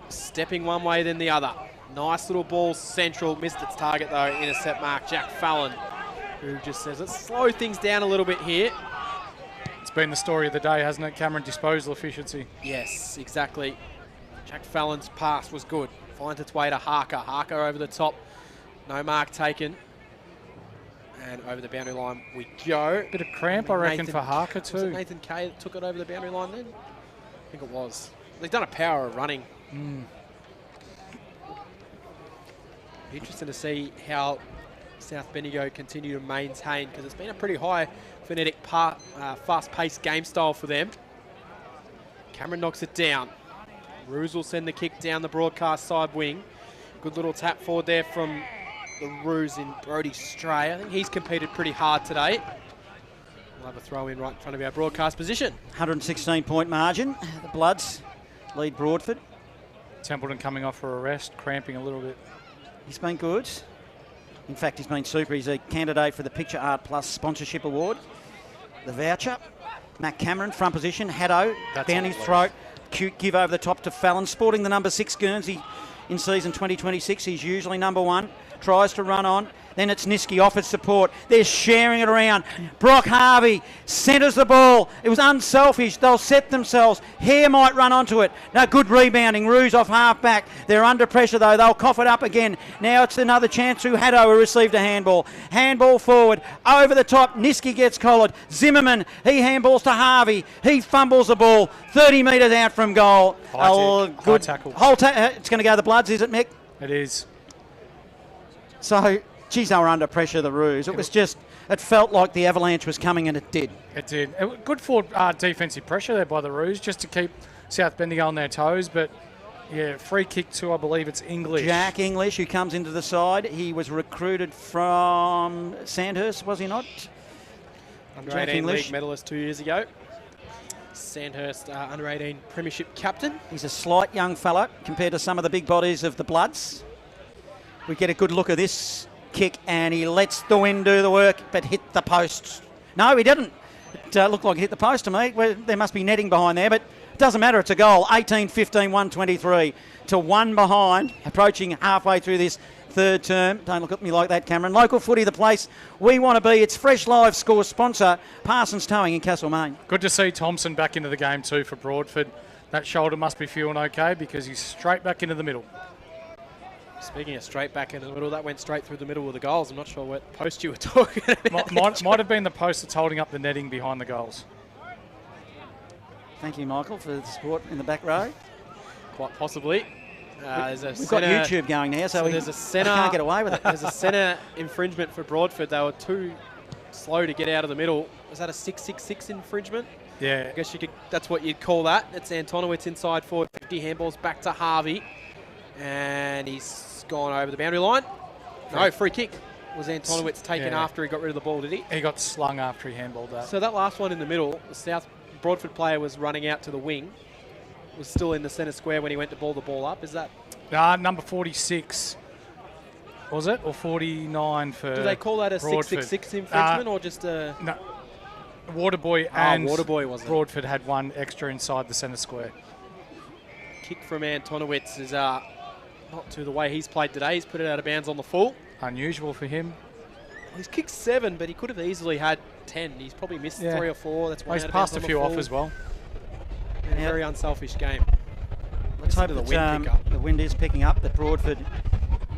Speaker 1: Stepping one way then the other. Nice little ball central, missed its target though, intercept mark Jack Fallon, who just says let's slow things down a little bit here.
Speaker 3: It's been the story of the day, hasn't it, Cameron? Disposal efficiency.
Speaker 1: Yes, exactly. Jack Fallon's pass was good. Finds its way to Harker. Harker over the top. No mark taken. And over the boundary line we go.
Speaker 3: Bit of cramp, I reckon, for Harker too.
Speaker 1: Was it Nathan Kay that took it over the boundary line then? I think it was. He's done a power of running. Interesting to see how South Bendigo continue to maintain, because it's been a pretty high phonetic, fast-paced game style for them. Cameron knocks it down. Roos will send the kick down the broadcast side wing. Good little tap forward there from the Roos in Brody Stray. I think he's competed pretty hard today. We'll have a throw in right in front of our broadcast position.
Speaker 4: 116-point margin. The Bloods lead Broadford.
Speaker 3: Templeton coming off for a rest, cramping a little bit.
Speaker 4: He's been good. In fact, he's been super. He's a candidate for the Picture Art Plus sponsorship award. The voucher. Matt Cameron, front position. Haddo down his throat. Cute give over the top to Fallon. Sporting the number 6 Guernsey in season 2026. He's usually number 1. Tries to run on. Then it's Niski offers support. They're sharing it around. Brock Harvey centres the ball. It was unselfish. They'll set themselves. Hare might run onto it. No, good rebounding. Roos off half back. They're under pressure though. They'll cough it up again. Now it's another chance who Haddo who received a handball. Handball forward. Over the top. Niski gets collared. Zimmerman. He handballs to Harvey. He fumbles the ball. 30 metres out from goal.
Speaker 3: High tackle.
Speaker 4: It's going to go to the Bloods, is it, Mick?
Speaker 3: It is.
Speaker 4: So, geez, they were under pressure, the Roos. It was just, it felt like the avalanche was coming, and it did.
Speaker 3: It did. Good for defensive pressure there by the Roos, just to keep South Bendigo on their toes. But, yeah, free kick to, I believe it's English.
Speaker 4: Jack English, who comes into the side. He was recruited from Sandhurst, was he not?
Speaker 1: Under 18 league medalist 2 years ago. Sandhurst under 18 premiership captain.
Speaker 4: He's a slight young fella compared to some of the big bodies of the Bloods. We get a good look at this kick, and he lets the wind do the work, but hit the post. No, he didn't. It looked like it hit the post to me. Well, there must be netting behind there, but it doesn't matter. It's a goal. 18-15, 123 to 1 behind, approaching halfway through this third term. Don't look at me like that, Cameron. Local footy, the place we want to be. It's Fresh Live score sponsor, Parsons Towing in Castlemaine.
Speaker 3: Good to see Thompson back into the game too for Broadford. That shoulder must be feeling okay because he's straight back into the middle.
Speaker 1: Speaking of straight back into the middle, that went straight through the middle of the goals. I'm not sure what post you were talking about.
Speaker 3: Might have been the post that's holding up the netting behind the goals.
Speaker 4: Thank you, Michael, for the support in the back row.
Speaker 1: Quite possibly.
Speaker 4: We've got YouTube going now, so there's a centre. Can't get away with it.
Speaker 1: There's a centre infringement for Broadford. They were too slow to get out of the middle. Was that a 666 infringement?
Speaker 3: Yeah.
Speaker 1: I guess you could. That's what you'd call that. It's Antonowitz inside forward 50, handballs back to Harvey. And he's gone over the boundary line. No, free kick. Was Antonowitz taken after he got rid of the ball, did he?
Speaker 3: He got slung after he handballed that.
Speaker 1: So that last one in the middle, the South Broadford player was running out to the wing. Was still in the centre square when he went to ball the ball up. Is that?
Speaker 3: Number 46. Was it? Or 49 for
Speaker 1: Do they call that a
Speaker 3: Broadford.
Speaker 1: 666 infringement or just a...
Speaker 3: No. Waterboy and
Speaker 1: Waterboy, wasn't it?
Speaker 3: Broadford had one extra inside the centre square.
Speaker 1: Kick from Antonowitz is not to the way he's played today. He's put it out of bounds on the full.
Speaker 3: Unusual for him.
Speaker 1: Well, he's kicked 7, but he could have easily had 10. He's probably missed 3 or 4. That's
Speaker 3: he's passed a few off as well.
Speaker 1: A very unselfish game.
Speaker 4: Let's hope the wind is picking up, that Broadford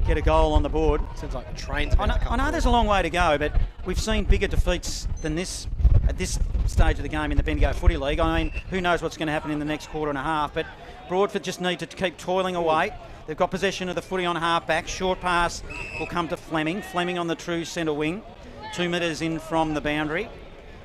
Speaker 4: get a goal on the board.
Speaker 1: Sounds like the train's about to come
Speaker 4: I know there's a long way to go, but we've seen bigger defeats than this at at this stage of the game in the Bendigo Footy League. I mean, who knows what's going to happen in the next quarter and a half, but Broadford just need to keep toiling away. They've got possession of the footy on half-back. Short pass will come to Fleming. Fleming on the true centre wing. 2 metres in from the boundary.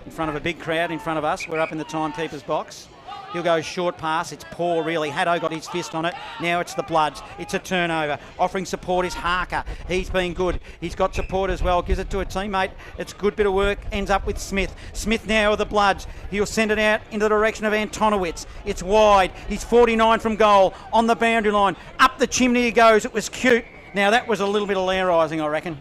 Speaker 4: In front of a big crowd in front of us. We're up in the timekeeper's box. He'll go short pass. It's poor, really. Haddo got his fist on it. Now it's the Bloods. It's a turnover. Offering support is Harker. He's been good. He's got support as well. Gives it to a teammate. It's a good bit of work. Ends up with Smith. Smith now with the Bloods. He'll send it out into the direction of Antonowitz. It's wide. He's 49 from goal. On the boundary line. Up the chimney he goes. It was cute. Now that was a little bit of lair-rising, I reckon.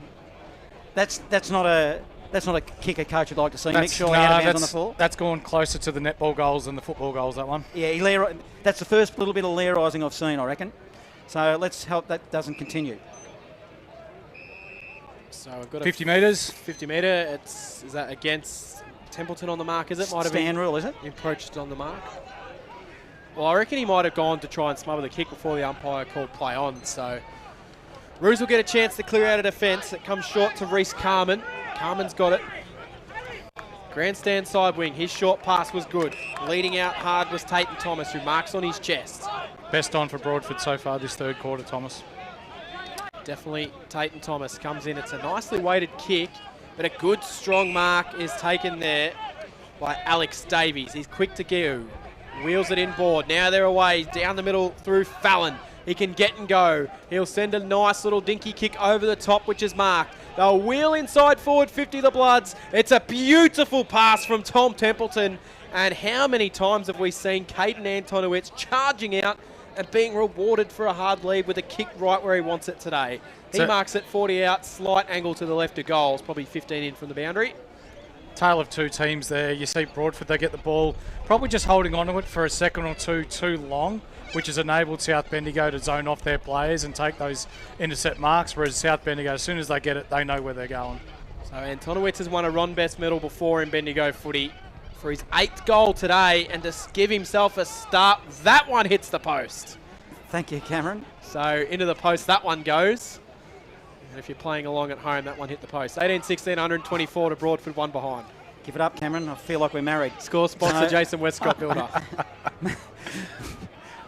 Speaker 4: That's not a kick a coach would like to see. Make sure he had a bounce on the floor.
Speaker 3: That's gone closer to the netball goals than the football goals, that one.
Speaker 4: Yeah, that's the first little bit of lair-rising I've seen, I reckon. So let's hope that doesn't continue.
Speaker 1: So we've got
Speaker 3: 50 metres.
Speaker 1: 50 metre. Is that against Templeton on the mark, is it? Might have been
Speaker 4: stand rule, is it?
Speaker 1: Approached on the mark. Well, I reckon he might have gone to try and smother the kick before the umpire called play on. So Roos will get a chance to clear out a defence. It comes short to Reece Carman. Carman's got it. Grandstand side wing. His short pass was good. Leading out hard was Tate and Thomas, who marks on his chest.
Speaker 3: Best on for Broadford so far this third quarter, Thomas.
Speaker 1: Definitely Tate and Thomas comes in. It's a nicely weighted kick, but a good strong mark is taken there by Alex Davies. He's quick to go. Wheels it inboard. Now they're away. Down the middle through Fallon. He can get and go. He'll send a nice little dinky kick over the top, which is marked. They'll wheel inside forward 50 the Bloods. It's a beautiful pass from Tom Templeton. And how many times have we seen Caden Antonowitz charging out and being rewarded for a hard lead with a kick right where he wants it today. He marks it 40 out, slight angle to the left of goals, probably 15 in from the boundary.
Speaker 3: Tale of two teams there. You see Broadford, they get the ball, probably just holding on to it for a second or two too long, which has enabled South Bendigo to zone off their players and take those intercept marks, whereas South Bendigo, as soon as they get it, they know where they're going.
Speaker 1: So Antonowitz has won a Ron Best medal before in Bendigo footy for his 8th goal today, and to give himself a start, that one hits the post.
Speaker 4: Thank you, Cameron.
Speaker 1: So into the post that one goes. And if you're playing along at home, that one hit the post. 18-16, 124 to Broadford, one behind.
Speaker 4: Give it up, Cameron. I feel like we're married.
Speaker 1: Score sponsor, Jason Westcott builder.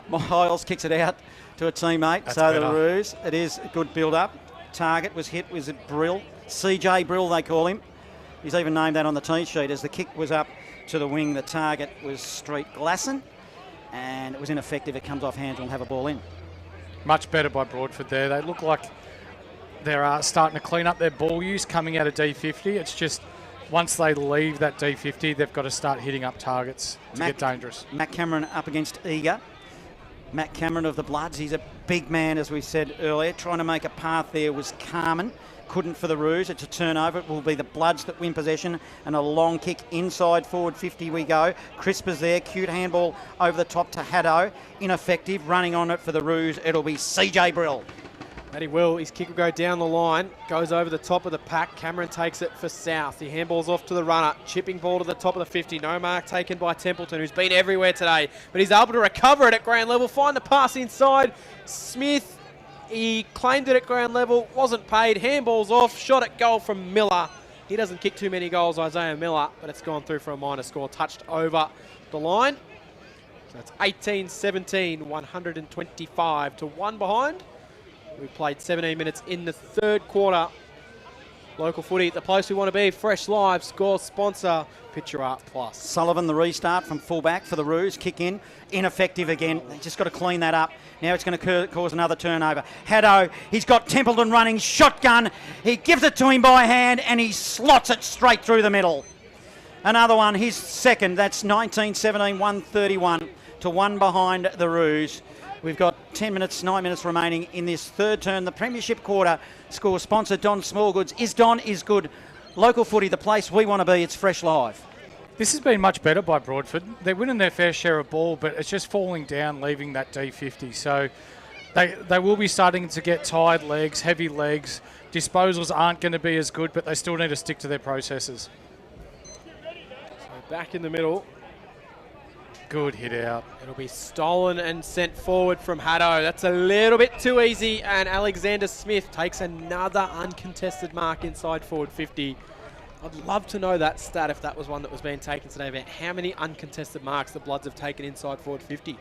Speaker 4: Miles kicks it out to a teammate.
Speaker 3: That's
Speaker 4: so
Speaker 3: better.
Speaker 4: the ruse. It is a good build-up. Target was hit. Was it Brill? CJ Brill, they call him. He's even named that on the tee sheet. As the kick was up to the wing, the target was Street Glasson. And it was ineffective. It comes off hands and will have a ball in.
Speaker 3: Much better by Broadford there. They look like they're starting to clean up their ball use coming out of D50. It's just once they leave that D50, they've got to start hitting up targets to get dangerous.
Speaker 4: Matt Cameron up against Eager. Matt Cameron of the Bloods. He's a big man, as we said earlier. Trying to make a path there was Carman. Couldn't for the ruse. It's a turnover. It will be the Bloods that win possession, and a long kick inside forward 50 we go. Crisper's there. Cute handball over the top to Haddo. Ineffective. Running on it for the ruse. It'll be CJ Brill.
Speaker 1: And he will. His kick will go down the line. Goes over the top of the pack. Cameron takes it for South. He handballs off to the runner. Chipping ball to the top of the 50. No mark taken by Templeton, who's been everywhere today. But he's able to recover it at ground level. Find the pass inside. Smith, he claimed it at ground level. Wasn't paid. Handballs off. Shot at goal from Miller. He doesn't kick too many goals, Isaiah Miller, but it's gone through for a minor score. Touched over the line. So it's 18-17, 125 to 1 behind. We've played 17 minutes in the third quarter. Local footy, the place we want to be. Fresh Live, score sponsor, Picture Art Plus.
Speaker 4: Sullivan, the restart from fullback for the ruse. Kick in. Ineffective again. They just got to clean that up. Now it's going to cause another turnover. Haddo, he's got Templeton running. Shotgun. He gives it to him by hand and he slots it straight through the middle. Another one, his second. That's 19-17, 131 to 1 behind the ruse. We've got 9 minutes remaining in this third term. The Premiership quarter. Score sponsor Don Smallgoods. Don is good. Local footy, the place we want to be. It's Fresh Live.
Speaker 3: This has been much better by Broadford. They're winning their fair share of ball, but it's just falling down, leaving that D50. So they will be starting to get tired legs, heavy legs. Disposals aren't going to be as good, but they still need to stick to their processes.
Speaker 1: So back in the middle.
Speaker 3: Good hit out.
Speaker 1: It'll be stolen and sent forward from Haddo. That's a little bit too easy, and Alexander Smith takes another uncontested mark inside forward 50. I'd love to know that stat if that was one that was being taken today about how many uncontested marks the Bloods have taken inside forward 50.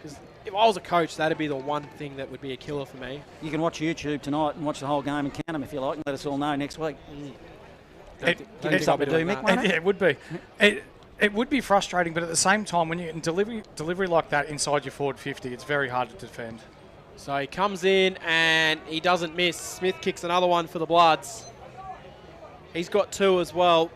Speaker 1: Because if I was a coach, that'd be the one thing that would be a killer for me.
Speaker 4: You can watch YouTube tonight and watch the whole game and count them if you like, and let us all know next week. Give him something to do, Mick, won't it?
Speaker 3: It would be. It would be frustrating, but at the same time, when you can delivery like that inside your forward 50, it's very hard to defend.
Speaker 1: So he comes in and he doesn't miss. Smith kicks another one for the Bloods. He's got 2 as well.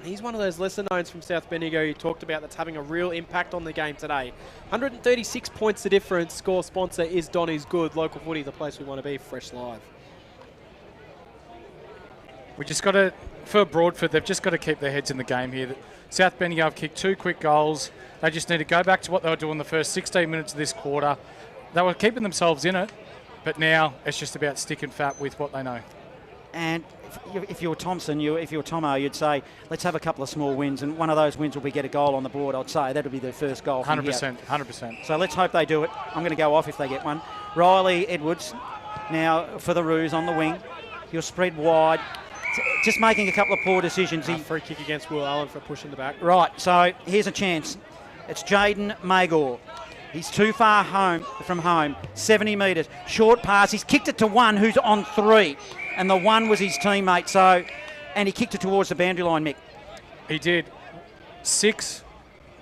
Speaker 1: He's one of those lesser knowns from South Bendigo you talked about that's having a real impact on the game today. 136 points the difference. Score sponsor is Donny's Good. Local footy, the place we want to be. Fresh Live.
Speaker 3: We just got to, for Broadford, they've just got to keep their heads in the game here. South Bendigo have kicked 2 quick goals. They just need to go back to what they were doing the first 16 minutes of this quarter. They were keeping themselves in it, but now it's just about sticking fat with what they know.
Speaker 4: And if you're Thompson, if you're Tomo, you'd say, let's have a couple of small wins, and one of those wins will be get a goal on the board. I'd say that would be their first goal.
Speaker 3: 100%.
Speaker 4: So let's hope they do it. I'm going to go off if they get one. Riley Edwards now for the Roos on the wing. He'll spread wide. Just making a couple of poor decisions.
Speaker 1: Free kick against Will Allen for pushing the back.
Speaker 4: Right, so here's a chance. It's Jaden Magor. He's too far from home, 70 metres. Short pass. He's kicked it to one who's on 3, and the one was his teammate. And he kicked it towards the boundary line, Mick.
Speaker 3: He did. 6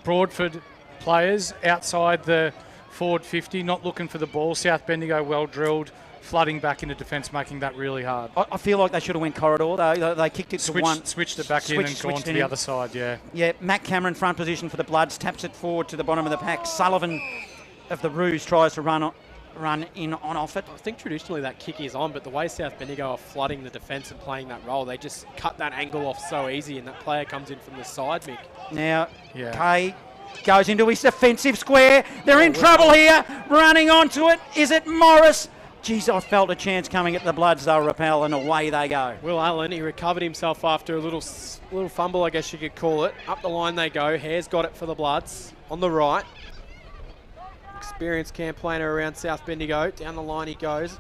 Speaker 3: Broadford players outside the forward 50, not looking for the ball. South Bendigo well drilled, flooding back into defence, making that really hard.
Speaker 4: I feel like they should have went corridor, though. They kicked it to one.
Speaker 3: Switched it back in and gone to the other side, yeah.
Speaker 4: Yeah, Matt Cameron front position for the Bloods, taps it forward to the bottom of the pack. Sullivan of the Roos tries to run in on off it.
Speaker 1: I think traditionally that kick is on, but the way South Bendigo are flooding the defence and playing that role, they just cut that angle off so easy, and that player comes in from the side, Mick.
Speaker 4: Now, Kay goes into his defensive square. They're in trouble here. Running onto it. Is it Morris? Jeez, I felt a chance coming at the Bloods. They'll repel, and away they go.
Speaker 1: Will Allen, he recovered himself after a little fumble, I guess you could call it. Up the line they go. Hare's got it for the Bloods on the right. Experienced campaigner around South Bendigo. Down the line he goes.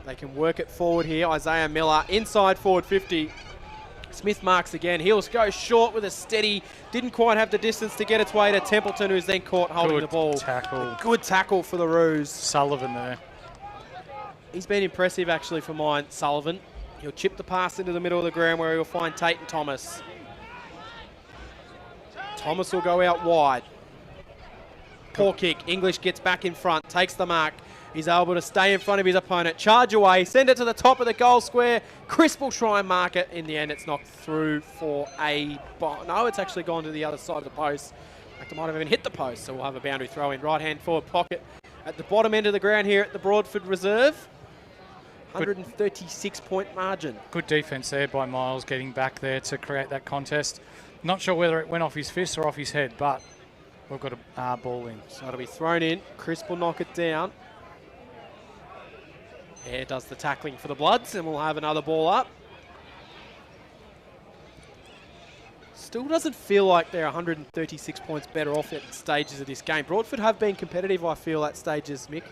Speaker 1: They can work it forward here. Isaiah Miller inside forward 50. Smith marks again. He'll go short with a steady. Didn't quite have the distance to get its way to Templeton, who's then caught holding the ball. Good tackle for the Roos.
Speaker 3: Sullivan there.
Speaker 1: He's been impressive actually for mine, Sullivan. He'll chip the pass into the middle of the ground where he'll find Tate and Thomas. Thomas will go out wide. Poor kick. English gets back in front, takes the mark. He's able to stay in front of his opponent, charge away, send it to the top of the goal square. Crisp will try and mark it. In the end, it's knocked through for a... No, it's actually gone to the other side of the post. In fact, it might have even hit the post, so we'll have a boundary throw in. Right-hand forward pocket at the bottom end of the ground here at the Broadford Reserve. 136-point margin.
Speaker 3: Good defence there by Miles, getting back there to create that contest. Not sure whether it went off his fist or off his head, but we've got a ball in.
Speaker 1: So it'll be thrown in. Crisp will knock it down. Hare does the tackling for the Bloods, and we'll have another ball up. Still doesn't feel like they're 136 points better off at stages of this game. Broadford have been competitive, I feel, at stages, Mick.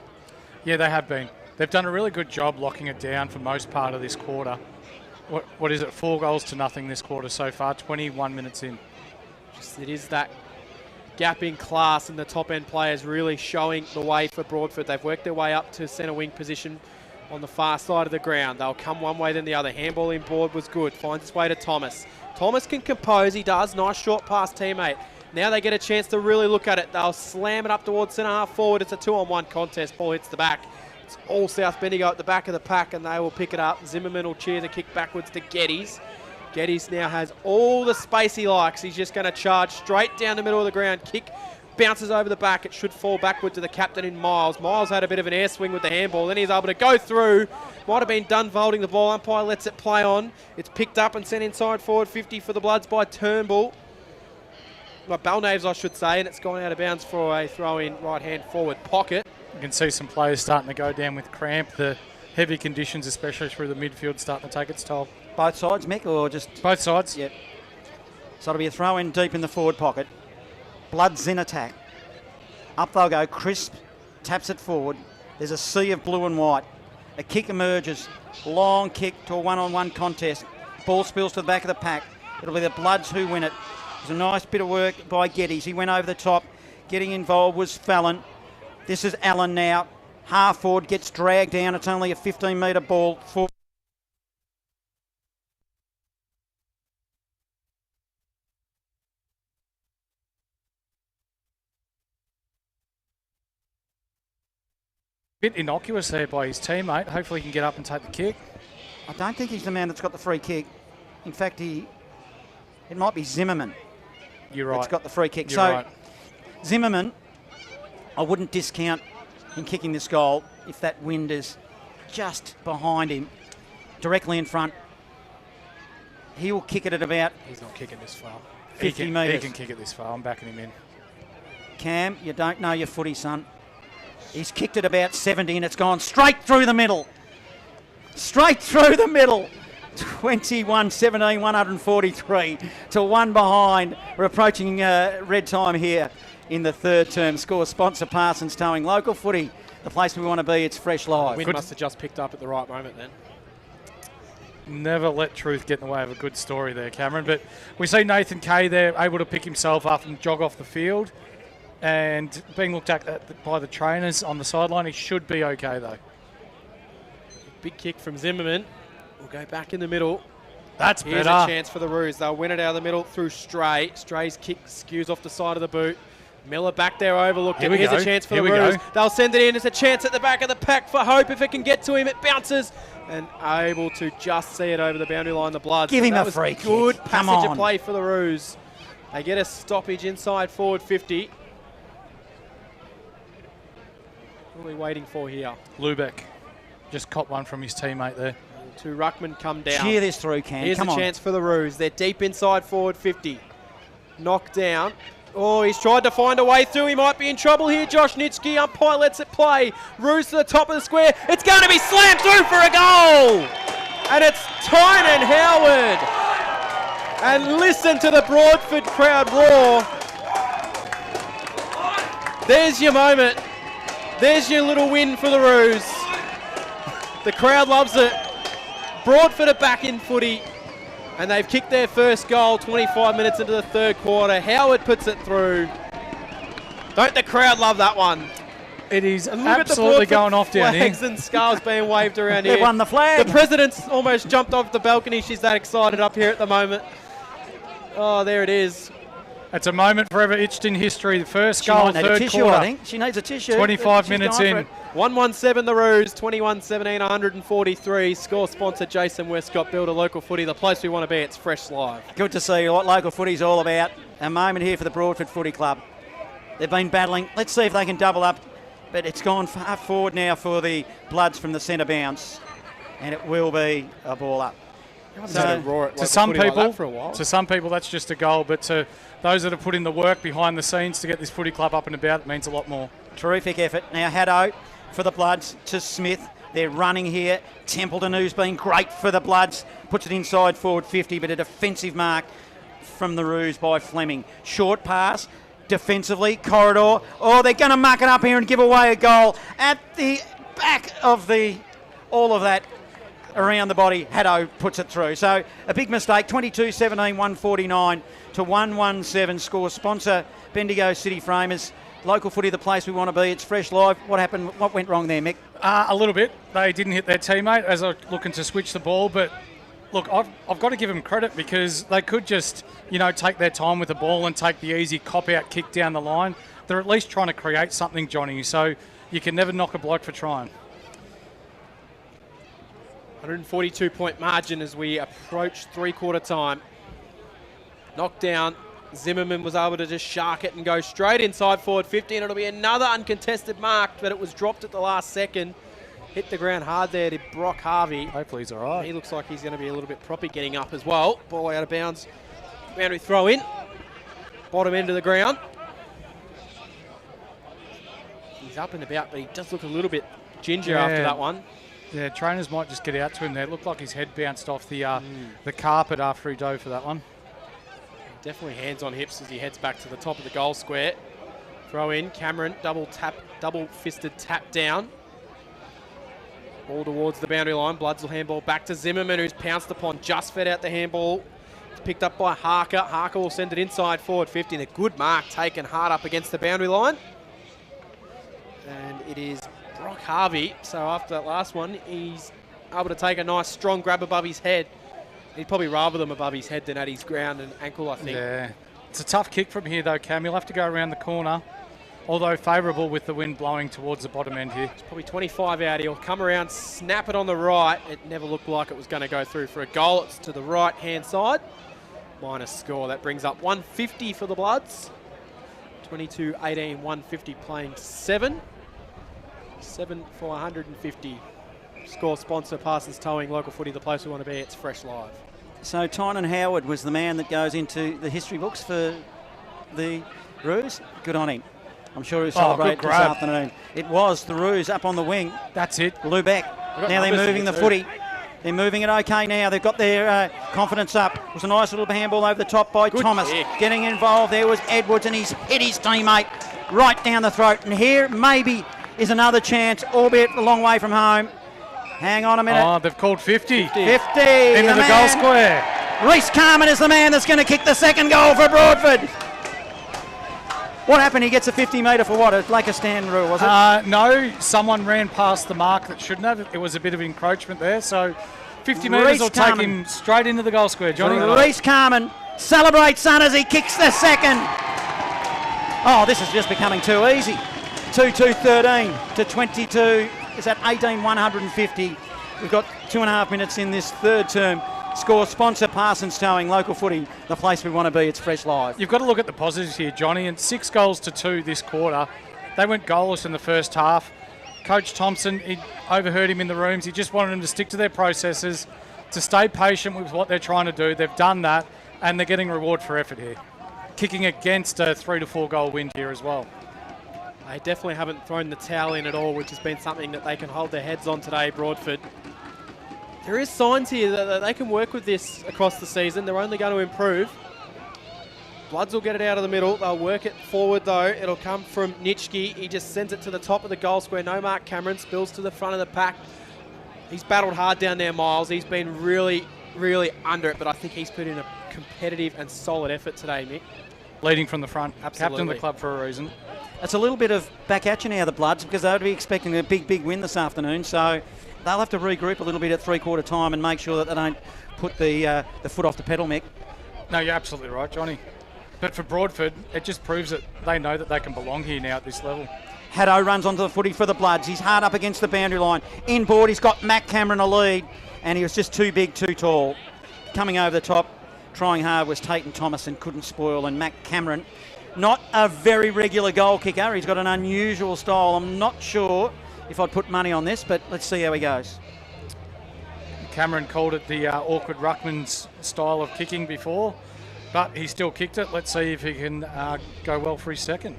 Speaker 3: Yeah, they have been. They've done a really good job locking it down for most part of this quarter. What is it? 4 goals to nothing this quarter so far, 21 minutes in.
Speaker 1: It is that gap in class, and the top-end players really showing the way for Broadford. They've worked their way up to centre wing position on the far side of the ground. They'll come one way then the other. Handball in board was good. Finds its way to Thomas. Thomas can compose. He does. Nice short pass teammate. Now they get a chance to really look at it. They'll slam it up towards centre half forward. It's a 2-on-1 contest. Ball hits the back. It's all South Bendigo at the back of the pack, and they will pick it up. Zimmerman will cheer the kick backwards to Geddes. Geddes now has all the space he likes. He's just going to charge straight down the middle of the ground. Kick bounces over the back. It should fall backward to the captain in Miles. Miles had a bit of an air swing with the handball. Then he's able to go through. Might have been done holding the ball. Umpire lets it play on. It's picked up and sent inside forward 50 for the Bloods by Turnbull. Well, Balnaves, I should say, and it's gone out of bounds for a throw-in right-hand forward pocket.
Speaker 3: You can see some players starting to go down with cramp. The heavy conditions, especially through the midfield, starting to take its toll.
Speaker 4: Both sides, Mick, or just...
Speaker 3: Both sides.
Speaker 4: Yep. So it'll be a throw-in deep in the forward pocket. Bloods in attack. Up they'll go. Crisp taps it forward. There's a sea of blue and white. A kick emerges. Long kick to a one-on-one contest. Ball spills to the back of the pack. It'll be the Bloods who win it. It's a nice bit of work by Geddes. He went over the top. Getting involved was Fallon. This is Allen now. Half forward gets dragged down. It's only a 15-metre ball.
Speaker 3: Bit innocuous there by his teammate. Hopefully he can get up and take the kick.
Speaker 4: I don't think he's the man that's got the free kick. In fact, it might be Zimmerman.
Speaker 3: You're right.
Speaker 4: That's got the free kick.
Speaker 3: You're
Speaker 4: so
Speaker 3: right.
Speaker 4: Zimmerman, I wouldn't discount in kicking this goal if that wind is just behind him, directly in front. He will kick it at about...
Speaker 3: He's not kicking this far.
Speaker 4: 50
Speaker 3: He
Speaker 4: metres.
Speaker 3: can kick it this far. I'm backing him in.
Speaker 4: Cam, you don't know your footy, son. He's kicked it about 70 and it's gone straight through the middle. Straight through the middle. 21-17, 143 to one behind. We're approaching red time here in the third term. Score sponsor Parsons Towing. Local footy, the place we want to be. It's fresh live.
Speaker 1: Wind must have just picked up at the right moment then.
Speaker 3: Never let truth get in the way of a good story there, Cameron. But we see Nathan Kay there able to pick himself up and jog off the field. And being looked at by the trainers on the sideline, he should be okay though.
Speaker 1: Big kick from Zimmerman. We'll go back in the middle.
Speaker 3: That's
Speaker 1: Here's
Speaker 3: better.
Speaker 1: a chance for the Roos. They'll win it out of the middle through Stray. Stray's kick skews off the side of the boot. Miller back there overlooked it. Here's a chance for the Roos. They'll send it in. It's a chance at the back of the pack for Hope. If it can get to him, it bounces. And able to just see it over the boundary line, the Bloods.
Speaker 4: Give him
Speaker 1: that
Speaker 4: a
Speaker 1: was
Speaker 4: free kick.
Speaker 1: Good
Speaker 4: Come
Speaker 1: passage
Speaker 4: on.
Speaker 1: of play for the Roos. They get a stoppage inside forward 50. What are we waiting for here?
Speaker 3: Lubeck just caught one from his teammate there.
Speaker 1: Two ruckmen come down.
Speaker 4: Cheer this through, Cam.
Speaker 1: Here's
Speaker 4: Come
Speaker 1: a
Speaker 4: on.
Speaker 1: chance for the Roos. They're deep inside forward 50. Knocked down. Oh, he's tried to find a way through. He might be in trouble here. Josh Nitschke, umpire lets it play. Roos to the top of the square. It's going to be slammed through for a goal. And it's Tynan Howard. And listen to the Broadford crowd roar. There's your moment. There's your little win for the Roos. The crowd loves it. Broadford are back in footy, and they've kicked their first goal 25 minutes into the third quarter. Howard puts it through. Don't the crowd love that one?
Speaker 3: It is
Speaker 1: And look
Speaker 3: absolutely
Speaker 1: at the
Speaker 3: going off down here.
Speaker 1: flags and scarves being waved around
Speaker 4: They
Speaker 1: here.
Speaker 4: won the flag.
Speaker 1: The president's almost jumped off the balcony. She's that excited up here at the moment. Oh, there it is.
Speaker 3: It's a moment forever etched in history. The first
Speaker 4: She
Speaker 3: goal,
Speaker 4: might need a
Speaker 3: third
Speaker 4: tissue,
Speaker 3: quarter.
Speaker 4: I think. She needs a tissue.
Speaker 3: 25
Speaker 4: She's
Speaker 3: minutes
Speaker 4: going for
Speaker 3: in.
Speaker 4: it.
Speaker 1: 117 the Roos, 21-17, 143. Score sponsor Jason Westcott. Build a local footy, the place we want to be. It's fresh live.
Speaker 4: Good to see what local footy's all about. A moment here for the Broadford Footy Club. They've been battling. Let's see if they can double up. But it's gone far forward now for the Bloods from the centre bounce. And it will be a ball up.
Speaker 3: To some people, that's just a goal, but to those that have put in the work behind the scenes to get this footy club up and about, it means a lot more.
Speaker 4: Terrific effort. Now Haddo for the Bloods to Smith. They're running here. Templeton, who's been great for the Bloods, puts it inside forward 50, but a defensive mark from the Roos by Fleming. Short pass. Defensively, corridor. Oh, they're going to muck it up here and give away a goal at the back of all of that. Around the body, Haddo puts it through. So a big mistake, 22-17, 149 to 117. Score sponsor, Bendigo City Framers. Local footy, the place we want to be. It's fresh live. What happened? What went wrong there, Mick?
Speaker 3: A little bit. They didn't hit their teammate as they're looking to switch the ball, but look, I've got to give them credit because they could just, take their time with the ball and take the easy cop-out kick down the line. They're at least trying to create something, Johnny, so you can never knock a bloke for trying.
Speaker 1: 142-point margin as we approach three-quarter time. Knocked down. Zimmerman was able to just shark it and go straight inside forward 50, and it'll be another uncontested mark, but it was dropped at the last second. Hit the ground hard there to Brock Harvey.
Speaker 3: Hopefully he's all right.
Speaker 1: He looks like he's going to be a little bit proppy getting up as well. Ball out of bounds. Boundary throw in. Bottom end of the ground. He's up and about, but he does look a little bit ginger after that one.
Speaker 3: Yeah, trainers might just get out to him there. It looked like his head bounced off the carpet after he dove for that one.
Speaker 1: Definitely hands on hips as he heads back to the top of the goal square. Throw in, Cameron, double fisted tap down. Ball towards the boundary line. Bloods will handball back to Zimmerman, who's pounced upon, just fed out the handball. It's picked up by Harker. Harker will send it inside forward 50, and a good mark taken hard up against the boundary line. And it is Brock Harvey. So after that last one, he's able to take a nice strong grab above his head. He'd probably rather them above his head than at his ground and ankle, I think.
Speaker 3: Yeah. It's a tough kick from here, though, Cam. You'll have to go around the corner, although favourable with the wind blowing towards the bottom end here.
Speaker 1: It's probably 25 out. He'll come around, snap it on the right. It never looked like it was going to go through for a goal. It's to the right-hand side. Minus score. That brings up 150 for the Bloods. 22-18, 150 playing 7. 7 for 150. Score sponsor, Parsons Towing, local footy, the place we want to be. It's Fresh Live.
Speaker 4: So Tynan Howard was the man that goes into the history books for the Roos. Good on him. I'm sure he'll celebrate this afternoon. It was the Roos up on the wing.
Speaker 3: That's it.
Speaker 4: Lubeck. Now they're moving the footy. They're moving it okay now. They've got their confidence up. It was a nice little handball over the top by Thomas.
Speaker 1: Kick.
Speaker 4: Getting involved. There was Edwards, and he's hit his teammate right down the throat. And here maybe is another chance, albeit a long way from home. Hang on a minute.
Speaker 3: Oh, they've called 50.
Speaker 4: 50.
Speaker 3: Into the goal square.
Speaker 4: Reece Carman is the man that's going to kick the second goal for Broadford. What happened? He gets a 50-metre for what? Like a stand rule, was it?
Speaker 3: No, someone ran past the mark that shouldn't have. It was a bit of encroachment there. So 50 metres will take him straight into the goal square. Johnny.
Speaker 4: Reece Carman celebrates son as he kicks the second. Oh, this is just becoming too easy. 2-2-13 to 22. Is that 18-150? We've got 2.5 minutes in this third term. Score sponsor, Parsons Towing, local footy, the place we want to be. It's Fresh Live.
Speaker 3: You've got to look at the positives here, Johnny, and 6 goals to 2 this quarter. They went goalless in the first half. Coach Thompson, he overheard him in the rooms. He just wanted them to stick to their processes, to stay patient with what they're trying to do. They've done that, and they're getting reward for effort here. Kicking against a 3 to 4 goal wind here as well.
Speaker 1: They definitely haven't thrown the towel in at all, which has been something that they can hold their heads on today, Broadford. There is signs here that they can work with this across the season. They're only going to improve. Bloods will get it out of the middle. They'll work it forward, though. It'll come from Nitschke. He just sends it to the top of the goal square. No Mark Cameron. Spills to the front of the pack. He's battled hard down there, Miles. He's been really, really under it, but I think he's put in a competitive and solid effort today, Mick.
Speaker 3: Leading from the front.
Speaker 1: Absolutely.
Speaker 3: Captain of the club for a reason.
Speaker 4: It's a little bit of back at you now, the Bloods, because they would be expecting a big, big win this afternoon. So they'll have to regroup a little bit at three-quarter time and make sure that they don't put the foot off the pedal, Mick.
Speaker 3: No, you're absolutely right, Johnny. But for Broadford, it just proves that they know that they can belong here now at this level.
Speaker 4: Haddo runs onto the footy for the Bloods. He's hard up against the boundary line. Inboard, he's got Matt Cameron a lead, and he was just too big, too tall. Coming over the top, trying hard was Tatum Thomas and couldn't spoil, and Matt Cameron, not a very regular goal kicker. He's got an unusual style. I'm not sure if I'd put money on this, but let's see how he goes.
Speaker 3: Cameron called it the awkward ruckman's style of kicking before, but he still kicked it. Let's see if he can go well for his second.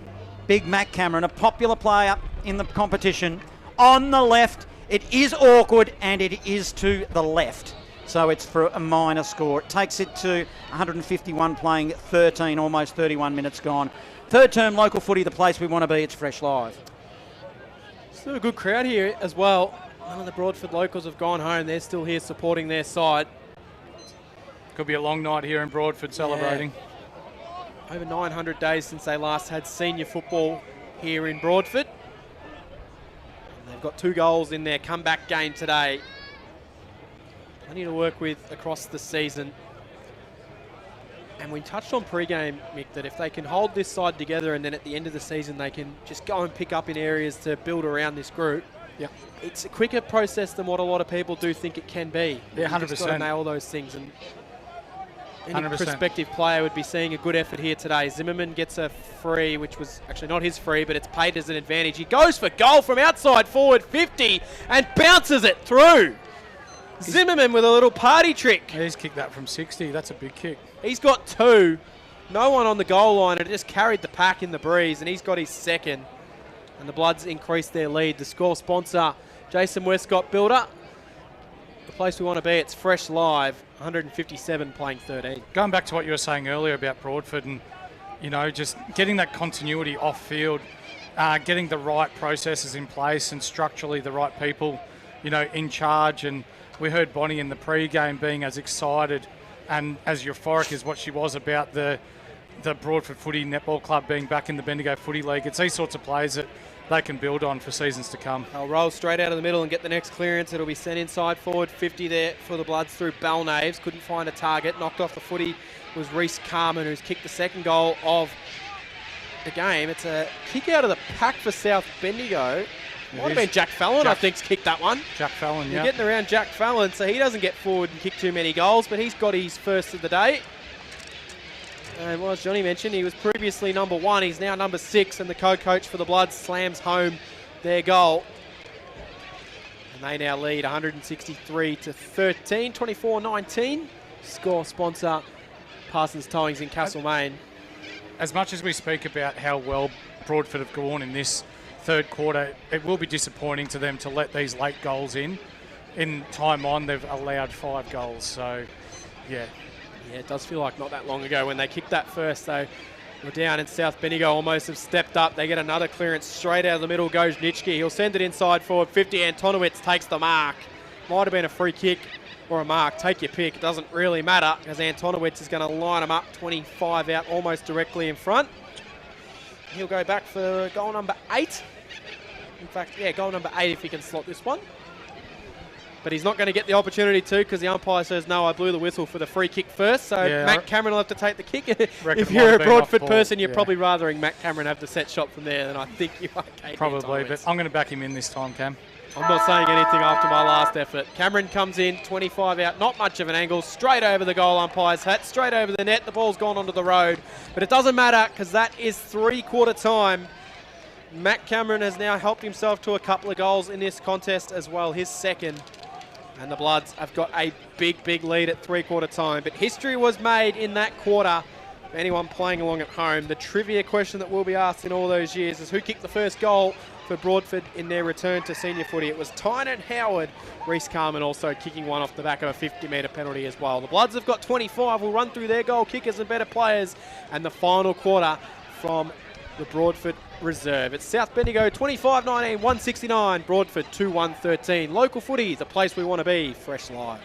Speaker 4: Big Matt Cameron, a popular player in the competition. On the left, it is awkward, and it is to the left. So it's for a minor score. It takes it to 151 playing 13, almost 31 minutes gone. Third term local footy, the place we want to be. It's Fresh Live.
Speaker 1: Still a good crowd here as well. None of the Broadford locals have gone home. They're still here supporting their side.
Speaker 3: Could be a long night here in Broadford celebrating.
Speaker 1: Yeah. Over 900 days since they last had senior football here in Broadford. And they've got 2 goals in their comeback game today. Plenty to work with across the season. And we touched on pre-game, Mick, that if they can hold this side together and then at the end of the season they can just go and pick up in areas to build around this group, it's a quicker process than what a lot of people do think it can be.
Speaker 3: Yeah, 100%.
Speaker 1: You've just got to nail those things. And any
Speaker 3: 100%.
Speaker 1: prospective player would be seeing a good effort here today. Zimmerman gets a free, which was actually not his free, but it's paid as an advantage. He goes for goal from outside forward 50 and bounces it through. Zimmerman with a little party trick.
Speaker 3: He's kicked that from 60. That's a big kick.
Speaker 1: He's got 2. No one on the goal line. It just carried the pack in the breeze, and he's got his second. And the Bloods increased their lead. The score sponsor, Jason Westcott Builder. The place we want to be, it's Fresh Live, 157 playing 13.
Speaker 3: Going back to what you were saying earlier about Broadford and, you know, just getting that continuity off field, getting the right processes in place and structurally the right people in charge. And we heard Bonnie in the pre-game being as excited and as euphoric as what she was about the Broadford Footy Netball Club being back in the Bendigo Footy League. It's these sorts of plays that they can build on for seasons to come.
Speaker 1: They'll roll straight out of the middle and get the next clearance. It'll be sent inside forward. 50 there for the Bloods through Balnaves. Couldn't find a target. Knocked off the footy was Reese Carman, who's kicked the second goal of the game. It's a kick out of the pack for South Bendigo. Might have been Jack Fallon, I think's kicked that one.
Speaker 3: Jack Fallon,
Speaker 1: You're getting around Jack Fallon, so he doesn't get forward and kick too many goals, but he's got his first of the day. And well, as Johnny mentioned, he was previously number 1. He's now number 6, and the co-coach for the Bloods slams home their goal. And they now lead 163 to 13, 24-19. Score sponsor, Parsons Towings in Castlemaine.
Speaker 3: As much as we speak about how well Broadford have gone in this third quarter, it will be disappointing to them to let these late goals in. In time on, they've allowed 5 goals, so yeah.
Speaker 1: Yeah, it does feel like not that long ago when they kicked that first, though. We're down, and South Bendigo almost have stepped up. They get another clearance straight out of the middle, goes Nitschke. He'll send it inside forward, 50. Antonowitz takes the mark. Might have been a free kick or a mark. Take your pick. It doesn't really matter, as Antonowitz is going to line him up 25 out, almost directly in front. He'll go back for goal number 8. In fact, yeah, goal number 8 if he can slot this one. But he's not going to get the opportunity to, because the umpire says, no, I blew the whistle for the free kick first. So
Speaker 3: yeah,
Speaker 1: Matt Cameron will have to take the kick. If you're a Broadford person, you're probably rathering Matt Cameron have the set shot from there than I think you are, Kate.
Speaker 3: Probably, but I'm going to back him in this time, Cam.
Speaker 1: I'm not saying anything after my last effort. Cameron comes in, 25 out, not much of an angle, straight over the goal umpire's hat, straight over the net. The ball's gone onto the road. But it doesn't matter, because that is 3-quarter time. Matt Cameron has now helped himself to a couple of goals in this contest as well, his second. And the Bloods have got a big, big lead at 3-quarter time. But history was made in that quarter. For anyone playing along at home, the trivia question that will be asked in all those years is who kicked the first goal for Broadford in their return to senior footy. It was Tynan Howard. Reese Carman also kicking one off the back of a 50-metre penalty as well. The Bloods have got 25. We'll run through their goal kickers and better players. And the final quarter from the Broadford reserve. It's South Bendigo 25-19, 169. Broadford 2-1-13. Local footy, the place we want to be. Fresh Live.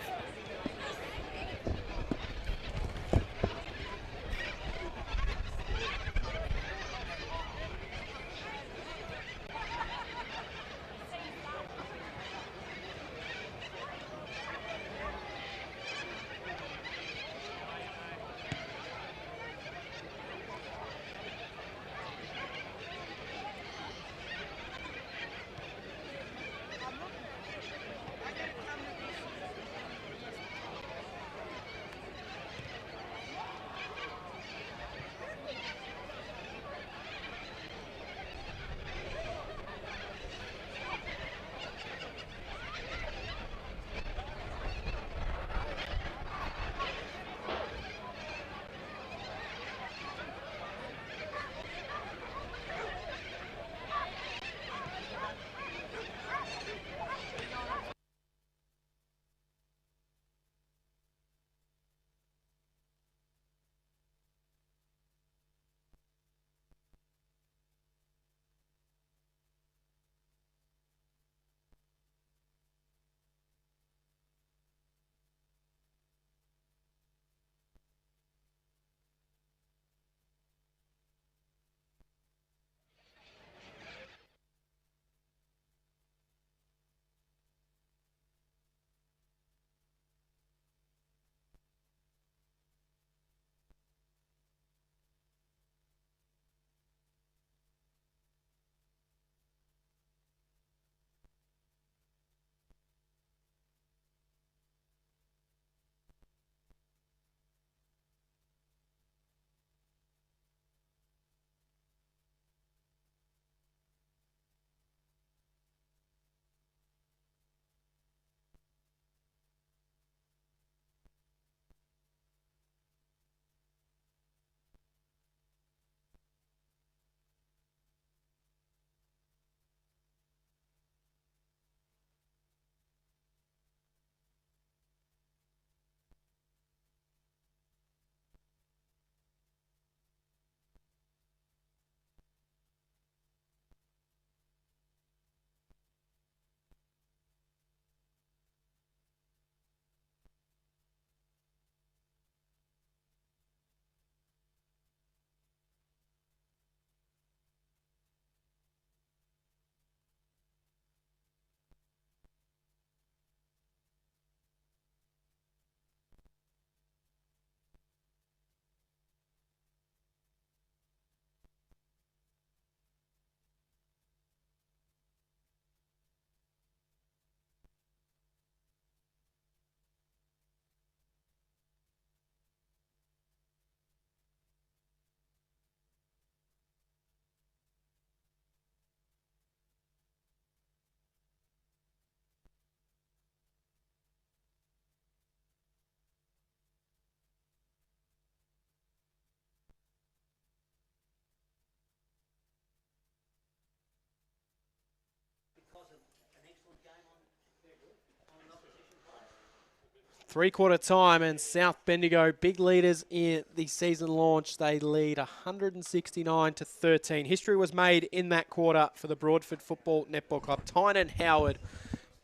Speaker 1: Three-quarter time, and South Bendigo, big leaders in the season launch. They lead 169-13. History was made in that quarter for the Broadford Football Netball Club. Tynan Howard,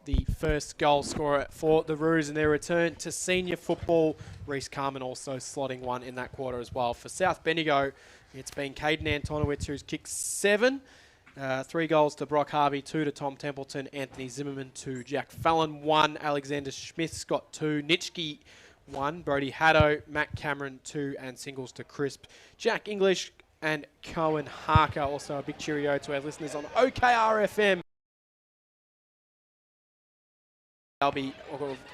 Speaker 1: the first goal scorer for the Roos in their return to senior football. Reece Carman also slotting one in that quarter as well. For South Bendigo, it's been Caden Antonowitz who's kicked 7. 3 goals to Brock Harvey, 2 to Tom Templeton, Anthony Zimmerman 2, Jack Fallon 1, Alexander Smith's got 2, Nitschke 1, Brody Haddo, Matt Cameron 2, and singles to Crisp, Jack English and Cohen Harker. Also a big cheerio to our listeners on OKRFM. They'll be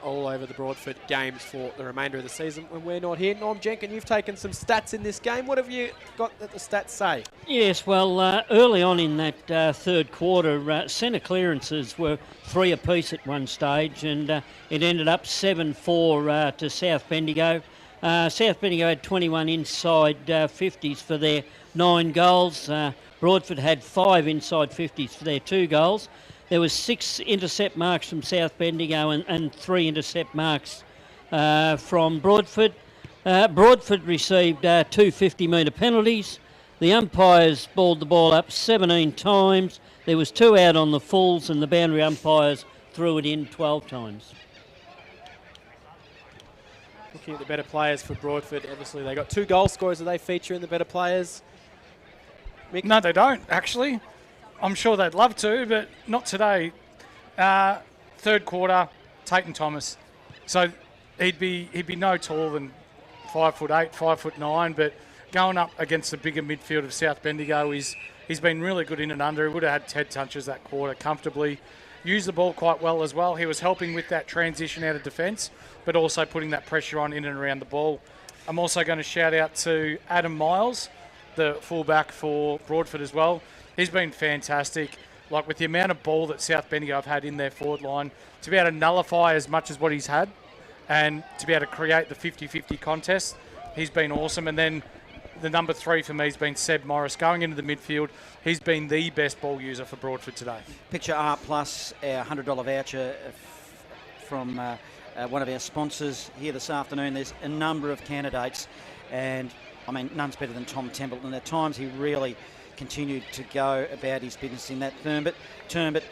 Speaker 1: all over the Broadford games for the remainder of the season when we're not here. Norm Jenkin, you've taken some stats in this game. What have you got that the stats say?
Speaker 5: Yes, well, early on in that third quarter, centre clearances were 3 apiece at one stage, and it ended up 7-4 to South Bendigo. South Bendigo had 21 inside 50s for their 9 goals. Broadford had 5 inside 50s for their 2 goals. There was 6 intercept marks from South Bendigo and 3 intercept marks from Broadford. Broadford received 2 50-metre penalties. The umpires balled the ball up 17 times. There was 2 out on the fulls, and the boundary umpires threw it in 12 times.
Speaker 1: Looking at the better players for Broadford, obviously they got 2 goal scorers. Do they feature in the better players? Mick?
Speaker 3: No, they don't, actually. I'm sure they'd love to, but not today. Third quarter, Tatum Thomas. So he'd be no taller than 5'8", 5'9", but going up against the bigger midfield of South Bendigo, he's been really good in and under. He would have had 10 touches that quarter comfortably. Used the ball quite well as well. He was helping with that transition out of defence, but also putting that pressure on in and around the ball. I'm also going to shout out to Adam Miles, the fullback for Broadford as well. He's been fantastic. Like, with the amount of ball that South Bendigo have had in their forward line, to be able to nullify as much as what he's had and to be able to create the 50-50 contest, he's been awesome. And then the number 3 for me has been Seb Morris. Going into the midfield, he's been the best ball user for Broadford today.
Speaker 4: Picture R Plus, our $100 voucher from one of our sponsors here this afternoon. There's a number of candidates, and I mean, none's better than Tom Templeton. At times he really continued to go about his business in that term, but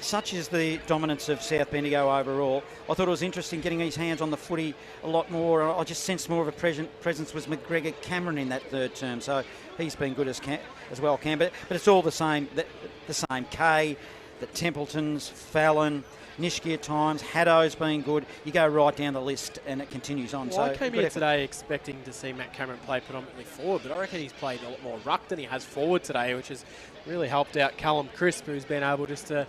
Speaker 4: such is the dominance of South Bendigo overall. I thought it was interesting getting his hands on the footy a lot more. I just sensed more of a presence was McGregor Cameron in that third term, so he's been good as well, Cam. But it's all the same. The same Kay, the Templetons, Fallon, Nishki at times, Haddo's been good. You go right down the list and it continues on.
Speaker 1: Well,
Speaker 4: so
Speaker 1: I came here today expecting to see Matt Cameron play predominantly forward, but I reckon he's played a lot more ruck than he has forward today, which has really helped out Callum Crisp, who's been able just to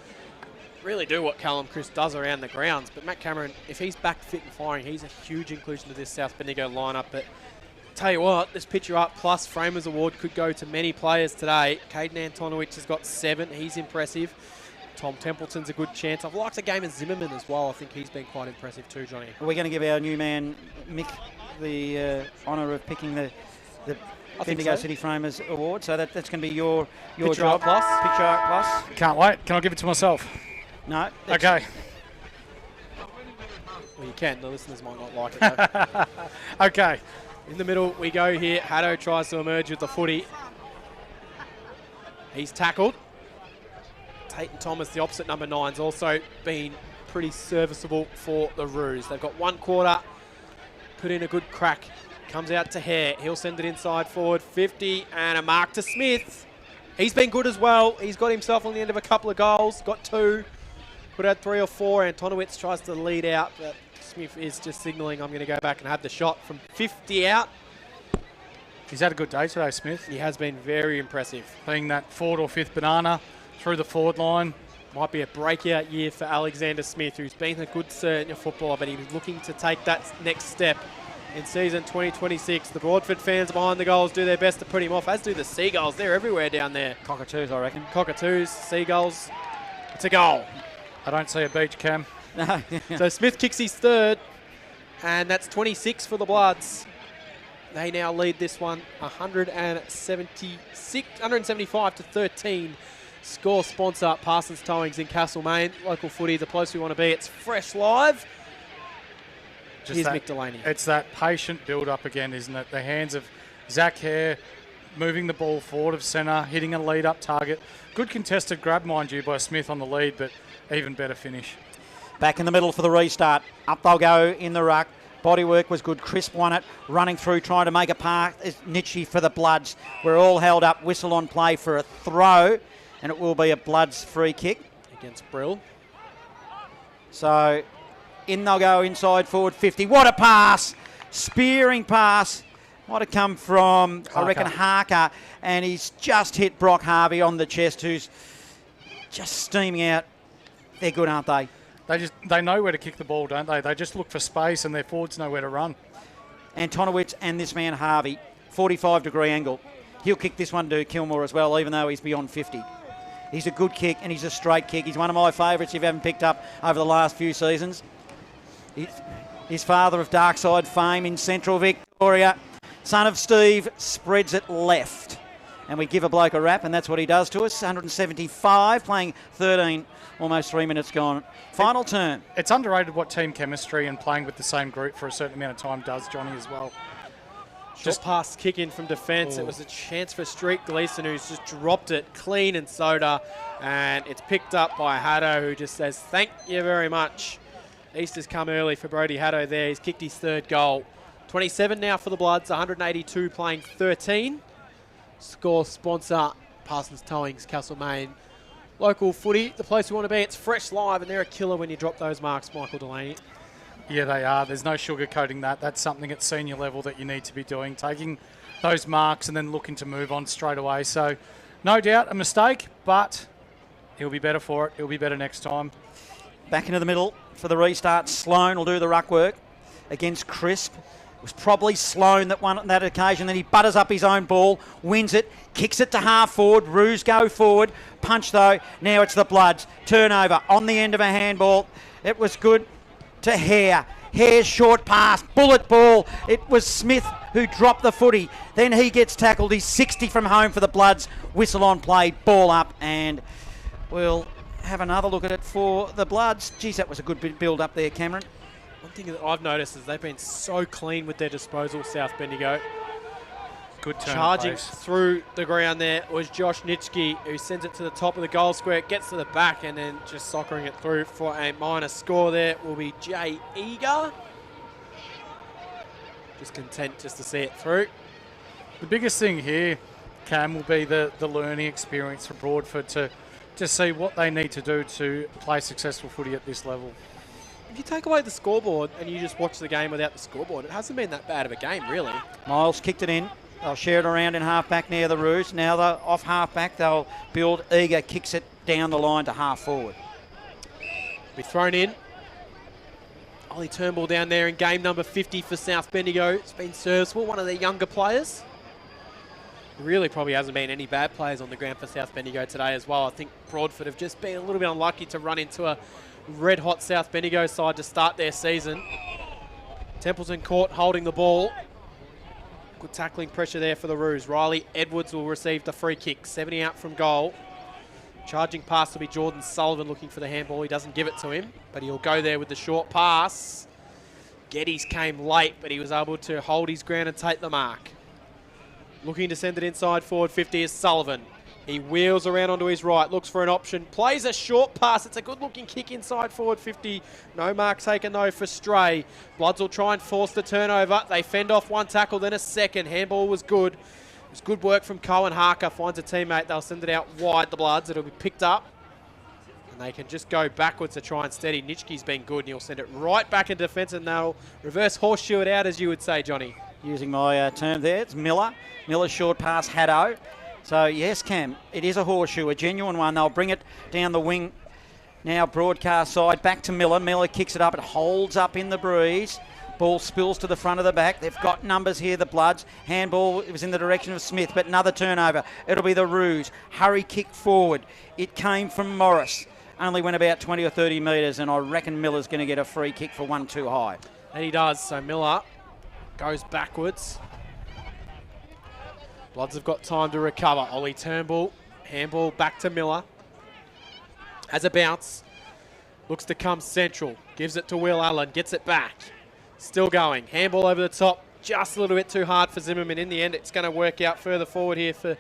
Speaker 1: really do what Callum Crisp does around the grounds. But Matt Cameron, if he's back fit and firing, he's a huge inclusion to this South Bendigo lineup. But tell you what, this Picture Art Plus Framers Award could go to many players today. Caden Antonowitz has got 7. He's impressive. Tom Templeton's a good chance. I've liked the game of Zimmerman as well. I think he's been quite impressive too, Johnny.
Speaker 4: We're going to give our new man, Mick, the honour of picking the Bendigo City Framers Award. So that's going to be your
Speaker 1: Picture
Speaker 4: job.
Speaker 1: Art Plus.
Speaker 4: Picture Art Plus.
Speaker 3: Can't wait. Can I give it to myself?
Speaker 4: No.
Speaker 3: Okay.
Speaker 1: Well, you can. The listeners might not like it, though.
Speaker 3: Okay.
Speaker 1: In the middle we go here. Haddo tries to emerge with the footy. He's tackled. Tate and Thomas, the opposite number 9's also been pretty serviceable for the Roos. They've got 1 quarter, put in a good crack. Comes out to Hare. He'll send it inside forward, 50, and a mark to Smith. He's been good as well. He's got himself on the end of a couple of goals, got 2, put out 3 or 4. Antonowitz tries to lead out, but Smith is just signalling, I'm going to go back and have the shot from 50 out.
Speaker 3: He's had a good day today, Smith.
Speaker 1: He has been very impressive.
Speaker 3: Being that 4th or 5th banana through the forward line.
Speaker 1: Might be a breakout year for Alexander Smith, who's been a good senior footballer, but he's looking to take that next step in season 2026. The Broadford fans behind the goals do their best to put him off, as do the Seagulls. They're everywhere down there.
Speaker 4: Cockatoos, I reckon.
Speaker 1: Cockatoos, Seagulls. It's a goal.
Speaker 3: I don't see a beach, Cam.
Speaker 4: No.
Speaker 1: So Smith kicks his 3rd, and that's 26 for the Bloods. They now lead this one 175-13. Score sponsor, Parsons Towings in Castlemaine. Local footy, the place we want to be. It's Fresh Live. Here's Mick Delaney.
Speaker 3: It's that patient build-up again, isn't it? The hands of Zach Hare moving the ball forward of centre, hitting a lead-up target. Good contested grab, mind you, by Smith on the lead, but even better finish.
Speaker 4: Back in the middle for the restart. Up they'll go in the ruck. Bodywork was good. Crisp won it. Running through, trying to make a pass. It's Nitchy for the Bloods. We're all held up. Whistle on play for a throw. And it will be a Bloods free kick.
Speaker 1: Against Brill.
Speaker 4: So in they'll go inside forward 50. What a pass. Spearing pass. Might have come from, I reckon, Harker. And he's just hit Brock Harvey on the chest, who's just steaming out. They're good, aren't they?
Speaker 3: They know where to kick the ball, don't they? They just look for space and their forwards know where to run.
Speaker 4: Antonowitz and this man Harvey, 45-degree angle. He'll kick this one to Kilmore as well, even though he's beyond 50. He's a good kick and he's a straight kick. He's one of my favourites if you haven't picked up over the last few seasons. His father of dark side fame in Central Victoria. Son of Steve spreads it left. And we give a bloke a rap, and that's what he does to us. 175, playing 13, almost 3 minutes gone. Final turn.
Speaker 3: It's underrated what team chemistry and playing with the same group for a certain amount of time does, Johnny, as well.
Speaker 1: Just past kick in from defence. It was a chance for Street Gleeson, who's just dropped it clean and soda. And it's picked up by Haddo, who just says, thank you very much. Easter's come early for Brody Haddo there. He's kicked his third goal. 27 now for the Bloods, 182 playing 13. Score sponsor, Parsons Towings, Castlemaine. Local footy, the place we want to be. It's fresh live, and they're a killer when you drop those marks, Michael Delaney.
Speaker 3: Yeah, they are. There's no sugarcoating that. That's something at senior level that you need to be doing, taking those marks and then looking to move on straight away. So, no doubt a mistake, but he'll be better for it. He'll be better next time.
Speaker 4: Back into the middle for the restart. Sloan will do the ruck work against Crisp. It was probably Sloan that won on that occasion. Then he butters up his own ball, wins it, kicks it to half forward. Roos go forward. Punch though. Now it's the Bloods. Turnover on the end of a handball. It was good to Hare. Hare's short pass. Bullet ball. It was Smith who dropped the footy. Then he gets tackled. He's 60 from home for the Bloods. Whistle on play. Ball up. And we'll have another look at it for the Bloods. Geez, that was a good build up there, Cameron.
Speaker 1: One thing that I've noticed is they've been so clean with their disposal, South Bendigo.
Speaker 3: Good turn.
Speaker 1: Charging through the ground there was Josh Nitschke, who sends it to the top of the goal square, gets to the back, and then just soccering it through for a minor score there will be Jay Eager. Just content just to see it through.
Speaker 3: The biggest thing here, Cam, will be the learning experience for Broadford to see what they need to do to play successful footy at this level.
Speaker 1: If you take away the scoreboard and you just watch the game without the scoreboard, it hasn't been that bad of a game, really.
Speaker 4: Miles kicked it in. They'll share it around in half-back near the Roos. Now they're off half-back. They'll build. Eager kicks it down the line to half-forward.
Speaker 1: Be thrown in. Ollie Turnbull down there in game number 50 for South Bendigo. It's been serviceable, one of their younger players. There really probably hasn't been any bad players on the ground for South Bendigo today as well. I think Broadford have just been a little bit unlucky to run into a red-hot South Bendigo side to start their season. Templeton caught holding the ball. Good tackling pressure there for the Roos. Riley Edwards will receive the free kick. 70 out from goal. Charging pass will be Jordan Sullivan looking for the handball. He doesn't give it to him, but he'll go there with the short pass. Geddes came late, but he was able to hold his ground and take the mark. Looking to send it inside forward 50 is Sullivan. He wheels around onto his right, looks for an option, plays a short pass. It's a good-looking kick inside forward 50. No mark taken, though, for Stray. Bloods will try and force the turnover. They fend off one tackle, then a second. Handball was good. It was good work from Cohen. Harker finds a teammate. They'll send it out wide, the Bloods. It'll be picked up. And they can just go backwards to try and steady. Nitschke's been good, and he'll send it right back in defence, and they'll reverse horseshoe it out, as you would say, Johnny.
Speaker 4: Using my term there, it's Miller. Miller's short pass, Haddo. So, yes, Cam, it is a horseshoe, a genuine one. They'll bring it down the wing. Now, broadcast side, back to Miller. Miller kicks it up. It holds up in the breeze. Ball spills to the front of the back. They've got numbers here, the Bloods. Handball, it was in the direction of Smith, but another turnover. It'll be the Roos. Hurry kick forward. It came from Morris. Only went about 20 or 30 metres, and I reckon Miller's going to get a free kick for one too high.
Speaker 1: And he does. So Miller goes backwards. Bloods have got time to recover. Ollie Turnbull, handball back to Miller. Has a bounce. Looks to come central. Gives it to Will Allen. Gets it back. Still going. Handball over the top. Just a little bit too hard for Zimmerman. In the end, it's going to work out further forward here for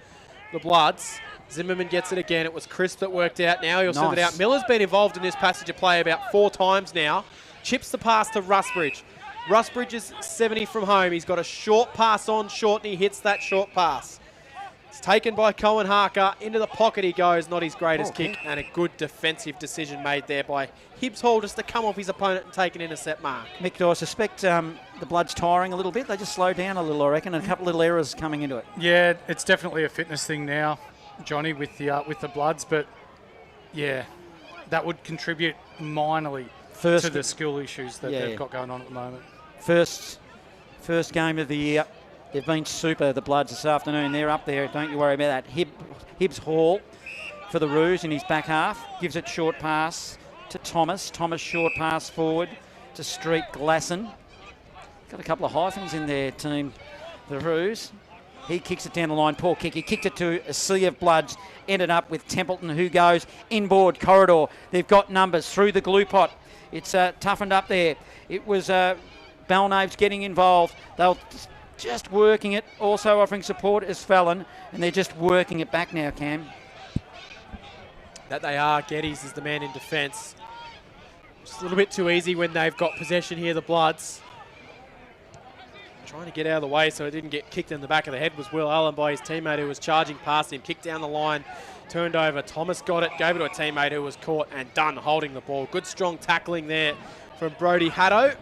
Speaker 1: the Bloods. Zimmerman gets it again. It was Crisp that worked out. Now he'll send it out. Miller's been involved in this passage of play about 4 times now. Chips the pass to Rusbridge. Rusbridge is 70 from home. He's got a short pass on short, and he hits that short pass. It's taken by Cohen Harker. Into the pocket he goes. Not his greatest kick, and a good defensive decision made there by Hibbs Hall just to come off his opponent and take an intercept mark.
Speaker 4: Mick, do I suspect the Bloods tiring a little bit? They just slowed down a little, I reckon, and a couple of little errors coming into it.
Speaker 3: Yeah, it's definitely a fitness thing now, Johnny, with the Bloods, but yeah, that would contribute minorly to the skill issues that they've got going on at the moment. First
Speaker 4: game of the year. They've been super, the Bloods, this afternoon. They're up there. Don't you worry about that. Hibbs Hall for the Roos in his back half. Gives it short pass to Thomas. Thomas short pass forward to Street Glasson. Got a couple of hyphens in their team, the Roos. He kicks it down the line. Poor kick. He kicked it to a sea of Bloods. Ended up with Templeton, who goes inboard corridor. They've got numbers through the glue pot. It's toughened up there. It was Balnaves getting involved. They'll just working it. Also offering support is Fallon. And they're just working it back now, Cam.
Speaker 1: That they are. Geddes is the man in defence. Just a little bit too easy when they've got possession here, the Bloods. Trying to get out of the way so it didn't get kicked in the back of the head was Will Allen by his teammate who was charging past him. Kicked down the line, turned over. Thomas got it, gave it to a teammate who was caught and done holding the ball. Good strong tackling there from Brody Haddo.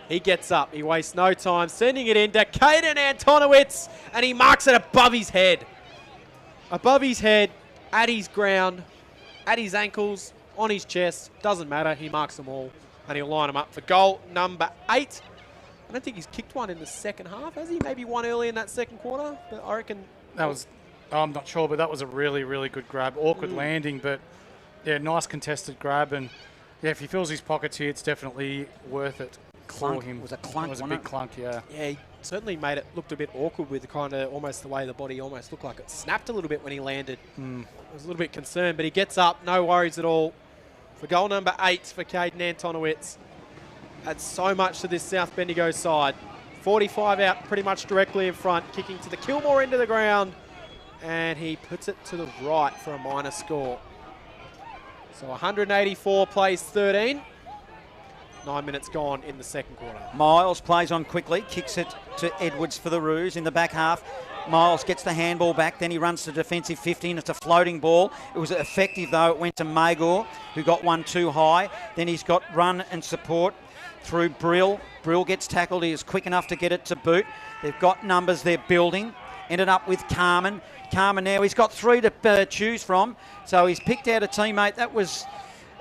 Speaker 1: He gets up, he wastes no time, sending it in to Caden Antonowitz, and he marks it above his head. Above his head, at his ground, at his ankles, on his chest, doesn't matter, he marks them all, and he'll line them up for goal number 8. I don't think he's kicked one in the second half, has he? Maybe one early in that second quarter, but I reckon...
Speaker 3: That was, I'm not sure, but that was a really, really good grab. Awkward landing, but yeah, nice contested grab, and yeah, if he fills his pockets here, it's definitely worth it.
Speaker 4: Clunk. It was a clunk,
Speaker 3: it was a big clunk, yeah.
Speaker 1: Yeah, he certainly made it looked a bit awkward with kind of almost the way the body almost looked like it snapped a little bit when he landed. I was a little bit concerned, but he gets up, no worries at all. For goal number 8 for Caden Antonowitz. Adds so much to this South Bendigo side. 45 out pretty much directly in front, kicking to the Kilmore end of the ground, and he puts it to the right for a minor score. So 184 plays 13. 9 minutes gone in the second quarter.
Speaker 4: Miles plays on quickly, kicks it to Edwards for the Roos in the back half. Miles gets the handball back, then he runs to defensive 15. It's a floating ball. It was effective though. It went to Magor, who got one too high. Then he's got run and support through Brill. Brill gets tackled. He is quick enough to get it to boot. They've got numbers. They're building. Ended up with Carmen. Carmen now, he's got 3 to choose from. So he's picked out a teammate. That was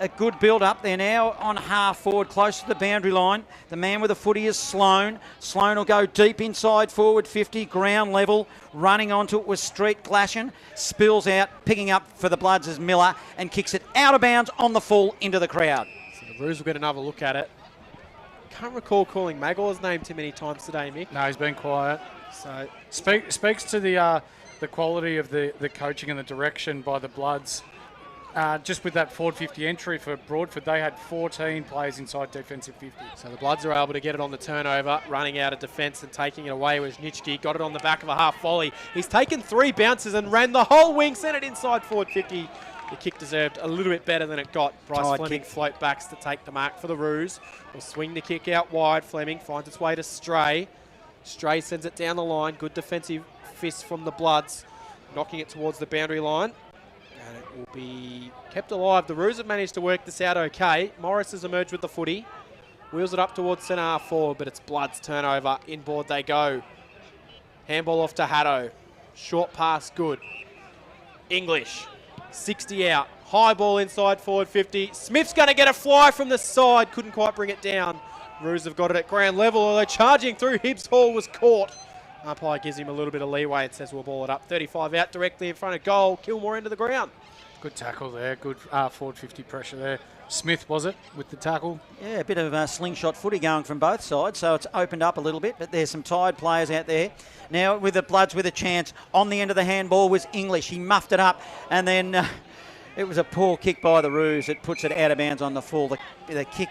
Speaker 4: a good build-up. They're now on half forward, close to the boundary line. The man with the footy is Sloan. Sloan will go deep inside forward 50, ground level. Running onto it was Street Glasson. Spills out, picking up for the Bloods is Miller, and kicks it out of bounds on the full into the crowd.
Speaker 1: So the Roos will get another look at it. Can't recall calling Magor's name too many times today, Mick.
Speaker 3: No, he's been quiet.
Speaker 1: So
Speaker 3: speaks to the quality of the coaching and the direction by the Bloods. Just with that forward 50 entry for Broadford, they had 14 players inside defensive 50.
Speaker 1: So the Bloods are able to get it on the turnover, running out of defence and taking it away was Nitschke. Got it on the back of a half volley. He's taken 3 bounces and ran the whole wing, sent it inside forward 50. The kick deserved a little bit better than it got. Bryce Fleming float backs to take the mark for the Roos. Will swing the kick out wide. Fleming finds its way to Stray. Stray sends it down the line. Good defensive fist from the Bloods, knocking it towards the boundary line. And it will be kept alive. The Roos have managed to work this out okay. Morris has emerged with the footy. Wheels it up towards centre half forward, but it's Bloods turnover. Inboard they go. Handball off to Haddo. Short pass good. English. 60 out. High ball inside forward 50. Smith's going to get a fly from the side. Couldn't quite bring it down. Roos have got it at ground level, although charging through Hibbs Hall was caught. Umpire gives him a little bit of leeway and says we'll ball it up. 35 out directly in front of goal. Kilmore into the ground.
Speaker 3: Good tackle there. Good forward 50 pressure there. Smith, was it, with the tackle?
Speaker 4: Yeah, a bit of slingshot footy going from both sides, so it's opened up a little bit, but there's some tired players out there. Now with the Bloods with a chance. On the end of the handball was English. He muffed it up, and then it was a poor kick by the Roos. It puts it out of bounds on the full. The kick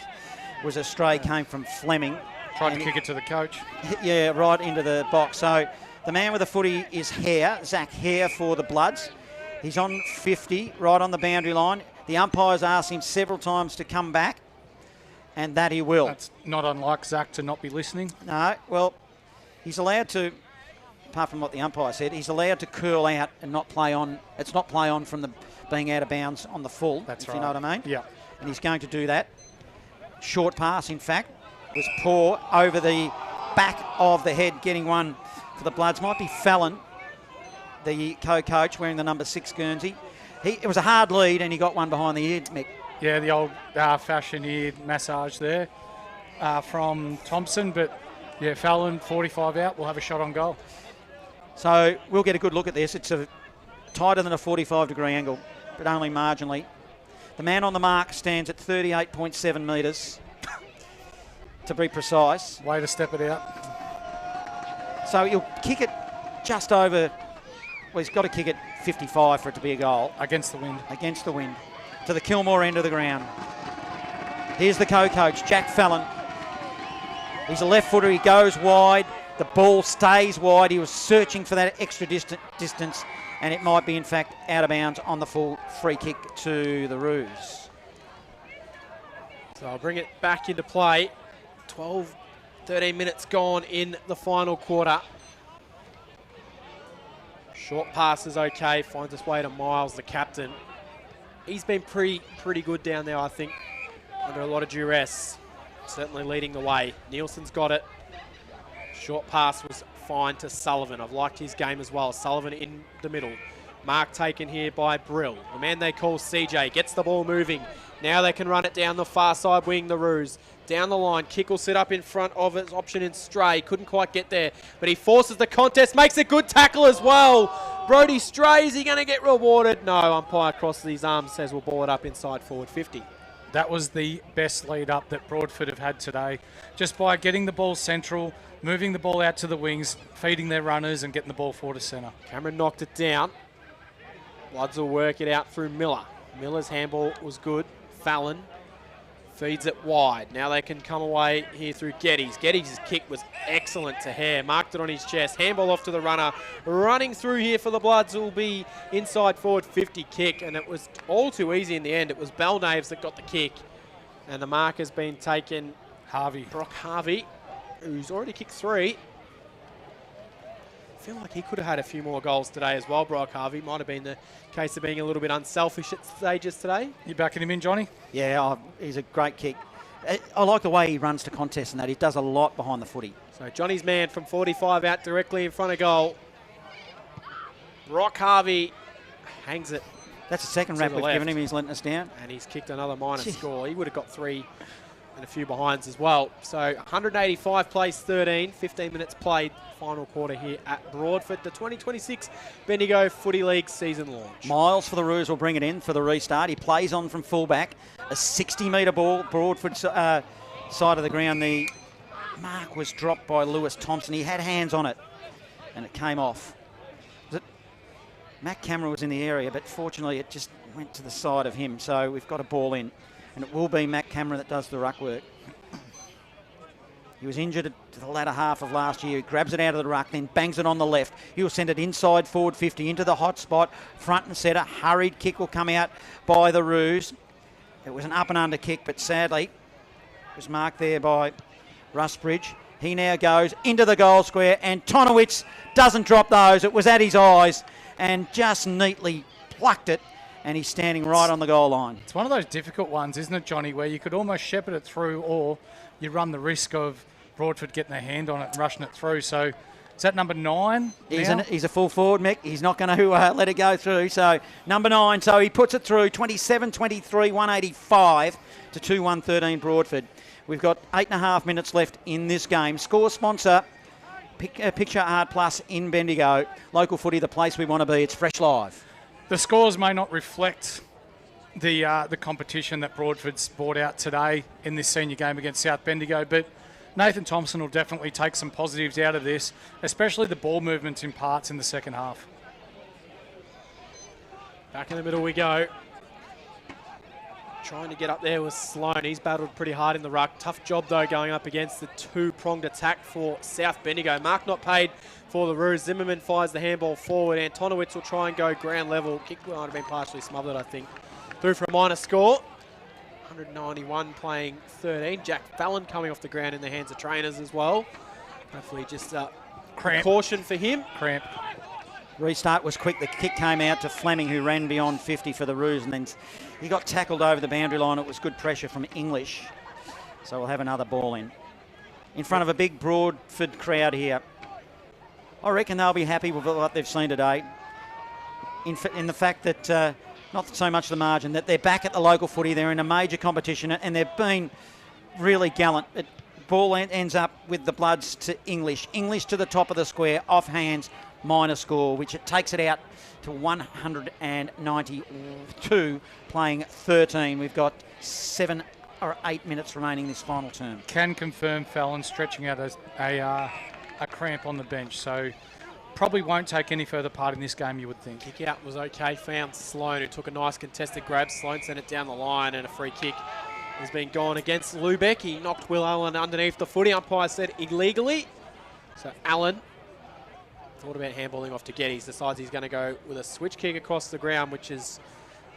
Speaker 4: was a stray, came from Fleming.
Speaker 3: Tried to kick it to the coach.
Speaker 4: Yeah, right into the box. So the man with the footy is Hare, Zach Hare for the Bloods. He's on 50, right on the boundary line. The umpires asked him several times to come back, and that he will.
Speaker 3: That's not unlike Zach to not be listening.
Speaker 4: No, well, he's allowed to, apart from what the umpire said, he's allowed to curl out and not play on. It's not play on from the being out of bounds on the full,
Speaker 3: That's
Speaker 4: if
Speaker 3: right.
Speaker 4: you know what I mean.
Speaker 3: Yeah.
Speaker 4: And he's going to do that. Short pass, in fact, was poor over the back of the head, getting one for the Bloods. Might be Fallon, the co-coach, wearing the number 6 Guernsey. It was a hard lead, and he got one behind the ear, Mick.
Speaker 3: Yeah, the old fashion ear massage there from Thompson. But, yeah, Fallon, 45 out. We'll have a shot on goal.
Speaker 4: So we'll get a good look at this. It's a tighter than a 45-degree angle, but only marginally. The man on the mark stands at 38.7 metres, to be precise.
Speaker 3: Way to step it out.
Speaker 4: So he'll kick it just over. Well, he's got to kick it 55 for it to be a goal.
Speaker 3: Against the wind.
Speaker 4: Against the wind. To the Kilmore end of the ground. Here's the co-coach, Jack Fallon. He's a left footer. He goes wide. The ball stays wide. He was searching for that extra distance, and it might be, in fact, out of bounds on the full free kick to the Roos.
Speaker 1: So I'll bring it back into play. 13 minutes gone in the final quarter. Short pass is okay. Finds its way to Miles, the captain. He's been pretty good down there, I think, under a lot of duress. Certainly leading the way. Nielsen's got it. Short pass was fine to Sullivan. I've liked his game as well. Sullivan in the middle. Mark taken here by Brill. The man they call CJ gets the ball moving. Now they can run it down the far side wing, the Roos. Down the line, Kick will sit up in front of his option in Stray. Couldn't quite get there, but he forces the contest, makes a good tackle as well. Brody Stray, is he going to get rewarded? No, umpire crosses his arms, says we'll ball it up inside forward 50.
Speaker 3: That was the best lead up that Broadford have had today. Just by getting the ball central, moving the ball out to the wings, feeding their runners and getting the ball forward to centre.
Speaker 1: Cameron knocked it down. Bloods will work it out through Miller. Miller's handball was good. Fallon feeds it wide. Now they can come away here through Geddes. Geddes' kick was excellent to Hare. Marked it on his chest. Handball off to the runner. Running through here for the Bloods will be inside forward 50 kick, and it was all too easy in the end. It was Belnaves that got the kick, and the mark has been taken. Brock Harvey, who's already kicked 3. I feel like he could have had a few more goals today as well, Brock Harvey. Might have been the case of being a little bit unselfish at stages today.
Speaker 3: You backing him in, Johnny?
Speaker 4: Yeah, he's a great kick. I like the way he runs to contests and that. He does a lot behind the footy.
Speaker 1: So Johnny's man from 45 out directly in front of goal. Brock Harvey hangs it.
Speaker 4: That's the second rap we've given him. He's letting us down.
Speaker 1: And he's kicked another minor score. He would have got 3 and a few behinds as well. So 185 plays 13, 15 minutes played, final quarter here at Broadford. The 2026 Bendigo Footy League season launch.
Speaker 4: Miles for the Roos will bring it in for the restart. He plays on from fullback. A 60-metre ball, Broadford side of the ground. The mark was dropped by Lewis Thompson. He had hands on it, and it came off. Matt Cameron was in the area, but fortunately it just went to the side of him. So we've got a ball in, and it will be Matt Cameron that does the ruck work. He was injured to the latter half of last year. He grabs it out of the ruck, then bangs it on the left. He'll send it inside forward 50 into the hot spot, front and centre. Hurried kick will come out by the Roos. It was an up and under kick, but sadly it was marked there by Rusbridge. He now goes into the goal square, and Antonowitz doesn't drop those. It was at his eyes and just neatly plucked it, and he's standing right on the goal line.
Speaker 3: It's one of those difficult ones, isn't it, Johnny, where you could almost shepherd it through, or you run the risk of Broadford getting their hand on it and rushing it through. So is that number 9 now?
Speaker 4: He's a full forward, Mick. He's not going to let it go through. So number 9, so he puts it through 27-23, 185 to 2-1-13 Broadford. We've got 8.5 minutes left in this game. Score sponsor, Picture Art Plus in Bendigo. Local footy, the place we want to be. It's Fresh Live.
Speaker 3: The scores may not reflect the competition that Broadford's brought out today in this senior game against South Bendigo, but Nathan Thompson will definitely take some positives out of this, especially the ball movements in parts in the second half.
Speaker 1: Back in the middle we go. Trying to get up there was Sloan. He's battled pretty hard in the ruck. Tough job, though, going up against the two-pronged attack for South Bendigo. Mark not paid for the Roos. Zimmerman fires the handball forward. Antonowitz will try and go ground level. Kick might have been partially smothered, I think. Through for a minor score. 191 playing 13. Jack Fallon coming off the ground in the hands of trainers as well. Hopefully just caution for him.
Speaker 3: Cramp.
Speaker 4: Restart was quick. The kick came out to Fleming, who ran beyond 50 for the Roos, and then he got tackled over the boundary line. It was good pressure from English. So we'll have another ball in front of a big Broadford crowd here. I reckon they'll be happy with what they've seen today. In the fact that, not so much the margin, that they're back at the local footy. They're in a major competition, and they've been really gallant. Ball ends up with the Bloods to English. English to the top of the square, off hands, minor score, which it takes it out to 192, playing 13. We've got 7 or 8 minutes remaining this final term.
Speaker 3: Can confirm Fallon stretching out a cramp on the bench, so probably won't take any further part in this game, you would think.
Speaker 1: Kick out was okay. Found Sloan, who took a nice contested grab. Sloan sent it down the line, and a free kick has been gone against Lubeck. He knocked Will Allen underneath the footy. Umpire said illegally. So Allen thought about handballing off to Geddes. Decides he's going to go with a switch kick across the ground, which is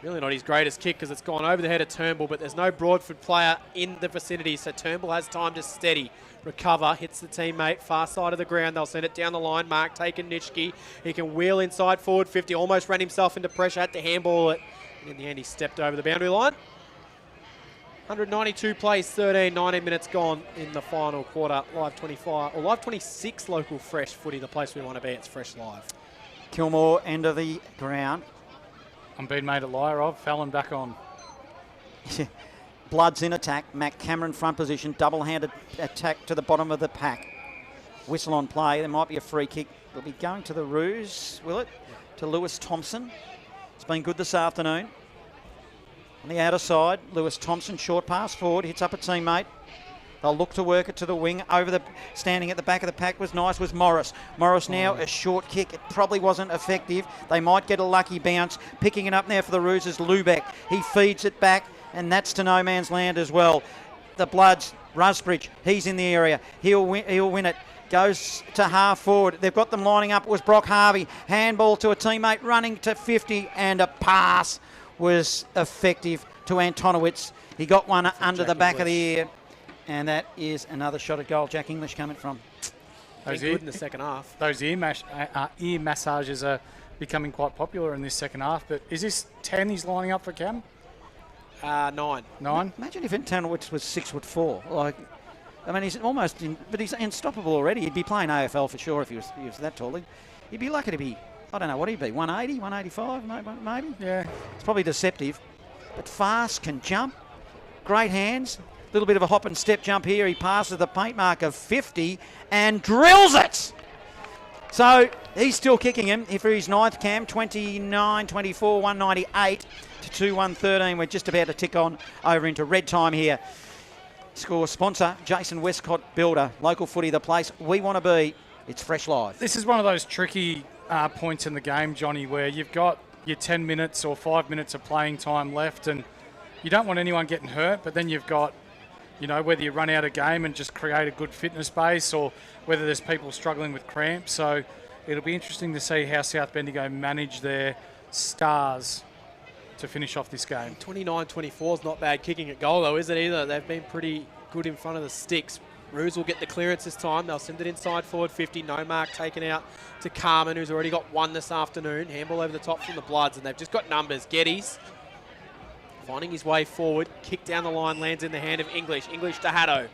Speaker 1: really not his greatest kick because it's gone over the head of Turnbull, but there's no Broadford player in the vicinity, so Turnbull has time to steady, recover, hits the teammate, far side of the ground. They'll send it down the line. Mark taking Nitschke. He can wheel inside forward 50, almost ran himself into pressure, had to handball it. And in the end, he stepped over the boundary line. 192 plays, 13, 19 minutes gone in the final quarter. Live 25, or live 26 local fresh footy, the place we want to be. It's fresh live.
Speaker 4: Kilmore, end of the ground.
Speaker 3: I'm being made a liar of. Fallon back on.
Speaker 4: Bloods in attack. Mac Cameron front position. Double-handed attack to the bottom of the pack. Whistle on play. There might be a free kick. We'll be going to the Roos, will it? To Lewis Thompson. It's been good this afternoon. On the outer side, Lewis Thompson, short pass forward, hits up a teammate. They'll look to work it to the wing. Standing at the back of the pack was Morris. Morris now, a short kick. It probably wasn't effective. They might get a lucky bounce. Picking it up now for the Roos is Lubeck. He feeds it back, and that's to no man's land as well. The Bloods, Rusbridge, he's in the area. He'll win it. Goes to half forward. They've got them lining up. It was Brock Harvey. Handball to a teammate, running to 50, and a pass was effective to Antonowitz. He got one under the back of the ear. And that is another shot at goal. Jack English coming from.
Speaker 1: Those good in the second half.
Speaker 3: Those ear massages are becoming quite popular in this second half. But is this 10 he's lining up for Cam?
Speaker 1: 9.
Speaker 3: 9?
Speaker 4: Imagine if Antonowitz was 6'4". Like, I mean, he's almost, but he's unstoppable already. He'd be playing AFL for sure if he was that tall. He'd be lucky to be, I don't know, what he'd be, 180, 185 maybe?
Speaker 3: Yeah.
Speaker 4: It's probably deceptive. But fast, can jump, great hands. Little bit of a hop and step jump here. He passes the paint mark of 50 and drills it. So he's still kicking him for his ninth Cam, 29-24, 198 to 2-113. We're just about to tick on over into red time here. Score sponsor, Jason Westcott Builder. Local footy, the place we want to be. It's fresh live.
Speaker 3: This is one of those tricky points in the game, Johnny, where you've got your 10 minutes or 5 minutes of playing time left and you don't want anyone getting hurt, but then you've got, you know, whether you run out of game and just create a good fitness base or whether there's people struggling with cramps. So it'll be interesting to see how South Bendigo manage their stars to finish off this game.
Speaker 1: 29-24 is not bad kicking at goal, though, is it either? They've been pretty good in front of the sticks. Roos will get the clearance this time. They'll send it inside forward 50. No mark taken out to Carmen, who's already got one this afternoon. Handball over the top from the Bloods, and they've just got numbers. Geddes finding his way forward. Kick down the line, lands in the hand of English. English to Haddo.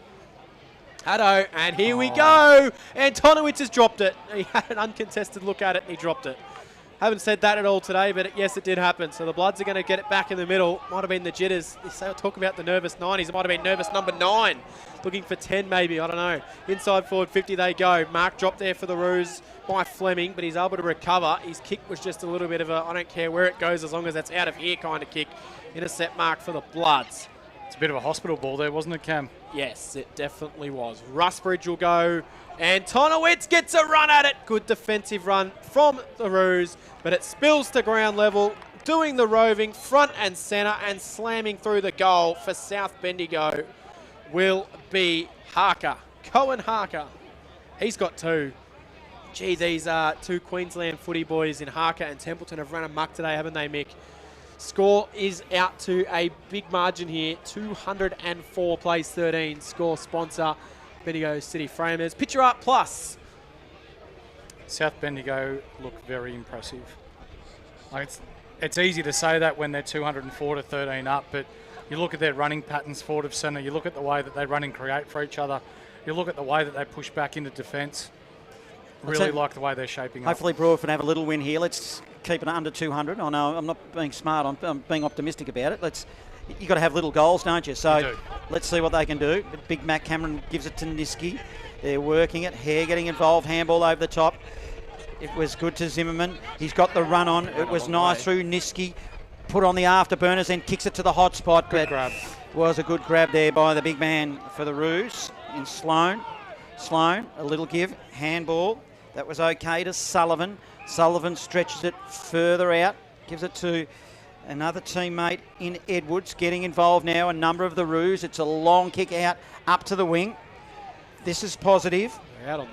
Speaker 1: Haddo, and here we go. Antonowitz has dropped it. He had an uncontested look at it, and he dropped it. Haven't said that at all today, but yes, it did happen. So the Bloods are going to get it back in the middle. Might have been the jitters. They talk about the nervous 90s. It might have been nervous number 9. Looking for 10 maybe, I don't know. Inside forward 50 they go. Mark dropped there for the Roos by Fleming, but he's able to recover. His kick was just a little bit of a, I don't care where it goes as long as that's out of here kind of kick. Intercept mark for the Bloods.
Speaker 3: It's a bit of a hospital ball there, wasn't it, Cam?
Speaker 1: Yes, it definitely was. Rusbridge will go. Antonowitz gets a run at it. Good defensive run from the Roos, but it spills to ground level. doing the roving, front and centre, and slamming through the goal for South Bendigo will be Harker. Cohen Harker. He's got 2. Gee, these two Queensland footy boys in Harker and Templeton have run amok today, haven't they, Mick? Score is out to a big margin here. 204 plays 13. Score sponsor, Bendigo City Framers. Picture Art Plus.
Speaker 3: South Bendigo look very impressive. Like it's easy to say that when they're 204 to 13 up, but you look at their running patterns forward of centre, you look at the way that they run and create for each other, you look at the way that they push back into defence. Really like the way they're shaping up.
Speaker 4: Hopefully Broadford have a little win here. Let's keep it under 200. I know I'm not being smart, I'm being optimistic about it. You've got to have little goals, don't you? So let's see what they can do. Big Matt Cameron gives it to Niski. They're working it. Hare getting involved. Handball over the top. It was good to Zimmerman. He's got the run on. It was nice through Niski. Put on the afterburners and kicks it to the hot spot.
Speaker 3: Good grab.
Speaker 4: Was a good grab there by the big man for the Roos in Sloan. Sloan, a little give. Handball. That was okay to Sullivan. Sullivan stretches it further out. Gives it to another teammate in Edwards. Getting involved now. A number of the Roos. It's a long kick out up to the wing. This is positive.
Speaker 1: They're out on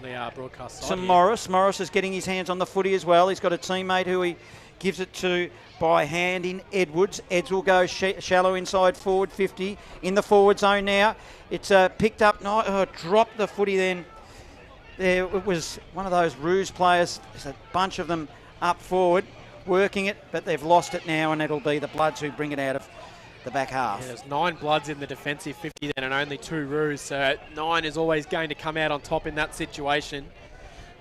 Speaker 1: the broadcast side.
Speaker 4: To Morris. Morris is getting his hands on the footy as well. He's got a teammate who he gives it to by hand in Edwards. Eds will go shallow inside forward 50 in the forward zone now. It's picked up. Dropped the footy then. It was one of those Roos players. There's a bunch of them up forward working it, but they've lost it now, and it'll be the Bloods who bring it out of the back half.
Speaker 1: Yeah, there's 9 Bloods in the defensive 50 then and only 2 Roos, so 9 is always going to come out on top in that situation.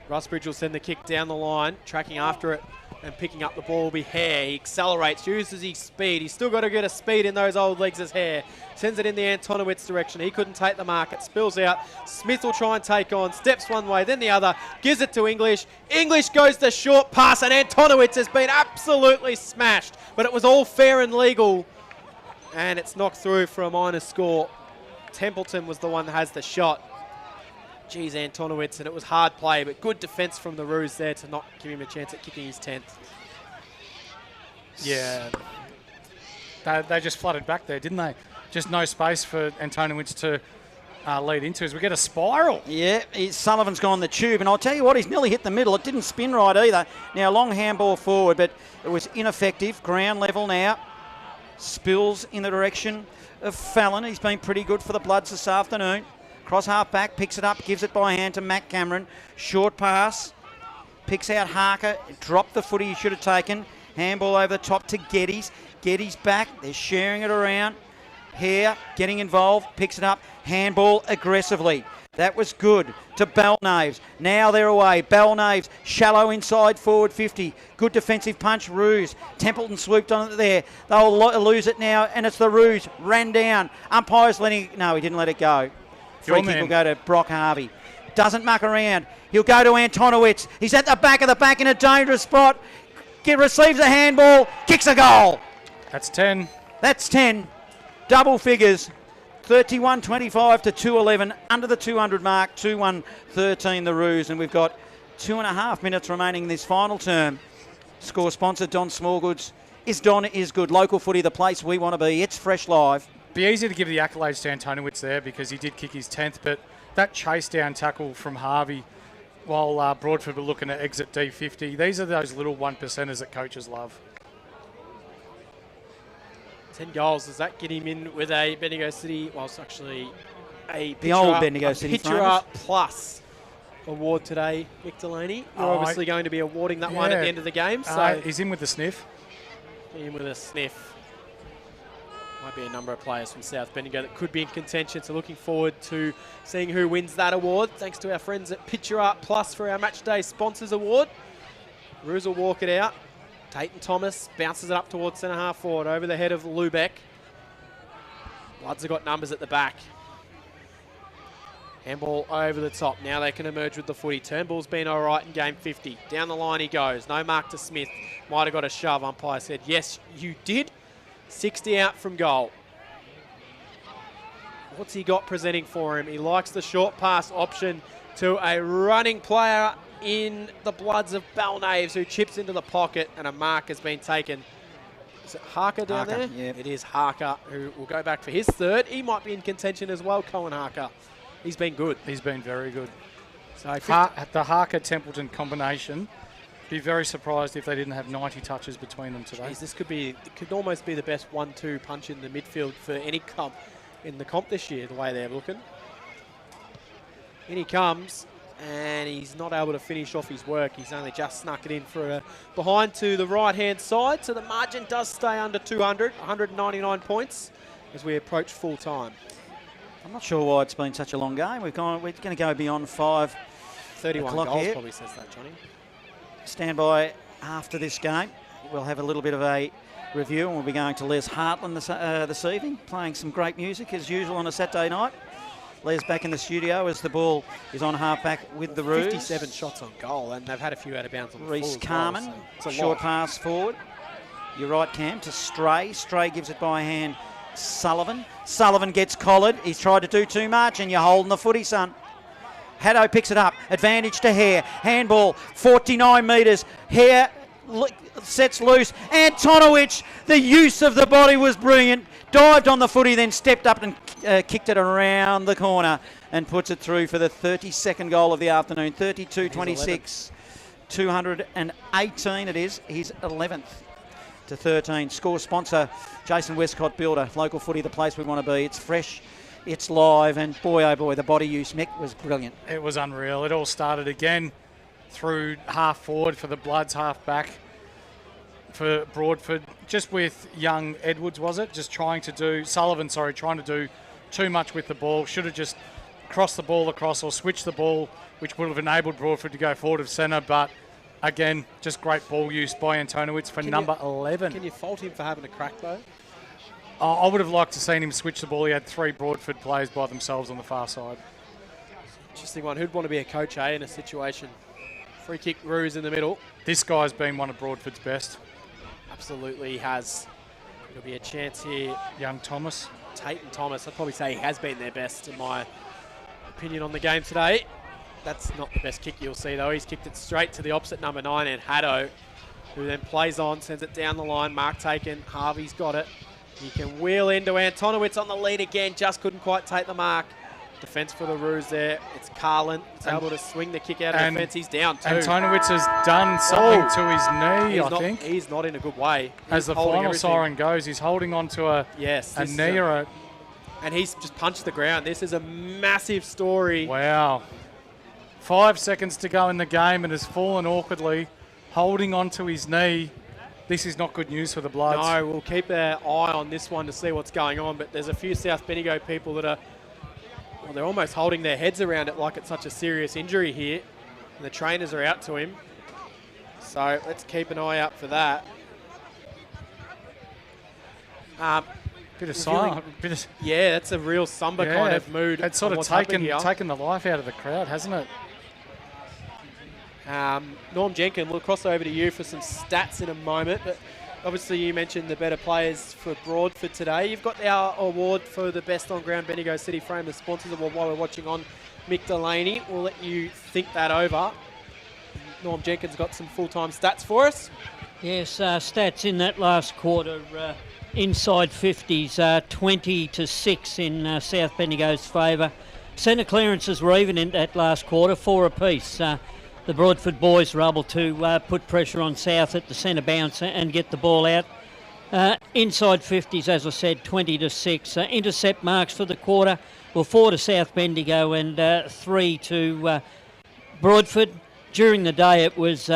Speaker 1: Rusbridge will send the kick down the line, tracking after it and picking up the ball will be Hare. He accelerates, uses his speed. He's still got to get a speed in those old legs as Hare. Sends it in the Antonowitz direction. He couldn't take the mark. It spills out. Smith will try and take on. Steps one way, then the other. Gives it to English. English goes the short pass, and Antonowitz has been absolutely smashed. But it was all fair and legal. And it's knocked through for a minor score. Templeton was the one that has the shot. Geez, Antonowitz, and it was hard play, but good defence from the Roos there to not give him a chance at kicking his 10th.
Speaker 3: Yeah. They just flooded back there, didn't they? Just no space for Antonowitz to lead into as we get a spiral.
Speaker 4: Yeah, Sullivan's gone the tube, and I'll tell you what, he's nearly hit the middle. It didn't spin right either. Now, long handball forward, but it was ineffective. Ground level now. Spills in the direction of Fallon. He's been pretty good for the Bloods this afternoon. Cross half back, picks it up, gives it by hand to Matt Cameron. Short pass, picks out Harker, dropped the footy he should have taken. Handball over the top to Geddes. Geddes back, they're sharing it around. Hare getting involved, picks it up, handball aggressively. That was good to Belnaves. Now they're away. Belnaves, shallow inside forward 50. Good defensive punch, Roos. Templeton swooped on it there. They'll lose it now, and it's the Roos. Ran down. Umpire's letting it. No, he didn't let it go. Free kick will go to Brock Harvey. Doesn't muck around. He'll go to Antonowitz. He's at the back of the pack in a dangerous spot. Receives a handball. Kicks a goal.
Speaker 3: That's 10.
Speaker 4: That's 10. Double figures. 31-25 to 2-11. Under the 200 mark. 2-1-13 the Roos. And we've got 2.5 minutes remaining in this final term. Score sponsor Don Smallgoods. Don is good. Local footy, the place we want to be. It's fresh live.
Speaker 3: Be easy to give the accolades to Antonowitz there because he did kick his 10th, but that chase down tackle from Harvey while Broadford were looking at exit D50, these are those little 1%ers that coaches love.
Speaker 1: 10 goals, does that get him in with a Bendigo City, well it's actually
Speaker 4: the old Bendigo City
Speaker 1: Picture Art Plus award today, Mick Delaney. You're obviously going to be awarding that one at the end of the game. So
Speaker 3: he's in with the sniff.
Speaker 1: In with a sniff. Might be a number of players from South Bendigo that could be in contention, so looking forward to seeing who wins that award. Thanks to our friends at Picture Art Plus for our Match Day Sponsors Award. Roos will walk it out. Tayton Thomas bounces it up towards centre half forward over the head of Lubeck. Bloods have got numbers at the back. Handball over the top. Now they can emerge with the footy. Turnbull's been all right in game 50. Down the line he goes. No mark to Smith. Might have got a shove. Umpire said, yes, you did. 60 out from goal. What's he got presenting for him? He likes the short pass option to a running player in the Bloods of Belnaves who chips into the pocket, and a mark has been taken Is it Harker down
Speaker 4: Harker,
Speaker 1: there?
Speaker 4: yep.
Speaker 1: It is Harker, who will go back for his third. He might be in contention as well, Cohen Harker. He's been good.
Speaker 3: He's been very good.
Speaker 1: So
Speaker 3: The Harker-Templeton combination, be very surprised if they didn't have 90 touches between them today.
Speaker 1: Geez, this could almost be the best 1-2 punch in the midfield for any comp in the comp this year, the way they're looking. In he comes, and he's not able to finish off his work. He's only just snuck it in for a behind to the right-hand side, so the margin does stay under 200, 199 points as we approach full time.
Speaker 4: I'm not sure why it's been such a long game. We're going to go beyond 5.
Speaker 1: 31
Speaker 4: o'clock
Speaker 1: goals
Speaker 4: here.
Speaker 1: probably says that, Johnny.
Speaker 4: Stand by after this game. We'll have a little bit of a review, and we'll be going to Les Hartland this evening, playing some great music as usual on a Saturday night. Les back in the studio as the ball is on half-back with the Roos.
Speaker 1: 57 shots on goal, and they've had a few out of bounds on the full
Speaker 4: Reece
Speaker 1: as well,
Speaker 4: Carman,
Speaker 1: so it's a
Speaker 4: short
Speaker 1: lot.
Speaker 4: pass forward. You're right, Cam, to Stray. Stray gives it by hand. Sullivan. Sullivan gets collared. He's tried to do too much, and you're holding the footy, son. Haddo picks it up. Advantage to Hare. Handball, 49 metres. Hare sets loose. Antonowitz, the use of the body was brilliant. Dived on the footy, then stepped up and kicked it around the corner and puts it through for the 32nd goal of the afternoon. 32-26. 218 it is. He's 11th to 13. Score sponsor, Jason Westcott Builder. Local footy, the place we want to be. It's fresh, it's live, and boy, oh boy, the body use, Mick, was brilliant.
Speaker 3: It was unreal. It all started again through half forward for the Bloods, half back for Broadford. Just with young Edwards, was it? Just trying to do too much with the ball. Should have just crossed the ball across or switched the ball, which would have enabled Broadford to go forward of centre, but again, just great ball use by Antonowitz for number 11.
Speaker 1: Can you fault him for having a crack, though?
Speaker 3: I would have liked to seen him switch the ball. He had 3 Broadford players by themselves on the far side.
Speaker 1: Interesting one. Who'd want to be a coach, in a situation? Free kick, Roos in the middle.
Speaker 3: This guy's been one of Broadford's best.
Speaker 1: Absolutely he has. It'll be a chance here.
Speaker 3: Young Thomas.
Speaker 1: Tate and Thomas, I'd probably say he has been their best, in my opinion, on the game today. That's not the best kick you'll see, though. He's kicked it straight to the opposite number 9, and Haddo, who then plays on, sends it down the line. Mark taken. Harvey's got it. He can wheel into Antonowitz on the lead again. Just couldn't quite take the mark. Defence for the Roos there. It's Carlin. He's able to swing the kick out of defence. He's down too.
Speaker 3: Antonowitz has done something to his knee, I think.
Speaker 1: He's not in a good way.
Speaker 3: As the final siren goes, he's holding on to a knee or a...
Speaker 1: And he's just punched the ground. This is a massive story.
Speaker 3: Wow. 5 seconds to go in the game and has fallen awkwardly, holding on to his knee. This is not good news for the Bloods.
Speaker 1: No, we'll keep our eye on this one to see what's going on, but there's a few South Bendigo people that are, well, they're almost holding their heads around it like it's such a serious injury here. And the trainers are out to him. So let's keep an eye out for that.
Speaker 3: Bit of silence.
Speaker 1: Yeah, that's a real Samba kind of mood.
Speaker 3: It's sort of taken the life out of the crowd, hasn't it?
Speaker 1: Norm Jenkins, we'll cross over to you for some stats in a moment, but obviously you mentioned the better players for Broadford today. You've got our award for the best on-ground Bendigo City frame, the sponsors award while we're watching on Mick Delaney. We'll let you think that over. Norm Jenkins got some full-time stats for us.
Speaker 5: Yes, stats in that last quarter, inside 50s, 20-6 in South Bendigo's favour. Centre clearances were even in that last quarter, 4 apiece. The Broadford boys were able to put pressure on South at the centre bounce and get the ball out. Inside 50s, as I said, 20-6. Intercept marks for the quarter were 4 to South Bendigo and 3 to Broadford. During the day, it was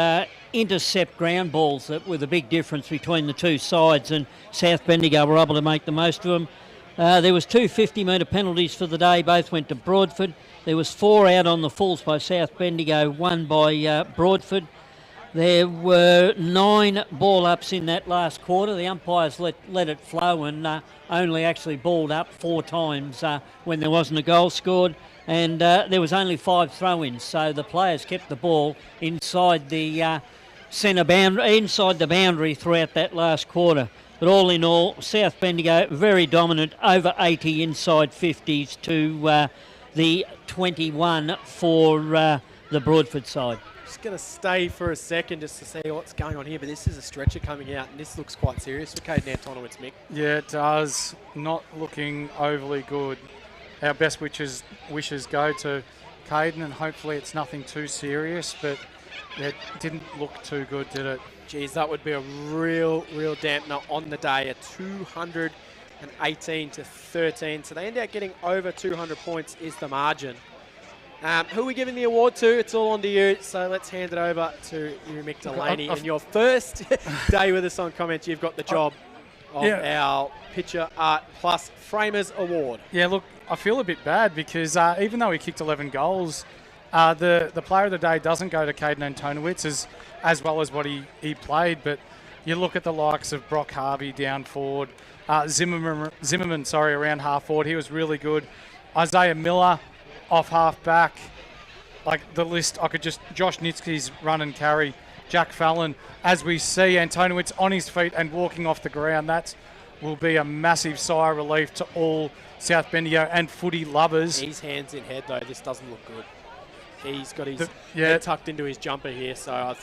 Speaker 5: intercept ground balls that were the big difference between the two sides, and South Bendigo were able to make the most of them. There was 2 50-metre penalties for the day. Both went to Broadford. There was 4 out on the fulls by South Bendigo, 1 by Broadford. There were 9 ball-ups in that last quarter. The umpires let it flow and only actually balled up 4 times when there wasn't a goal scored. And there was only 5 throw-ins, so the players kept the ball inside the centre boundary, inside the boundary throughout that last quarter. But all in all, South Bendigo very dominant, over 80 inside 50s to the 21 for the Broadford side.
Speaker 1: Just going to stay for a second just to see what's going on here, but this is a stretcher coming out, and this looks quite serious for Caden Antonowitz, Mick.
Speaker 3: Yeah, it does. Not looking overly good. Our best wishes go to Caden, and hopefully it's nothing too serious, but it didn't look too good, did it?
Speaker 1: Geez, that would be a real dampener on the day, a 218 to 13. So they end up getting over 200 points is the margin. Who are we giving the award to? It's all on to you. So let's hand it over to you, Mick Delaney. And your first day with us on Comments, you've got the job of our Picture Art Plus Framers Award.
Speaker 3: Yeah, look, I feel a bit bad because even though he kicked 11 goals, the player of the day doesn't go to Caden Antonowitz as well as what he played. But you look at the likes of Brock Harvey down forward, Zimmerman, around half forward. He was really good. Isaiah Miller off half back. Like the list, Josh Nitsky's run and carry, Jack Fallon. As we see Antonowitz on his feet and walking off the ground, that will be a massive sigh of relief to all South Bendigo and footy lovers.
Speaker 1: He's hands in head though. This doesn't look good. He's got his head tucked into his jumper here, so I think